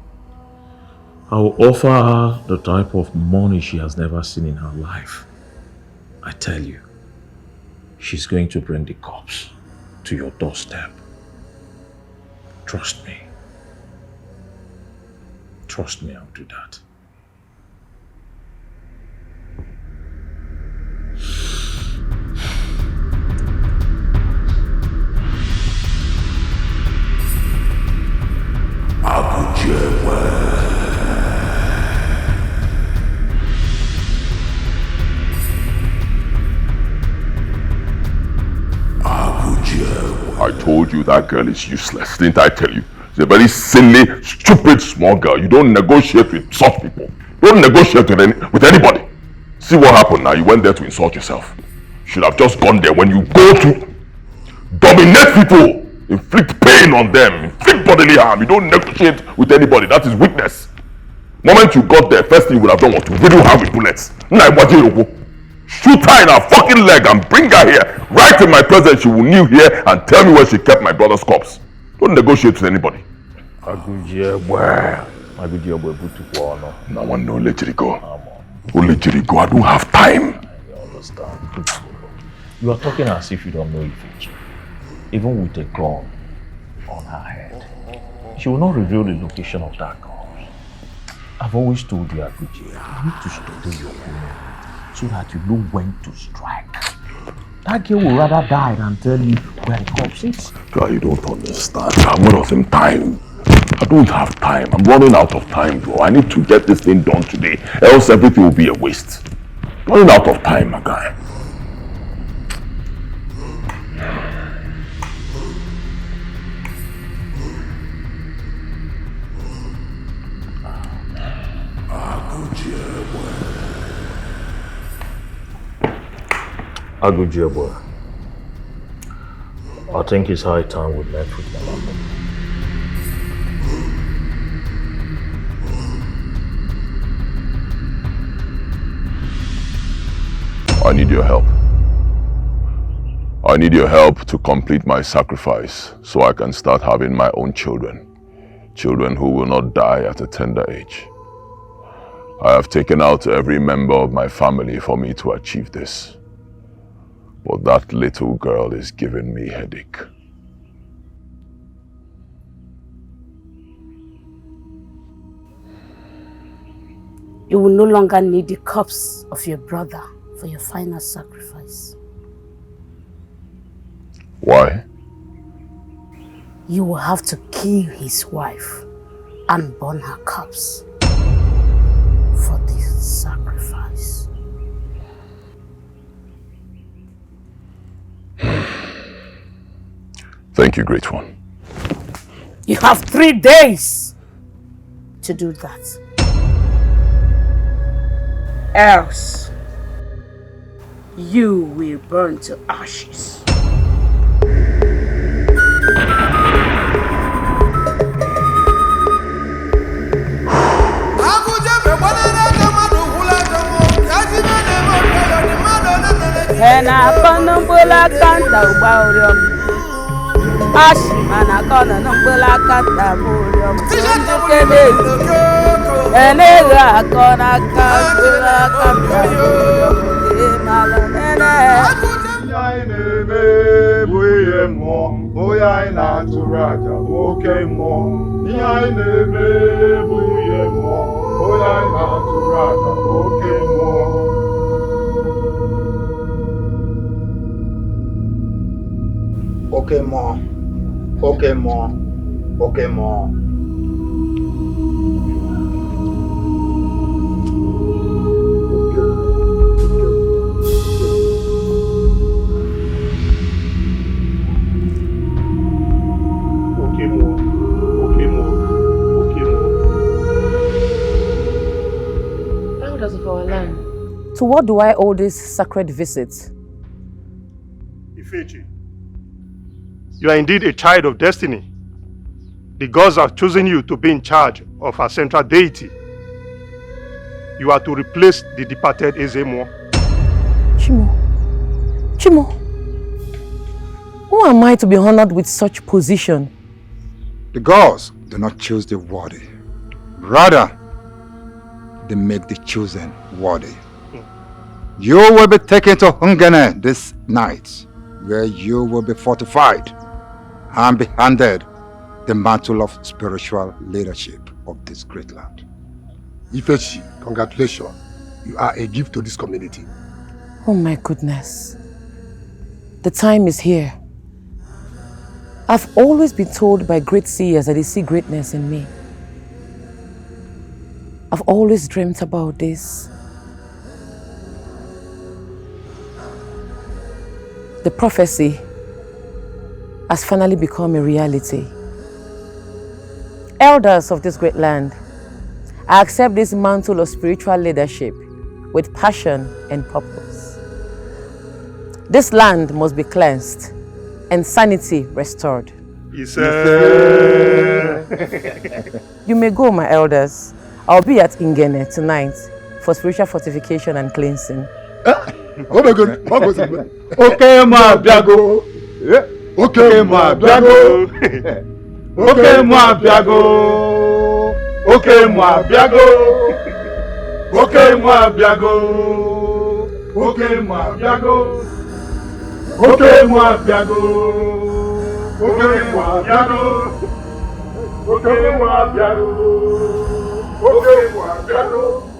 I will offer her the type of money she has never seen in her life. I tell you, she's going to bring the corpse to your doorstep. Trust me. Trust me, I'll do that. Agujiegbe. I told you that girl is useless, didn't I tell you? She's a very silly, stupid, small girl. You don't negotiate with such people. Don't negotiate with anybody. See what happened now? You went there to insult yourself. You should have just gone there when you go to dominate people, inflict pain on them, inflict bodily harm. You don't negotiate with anybody. That is weakness. The moment you got there, first thing you would have done was to riddle her with bullets. Shoot her in her fucking leg and bring her here. Right in my presence, she will kneel here and tell me where she kept my brother's corpse. Don't negotiate with anybody. Agujiegbe. Now I know, let it go. Let it go. I don't have time. I understand. You are talking as if you don't know Ifechi. Even with a gun on her head, she will not reveal the location of that corpse. I've always told you, Agujiegbe, you need to study your women so that you know when to strike. That girl will rather die than tell you where the corpse is. God, you don't understand. I'm not of him time. I don't have time. I'm running out of time, bro. I need to get this thing done today, else everything will be a waste. Running out of time, my guy. Agujiegbe, I think it's high time we met with Malamba. I need your help. I need your help to complete my sacrifice so I can start having my own children. Children who will not die at a tender age. I have taken out every member of my family for me to achieve this. But that little girl is giving me headache. You will no longer need the corpse of your brother for your final sacrifice. Why? You will have to kill his wife and burn her corpse for this sacrifice. Thank you, Great One. You have 3 days to do that. Else, you will burn to ashes. Ena kono mbula kanta uba uriom. Ashi mana kono mbula kanta uriom. Kene. Enega kona kanta uriom. Malo nene. Buye mo, oya ina turaja, oke mo. Iya inebe buye mo, oya ina turaja, oke mo. Okay, more. Okay, more. Okay, more. Okay, more. Okay, more. Okay, more. Elders of our land. To what do I owe this sacred visit? Ifechi, you are indeed a child of destiny. The gods have chosen you to be in charge of our central deity. You are to replace the departed Ezemo. Chimo, Who am I to be honored with such position? The gods do not choose the worthy. Rather, they make the chosen worthy. You will be taken to Hungene this night, where you will be fortified and be handed the mantle of spiritual leadership of this great land. Ifechi, congratulations. You are a gift to this community. Oh my goodness. The time is here. I've always been told by great seers that they see greatness in me. I've always dreamt about this. The prophecy has finally become a reality. Elders of this great land, I accept this mantle of spiritual leadership with passion and purpose. This land must be cleansed and sanity restored. Yes, You may go, my elders. I'll be at Ingene tonight for spiritual fortification and cleansing. Oh my God. Okay, ma biago. Okay, ma biago. Okay, ma biago. Okay, ma biago. Okay, ma biago. Okay, ma biago. Okay, ma biago. Okay, ma biago. Okay, ma biago. Okay, ma biago.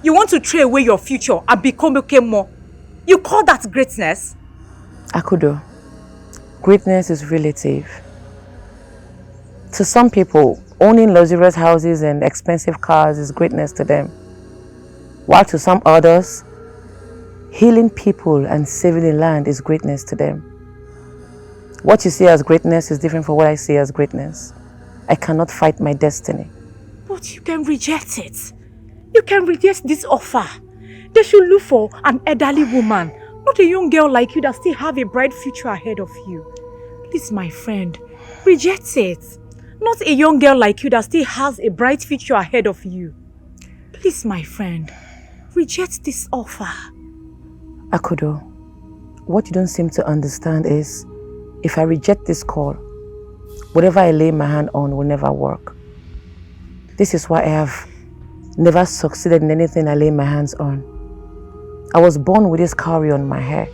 You want to throw away your future and become Okemo? You call that greatness? Akudo, greatness is relative. To some people, owning luxurious houses and expensive cars is greatness to them. While to some others, healing people and saving the land is greatness to them. What you see as greatness is different from what I see as greatness. I cannot fight my destiny. But you can reject it. You can reject this offer. They should look for an elderly woman, not a young girl like you that still have a bright future ahead of you. Please, my friend, reject it. Not a young girl like you that still has a bright future ahead of you. Please, my friend, reject this offer. Akudo, what you don't seem to understand is, if I reject this call, whatever I lay my hand on will never work. This is why I have never succeeded in anything I lay my hands on. I was born with this cowrie on my hair.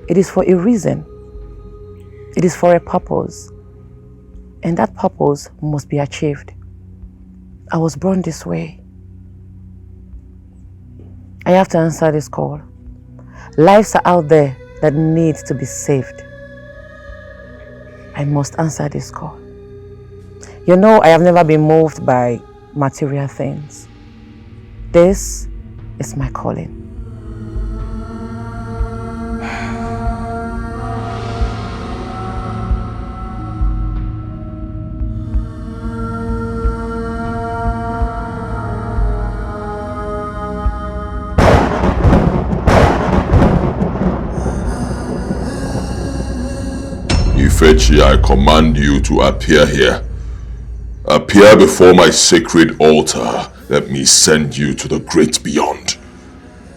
It is for a reason. It is for a purpose. And that purpose must be achieved. I was born this way. I have to answer this call. Lives are out there that need to be saved. I must answer this call. You know, I have never been moved by material things. This is my calling. Ifechi, I command you to appear here. Appear before my sacred altar. Let me send you to the great beyond.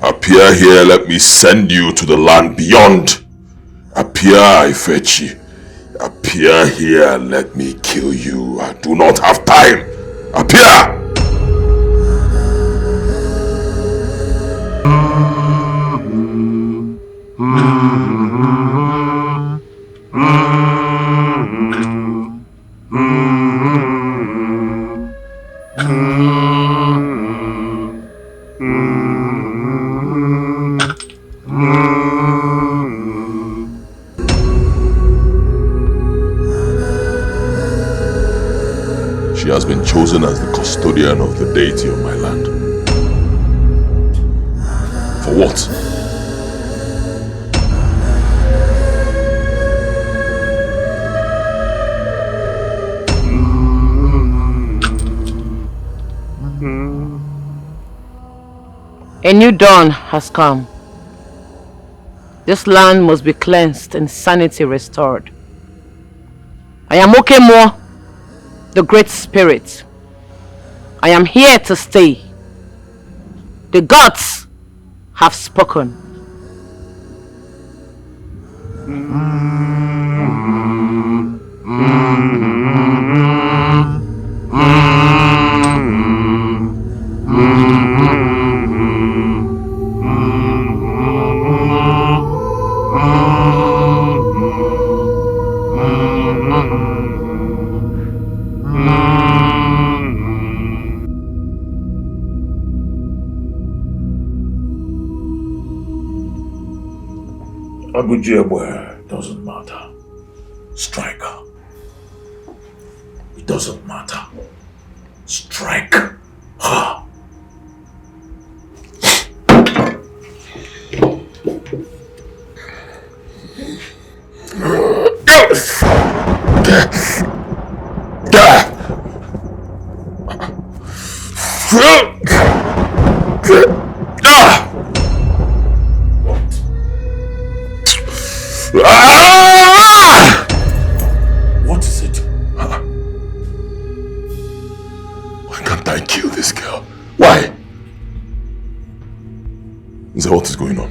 Appear here, let me send you to the land beyond. Appear, Ifechi. Appear here, let me kill you. I do not have time. Appear! She has been chosen as the custodian of the deity of my land. For what? A new dawn has come. This land must be cleansed and sanity restored. I am Okemo, the Great Spirit. I am here to stay. The gods have spoken. Agujiegbe doesn't matter. Strike her. It doesn't matter. Strike her. What is it? Why can't I kill this girl? Why? Is that what is going on?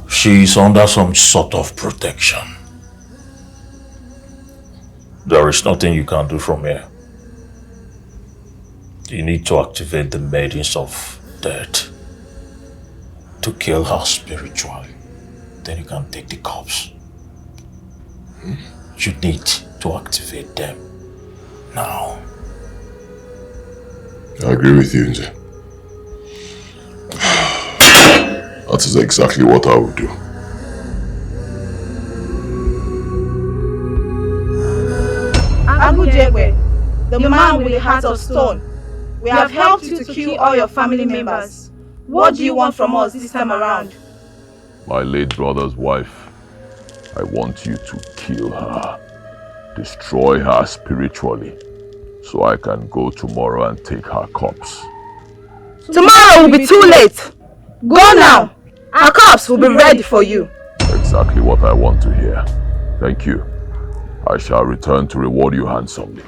She is under some sort of protection. There is nothing you can do from here. You need to activate the Maidens of Death to kill her spiritually. Then you can take the corpse. You need to activate them now. I agree with you, Nze. That is exactly what I would do. Agujiegbe, the man with the heart of stone, we have helped you to kill all your family members. What do you want from us this time around? My late brother's wife. I want you to kill her. Destroy her spiritually. So I can go tomorrow and take her corpse. Tomorrow will be too late. Go now. Our corpse will be ready for you. Exactly what I want to hear. Thank you. I shall return to reward you handsomely.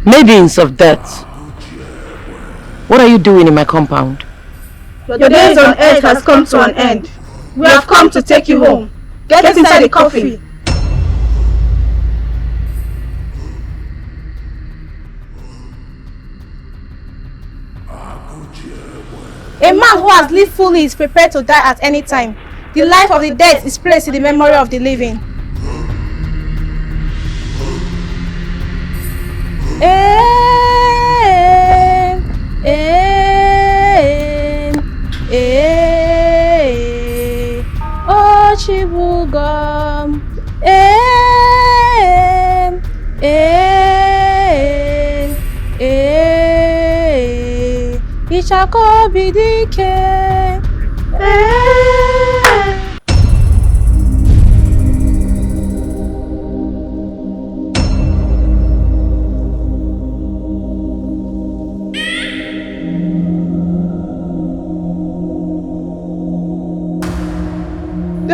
Maidens of Death, what are you doing in my compound? Your days on earth has come to an end. We have come to take you home. Get inside the coffin. A man who has lived fully is prepared to die at any time. The life of the dead is placed in the memory of the living. Chibugam, Ichako bidike,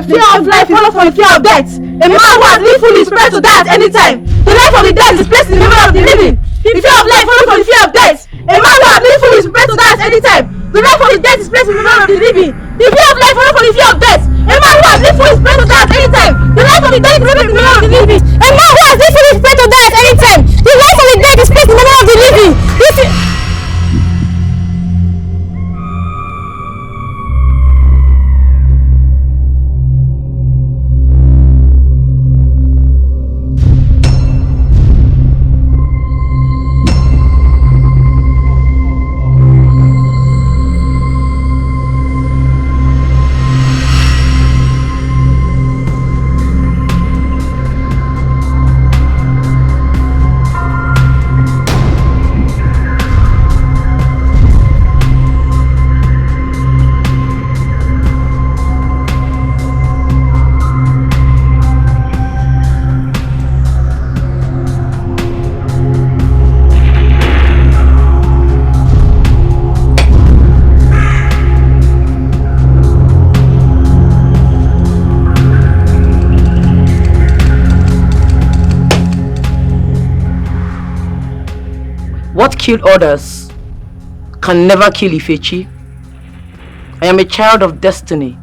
fear of life follows from the fear of death. A man who has lived fully is prepared to die at any time. The life of the dead is placed in the memory of the living. The fear of life follows from the fear of death. A man who has lived fully is prepared to die at any time. The life of the dead is placed in the memory of the living. The fear of life follows from the fear of death. A man who has lived fully is prepared to die at any time. The life of the dead is placed in the memory of the living. A man who has lived fully is prepared to die at any time. The life of the dead is placed in the memory of the living. What killed others can never kill Ifechi. I am a child of destiny.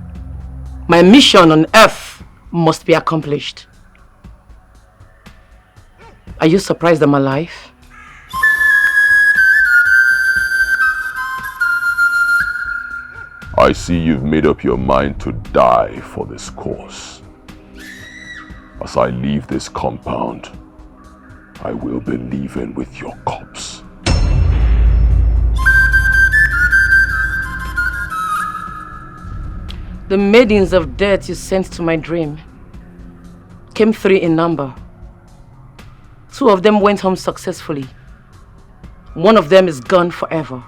My mission on earth must be accomplished. Are you surprised I'm alive? I see you've made up your mind to die for this cause. As I leave this compound, I will be leaving with your corpse. The maidens of death you sent to my dream came 3 in number. 2 of them went home successfully. 1 of them is gone forever.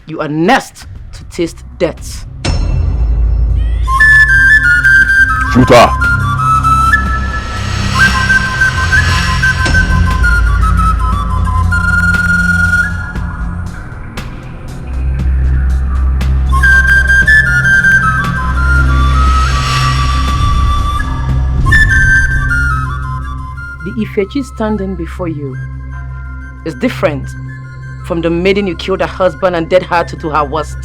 You are next to taste death. Shoot her! The Ifechi standing before you is different from the maiden you killed her husband and dead her to her worst.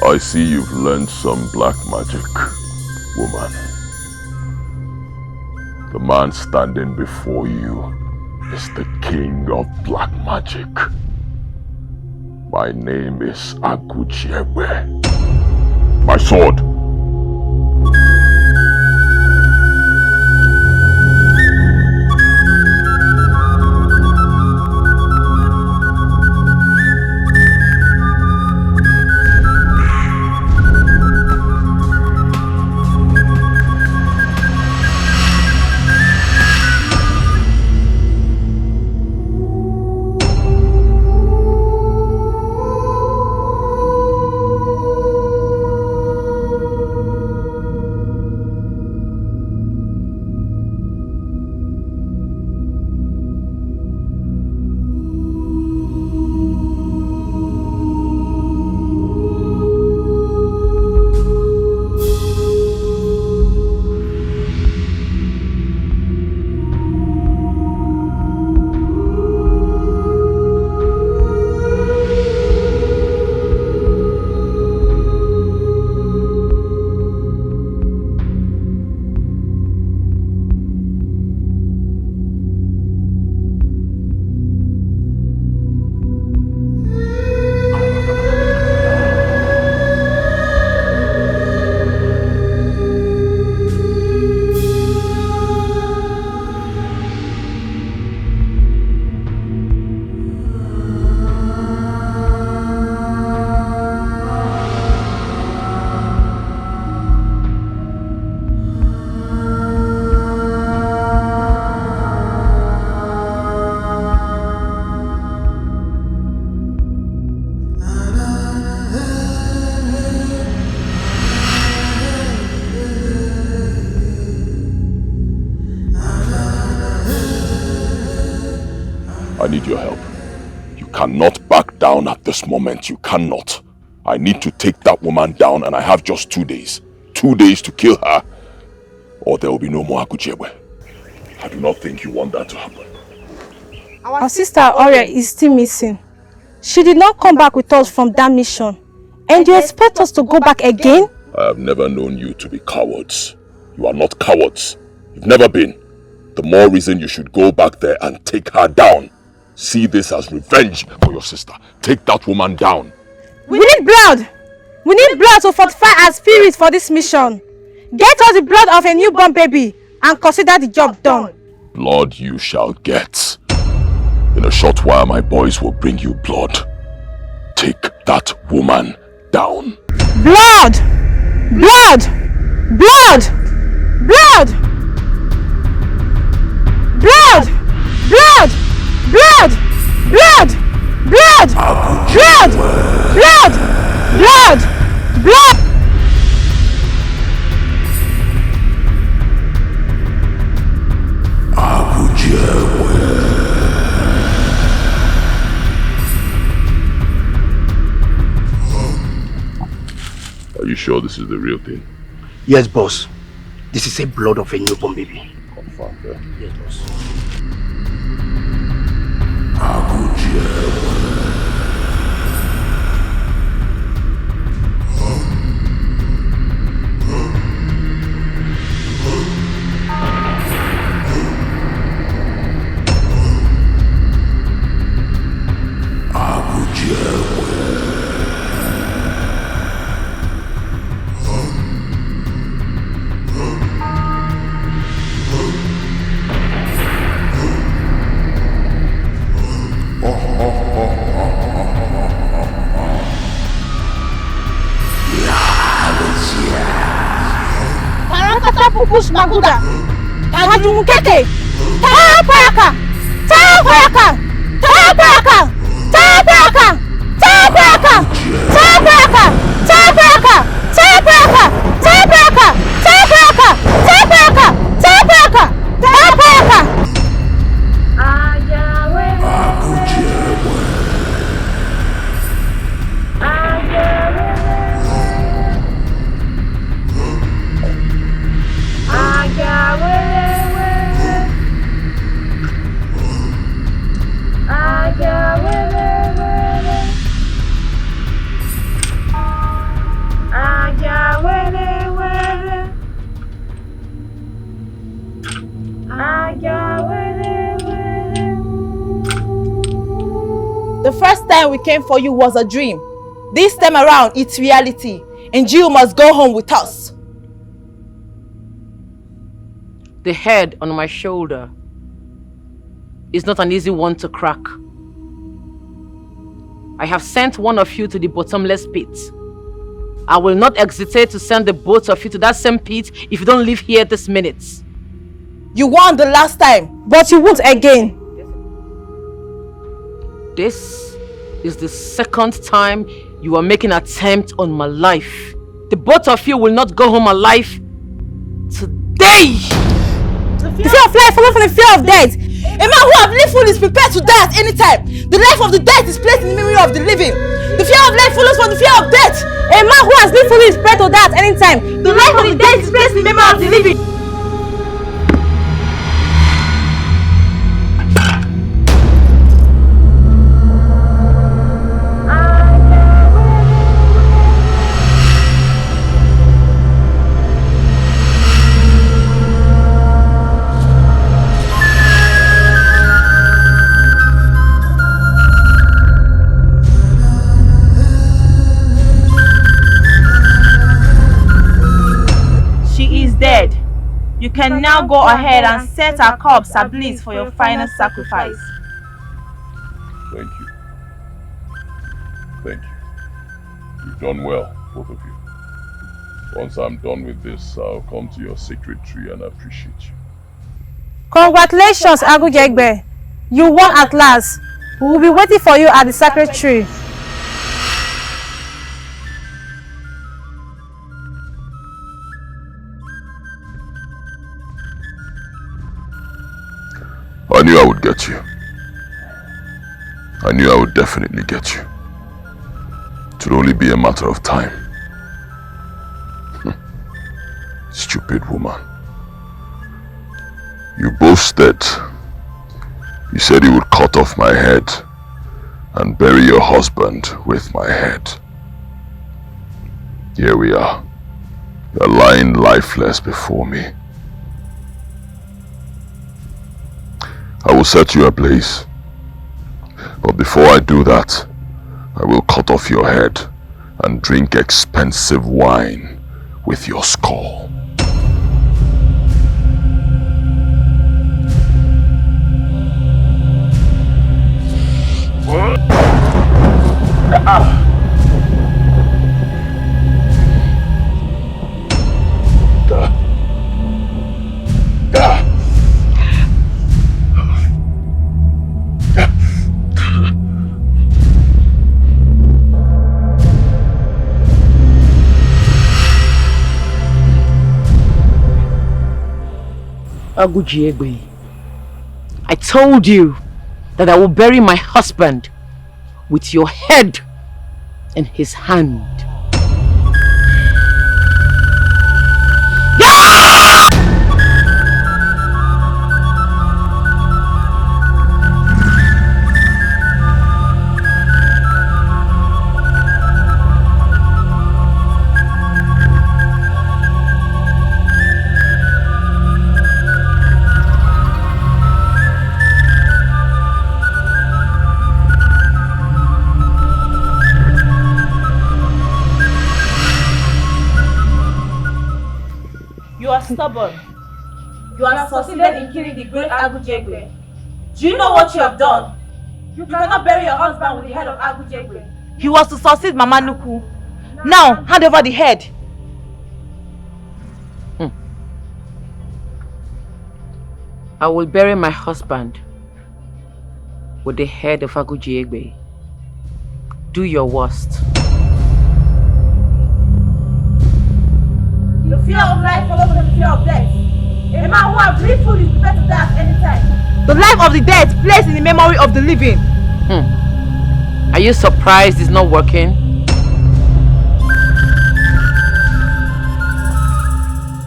I see you've learned some black magic, woman. The man standing before you is the king of black magic. My name is Agujiegbe. My sword. I need your help. You cannot back down at this moment. You cannot. I need to take that woman down and I have just 2 days. 2 days to kill her or there will be no more Agujiegbe. I do not think you want that to happen. Our sister Oria is still missing. She did not come back with us from that mission. And you expect us to go back again? I have never known you to be cowards. You are not cowards. You've never been. The more reason you should go back there and take her down. See this as revenge for your sister. Take that woman down. We need blood! We need blood to fortify our spirit for this mission. Get us the blood of a newborn baby and consider the job done. Blood you shall get. In a short while my boys will bring you blood. Take that woman down. Blood! Blood! Blood! Blood! Blood! Blood! Blood! Blood! Blood! Blood! Blood! Blood! Blood! Are you sure this is the real thing? Yes, boss. This is a blood of a newborn baby. Confirmed, eh? Yes, boss. Pukus Maguda, Tajumukeke, Tapaka, Tapaka, Tapaka, Tapaka, Tapaka, Tapaka, Tapaka, Tapaka, Tapaka, Tapaka, Tapaka, Tapaka, Tapaka. The first time we came for you was a dream. This time around, it's reality. And you must go home with us. The head on my shoulder is not an easy one to crack. I have sent one of you to the bottomless pit. I will not hesitate to send the both of you to that same pit if you don't leave here this minute. You won the last time, but you won't again. This is the second time you are making an attempt on my life. The both of you will not go home alive today. The fear of life follows from the fear of death. A man who has lived full is prepared to die at any time. The life of the dead is placed in the memory of the living. The fear of life follows from the fear of death. A man who has lived full is prepared to die at any time. The life of the dead is placed in the memory of the living. Dead. You can now go ahead and set our corpse ablaze for your final sacrifice. Thank you. Thank you. You've done well, both of you. Once I'm done with this, I'll come to your sacred tree and appreciate you. Congratulations, Agujiegbe. You won at last. We will be waiting for you at the sacred tree. I knew I would get you. I knew I would definitely get you. It would only be a matter of time. Stupid woman. You boasted. You said you would cut off my head and bury your husband with my head. Here we are. You're lying lifeless before me. I will set you ablaze. But before I do that, I will cut off your head and drink expensive wine with your skull. Agujiegbe, I told you that I will bury my husband with your head in his hand. You are stubborn. You have succeeded in killing the great Agujiegbe. Do you know what you have done? You cannot bury your husband with the head of Agujiegbe. He was to succeed Mama Nuku. Now, hand over the head. I will bury my husband with the head of Agujiegbe. Do your worst. The fear of life follows the fear of death. A man who has lived fully is prepared to die at any time. The life of the dead placed in the memory of the living. Are you surprised it's not working?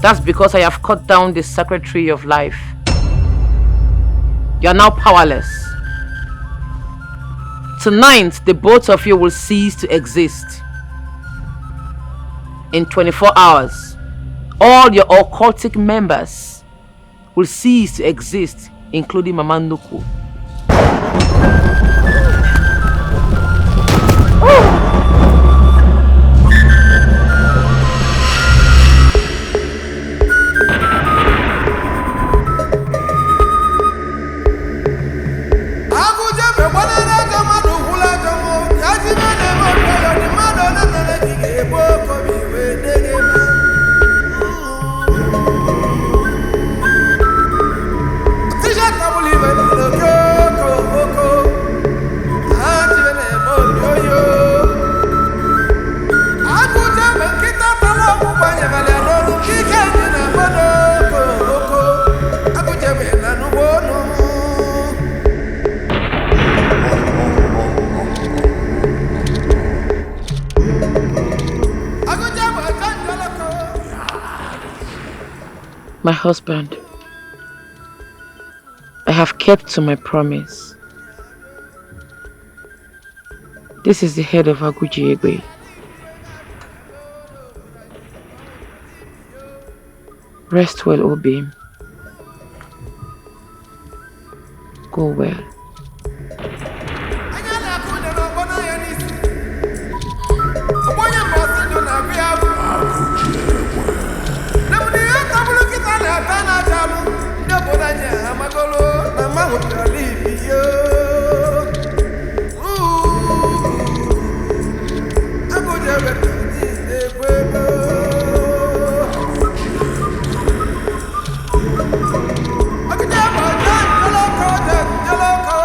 That's because I have cut down the sacred tree of life. You are now powerless. Tonight, the both of you will cease to exist. In 24 hours, all your occultic members will cease to exist, including Mama Nuku. My husband, I have kept to my promise. This is the head of Agujiegbe. Rest well, Obim. Go well. Yolo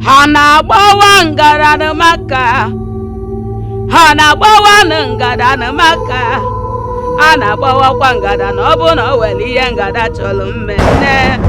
Hana bawa ngada na maka. Hana bawa ngada na maka. Ana bawa kwa ngada na obu na weli ye ngada cholu mmenne.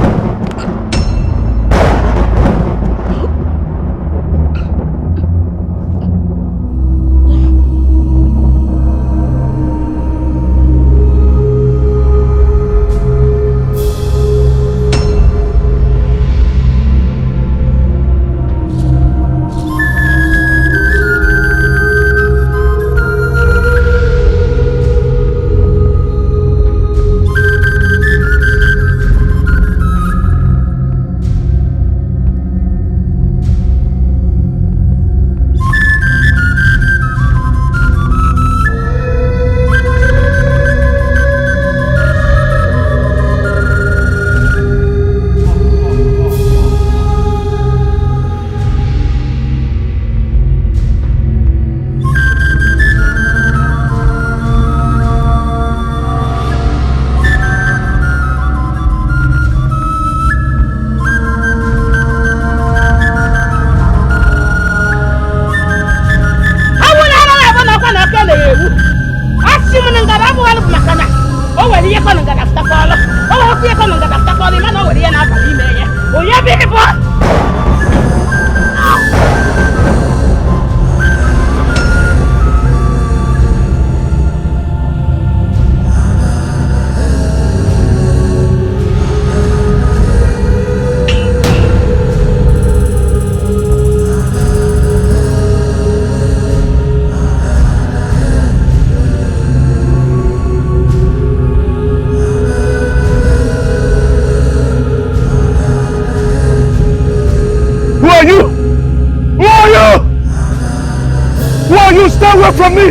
Stay away from me!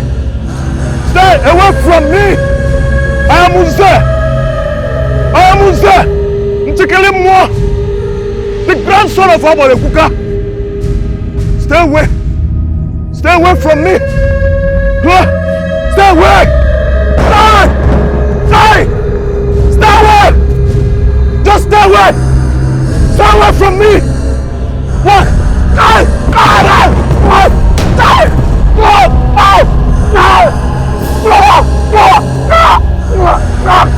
Stay away from me! I am Unze! I am Unze! Ntikele-Mmụọ! The grandson of Abolekuka! Stay away! Stay away from me! Stay away! Stay! Stay! Stay away! Just stay away! Stay away from me! What? Stay! What? Stay! No! No! No! No! No! No! No!